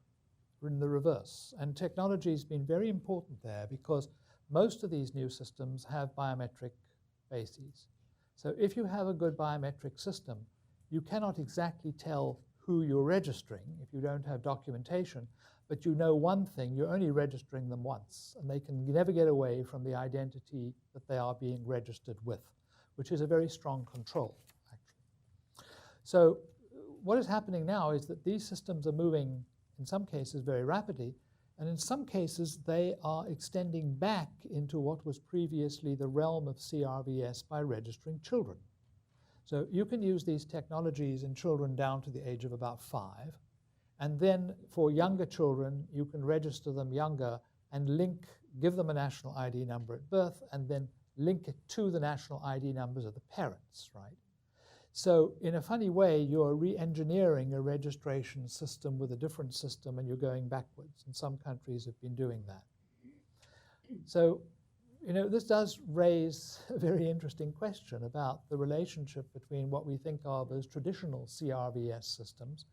S8: in the reverse. And technology has been very important there because most of these new systems have biometric bases. So if you have a good biometric system, you cannot exactly tell who you're registering if you don't have documentation, but you know one thing, you're only registering them once, and they can never get away from the identity that they are being registered with, which is a very strong control, actually. So what is happening now is that these systems are moving, in some cases, very rapidly, and in some cases, they are extending back into what was previously the realm of CRVS by registering children. So you can use these technologies in children down to the age of about 5. And then for younger children, you can register them younger and give them a national ID number at birth and then link it to the national ID numbers of the parents, right? So in a funny way, you're re-engineering a registration system with a different system and you're going backwards. And some countries have been doing that. So, you know, this does raise a very interesting question about the relationship between what we think of as traditional CRVS systems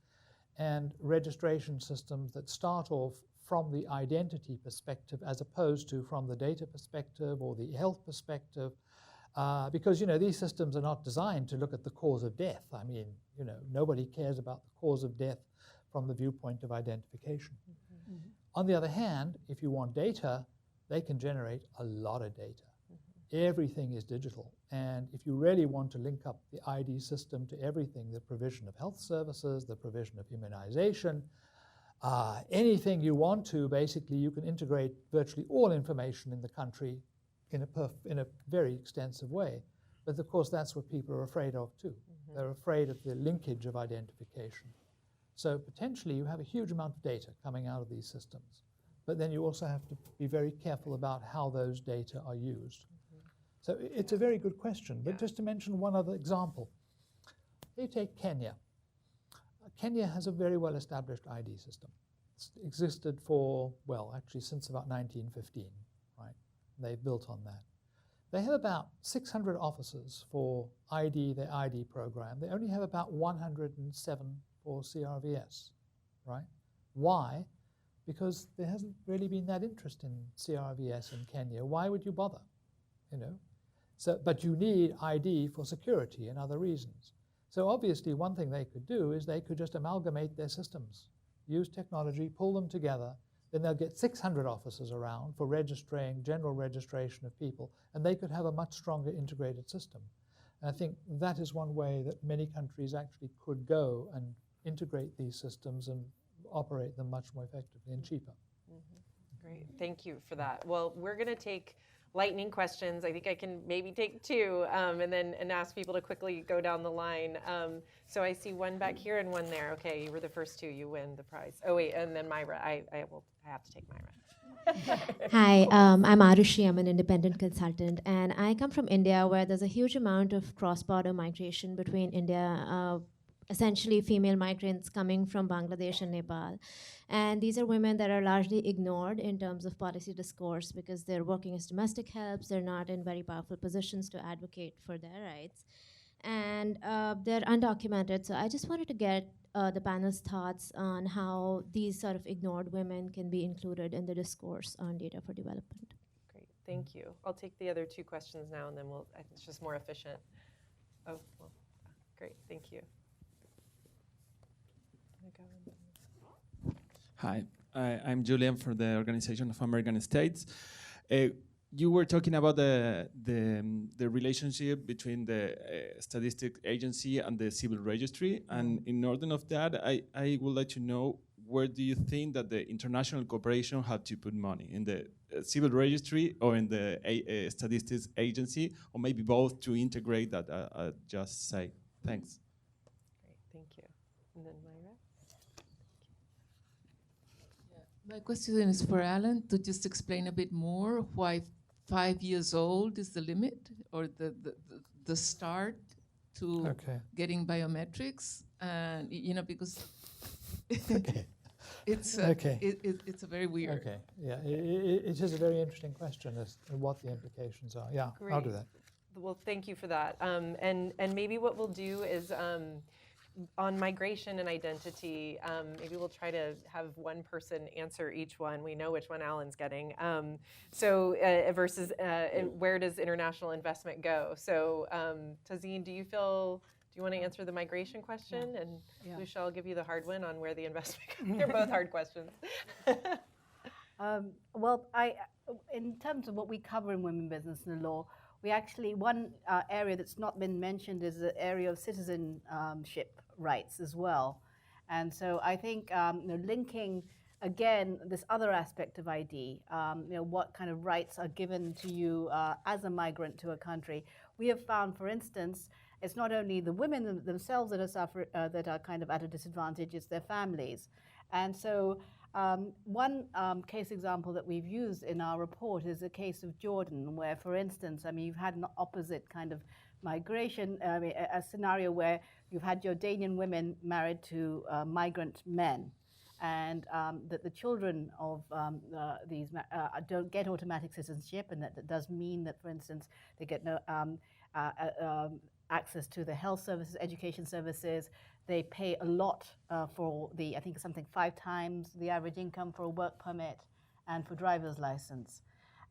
S8: and registration systems that start off from the identity perspective as opposed to from the data perspective or the health perspective. Because, you know, these systems are not designed to look at the cause of death. I mean, you know, nobody cares about the cause of death from the viewpoint of identification. Mm-hmm. On the other hand, if you want data, they can generate a lot of data. Mm-hmm. Everything is digital. And if you really want to link up the ID system to everything, the provision of health services, the provision of immunization, anything you want to, basically you can integrate virtually all information in the country in a very extensive way. But of course, that's what people are afraid of too. They're afraid of the linkage of identification. So potentially you have a huge amount of data coming out of these systems. But then you also have to be very careful about how those data are used. So it's a very good question. But just to mention one other example. You take Kenya. Kenya has a very well-established ID system. It's existed for, well, actually since about 1915, right? They've built on that. They have about 600 officers for their ID program. They only have about 107 for CRVS, right? Why? Because there hasn't really been that interest in CRVS in Kenya. Why would you bother, you know? So, but you need ID for security and other reasons. So obviously one thing they could do is they could just amalgamate their systems, use technology, pull them together, then they'll get 600 officers around for registering, general registration of people, and they could have a much stronger integrated system. And I think that is one way that many countries actually could go and integrate these systems and operate them much more effectively and cheaper.
S10: Great, thank you for that. Well, we're going to take lightning questions. I think I can maybe take two, and ask people to quickly go down the line. So I see one back here and one there. Okay, you were the first two. You win the prize. Oh wait, and then Myra. I have to take Myra.
S12: Hi, I'm Arushi. I'm an independent consultant, and I come from India, where there's a huge amount of cross-border migration between India, essentially female migrants coming from Bangladesh and Nepal. And these are women that are largely ignored in terms of policy discourse because they're working as domestic helps, they're not in very powerful positions to advocate for their rights. And they're undocumented, so I just wanted to get the panel's thoughts on how these sort of ignored women can be included in the discourse on data for development.
S10: Great, thank you. I'll take the other two questions now, and then it's just more efficient. Oh, well, great, thank you.
S13: Hi, I'm Julian from the Organization of American States. You were talking about the relationship between the statistics agency and the civil registry, and in order of that, I would like to know, where do you think that the international cooperation had to put money, in the civil registry or in the statistics agency, or maybe both, to integrate that? Just say thanks.
S10: Great, thank you. And then Myra.
S1: My question is for Alan, to just explain a bit more why 5 years old is the limit, or the start to getting biometrics, and because it's it's a very weird.
S8: Okay, yeah, it is a very interesting question as to what the implications are. Yeah,
S10: Great.
S8: I'll do that.
S10: Well, thank you for that. And maybe what we'll do is, on migration and identity, maybe we'll try to have one person answer each one. We know which one Alan's getting. Versus where does international investment go? So Tazeen, do you want to answer the migration question?
S5: Yeah.
S10: And
S5: Yeah.
S10: Lucia, I'll give you the hard one on where the investment goes. They're both hard questions.
S11: Well, in terms of what we cover in women business and the law, we actually, one area that's not been mentioned is the area of citizenship rights as well. And so I think linking, again, this other aspect of ID, what kind of rights are given to you as a migrant to a country. We have found, for instance, it's not only the women themselves that are kind of at a disadvantage, it's their families. And so one case example that we've used in our report is the case of Jordan, where, for instance, you've had an opposite kind of migration, a scenario where you've had Jordanian women married to migrant men, and that the children of these don't get automatic citizenship, and that does mean that, for instance, they get no access to the health services, education services. They pay a lot for I think something 5 times the average income for a work permit and for driver's license.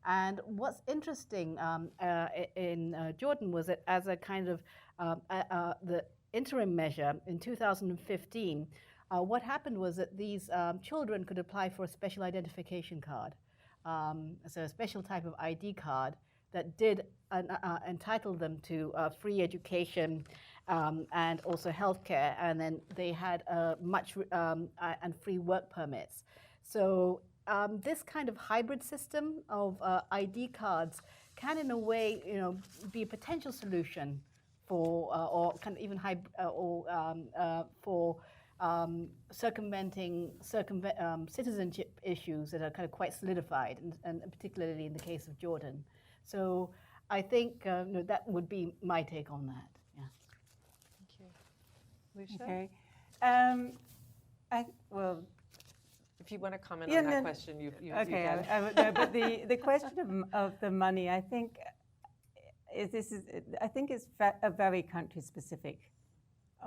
S11: And what's interesting in Jordan was that as a kind of the interim measure in 2015, what happened was that these children could apply for a special identification card, so a special type of ID card that did entitle them to free education and also healthcare, and then they had and free work permits. So this kind of hybrid system of ID cards
S14: can, in a way, be a potential solution for, or can even for circumventing citizenship issues that are kind of quite solidified, and particularly in the case of Jordan. So I think that would be my take on that. Yeah.
S10: Thank you. Lucia?
S11: Okay. Well,
S10: if you want to comment on that question, you
S11: okay,
S10: can.
S11: No, but the question of the money, I think, is a very country-specific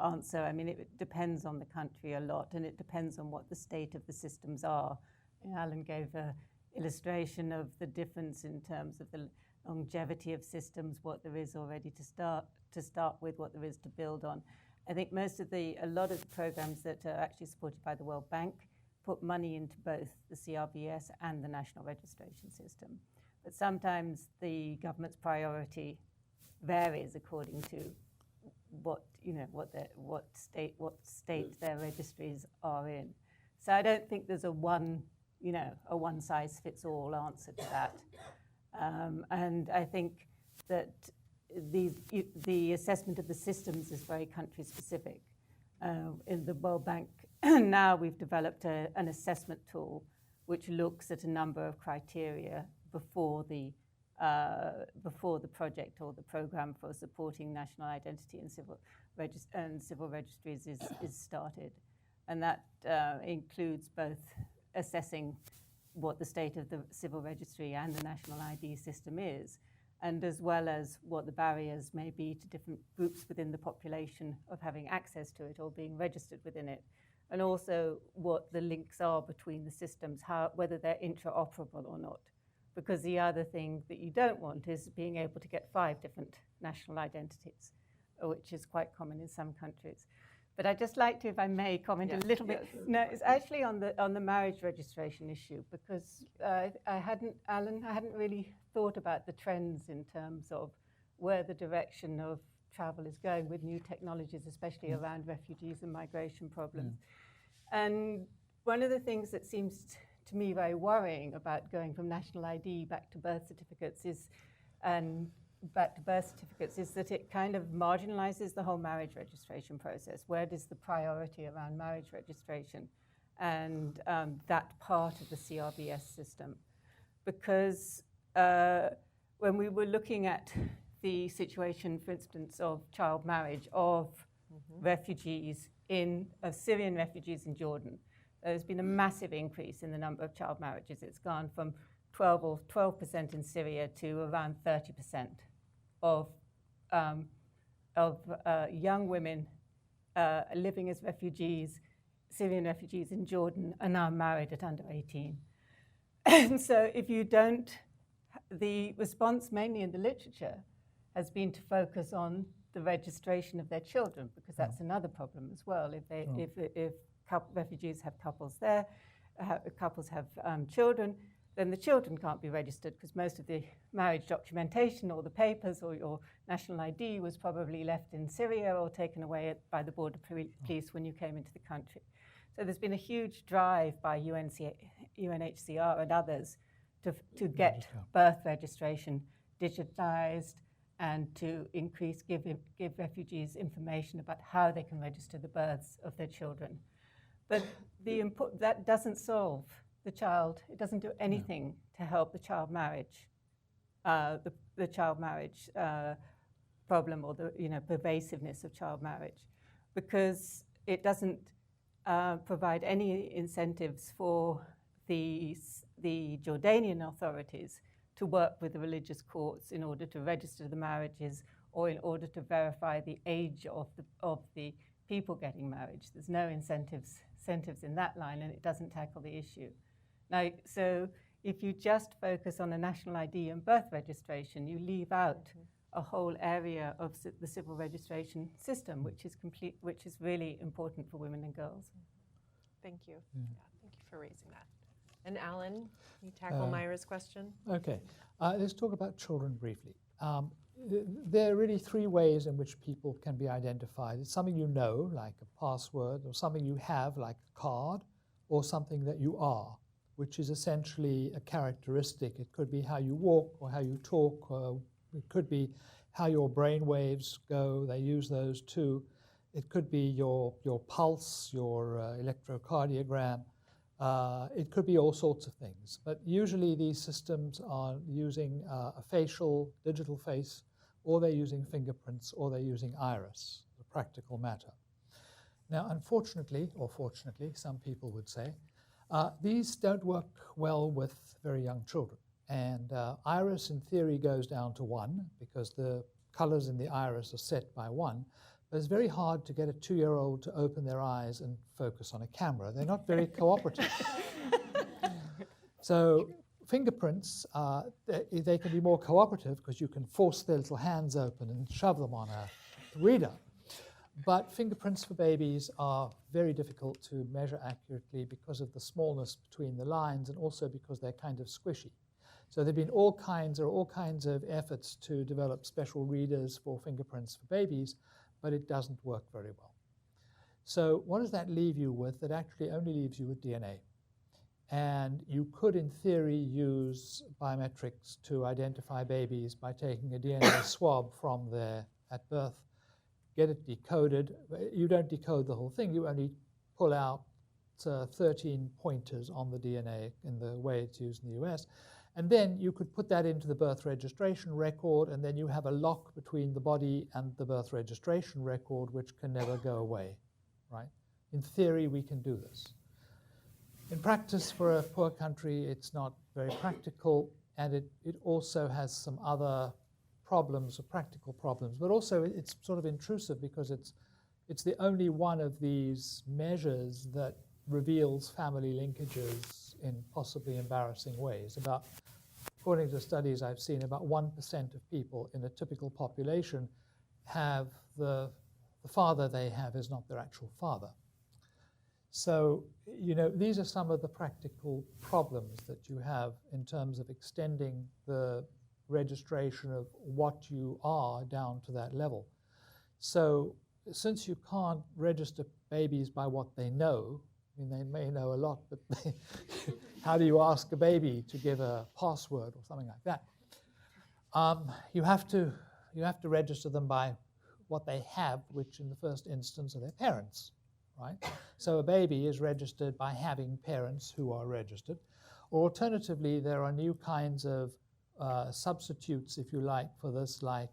S11: answer. I mean, it depends on the country a lot, and it depends on what the state of the systems are. Alan gave an illustration of the difference in terms of the longevity of systems, what there is already to start with, what there is to build on. I think a lot of the programs that are actually supported by the World Bank put money into both the CRVS and the national registration system. But sometimes the government's priority varies according to what state their registries are in. So I don't think there's a one-size-fits-all answer to that. And I think that the assessment of the systems is very country-specific. In the World Bank, now we've developed an assessment tool which looks at a number of criteria before the project or the program for supporting national identity and civil registries is started. And that includes both assessing what the state of the civil registry and the national ID system is, and as well as what the barriers may be to different groups within the population of having access to it or being registered within it, and also what the links are between the systems, whether they're interoperable or not. Because the other thing that you don't want is being able to get 5 different national identities, which is quite common in some countries. But I'd just like to, if I may, comment a little bit. No, it's actually on the marriage registration issue, because Alan, I hadn't really thought about the trends in terms of where the direction of travel is going with new technologies, especially around refugees and migration problems. And one of the things that seems to me very worrying about going from national ID back to birth certificates is that it kind of marginalizes the whole marriage registration process. Where does the priority around marriage registration and that part of the CRVS system? Because when we were looking at the situation, for instance, of child marriage of refugees Syrian refugees in Jordan, there's been a massive increase in the number of child marriages. It's gone from 12% in Syria to around 30% of young women living as refugees, Syrian refugees in Jordan, are now married at under 18. And so if you don't, the response mainly in the literature has been to focus on the registration of their children, because that's another problem as well. If refugees have couples there, couples have children, then the children can't be registered because most of the marriage documentation or the papers or your national ID was probably left in Syria or taken away by the border police when you came into the country. So there's been a huge drive by UNHCR and others to get birth registration digitized and to give refugees information about how they can register the births of their children. But that doesn't solve the child. It doesn't do anything to help the child marriage, the child marriage problem or the pervasiveness of child marriage, because it doesn't provide any incentives for the Jordanian authorities to work with the religious courts in order to register the marriages or in order to verify the age of the people getting married. There's no incentives in that line, and it doesn't tackle the issue. Now, so if you just focus on a national ID and birth registration, you leave out a whole area of the civil registration system, which is really important for women and girls.
S10: Thank you. Yeah, thank you for raising that. And Alan, you tackle Myra's question?
S8: Okay, let's talk about children briefly. There are really 3 ways in which people can be identified. It's something you know, like a password, or something you have, like a card, or something that you are, which is essentially a characteristic. It could be how you walk or how you talk, or it could be how your brain waves go. They use those too. It could be your pulse, your electrocardiogram. It could be all sorts of things. But usually these systems are using a facial, digital face, or they're using fingerprints, or they're using iris, the practical matter. Now, unfortunately, or fortunately, some people would say, these don't work well with very young children. And iris, in theory, goes down to 1 because the colors in the iris are set by 1. But it's very hard to get a 2-year-old to open their eyes and focus on a camera. They're not very cooperative. So fingerprints, they can be more cooperative because you can force their little hands open and shove them on a reader. But fingerprints for babies are very difficult to measure accurately because of the smallness between the lines and also because they're kind of squishy. So there have been all kinds of efforts to develop special readers for fingerprints for babies, but it doesn't work very well. So what does that leave you with? That actually only leaves you with DNA. And you could, in theory, use biometrics to identify babies by taking a DNA swab from there at birth, get it decoded. You don't decode the whole thing. You only pull out 13 pointers on the DNA in the way it's used in the US. And then you could put that into the birth registration record, and then you have a lock between the body and the birth registration record, which can never go away, right? In theory, we can do this. In practice, for a poor country, it's not very practical, and it also has some other problems, or practical problems, but also it's sort of intrusive because it's the only one of these measures that reveals family linkages in possibly embarrassing ways. According to studies I've seen, about 1% of people in a typical population have the father they have is not their actual father. So, you know, these are some of the practical problems that you have in terms of extending the registration of what you are down to that level. So, since you can't register babies by what they know, I mean, they may know a lot, but how do you ask a baby to give a password or something like that? You have to register them by what they have, which in the first instance are their parents, right? So a baby is registered by having parents who are registered. Or alternatively, there are new kinds of substitutes, if you like, for this, like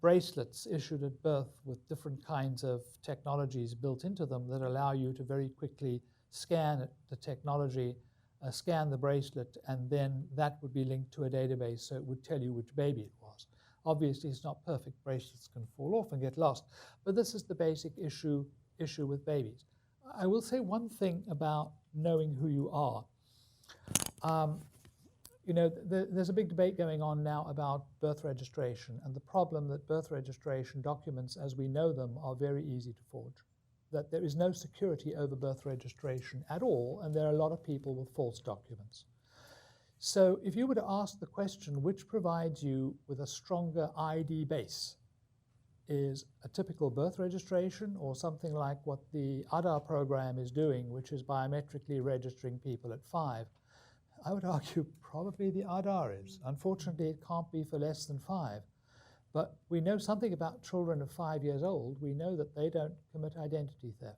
S8: bracelets issued at birth with different kinds of technologies built into them that allow you to very quickly scan the technology, scan the bracelet, and then that would be linked to a database, so it would tell you which baby it was. Obviously, it's not perfect. Bracelets can fall off and get lost, but this is the basic issue with babies. I will say one thing about knowing who you are. You know, there's a big debate going on now about birth registration and the problem that birth registration documents as we know them are very easy to forge, that there is no security over birth registration at all, and there are a lot of people with false documents. So if you were to ask the question, which provides you with a stronger ID base, is a typical birth registration or something like what the ADAR program is doing, which is biometrically registering people at 5, I would argue probably the ADAR is. Unfortunately, it can't be for less than 5. But we know something about children of 5 years old. We know that they don't commit identity theft.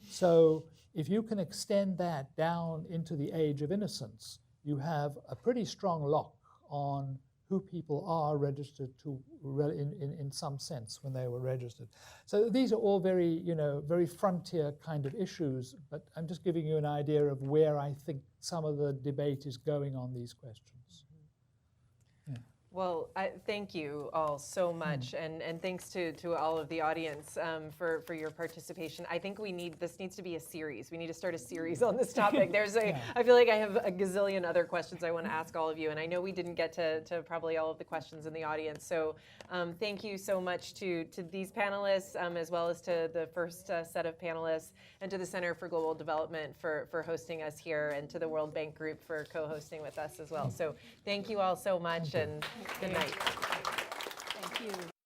S8: So if you can extend that down into the age of innocence, you have a pretty strong lock on who people are registered to in some sense when they were registered. So these are all very, you know, very frontier kind of issues, but I'm just giving you an idea of where I think some of the debate is going on these questions.
S10: Well, thank you all so much, and thanks to all of the audience for your participation. I think this needs to be a series. We need to start a series on this topic. I feel like I have a gazillion other questions I want to ask all of you, and I know we didn't get to probably all of the questions in the audience. So thank you so much to these panelists, as well as to the first set of panelists, and to the Center for Global Development for hosting us here, and to the World Bank Group for co-hosting with us as well. So thank you all so much, and good night.
S14: Thank you.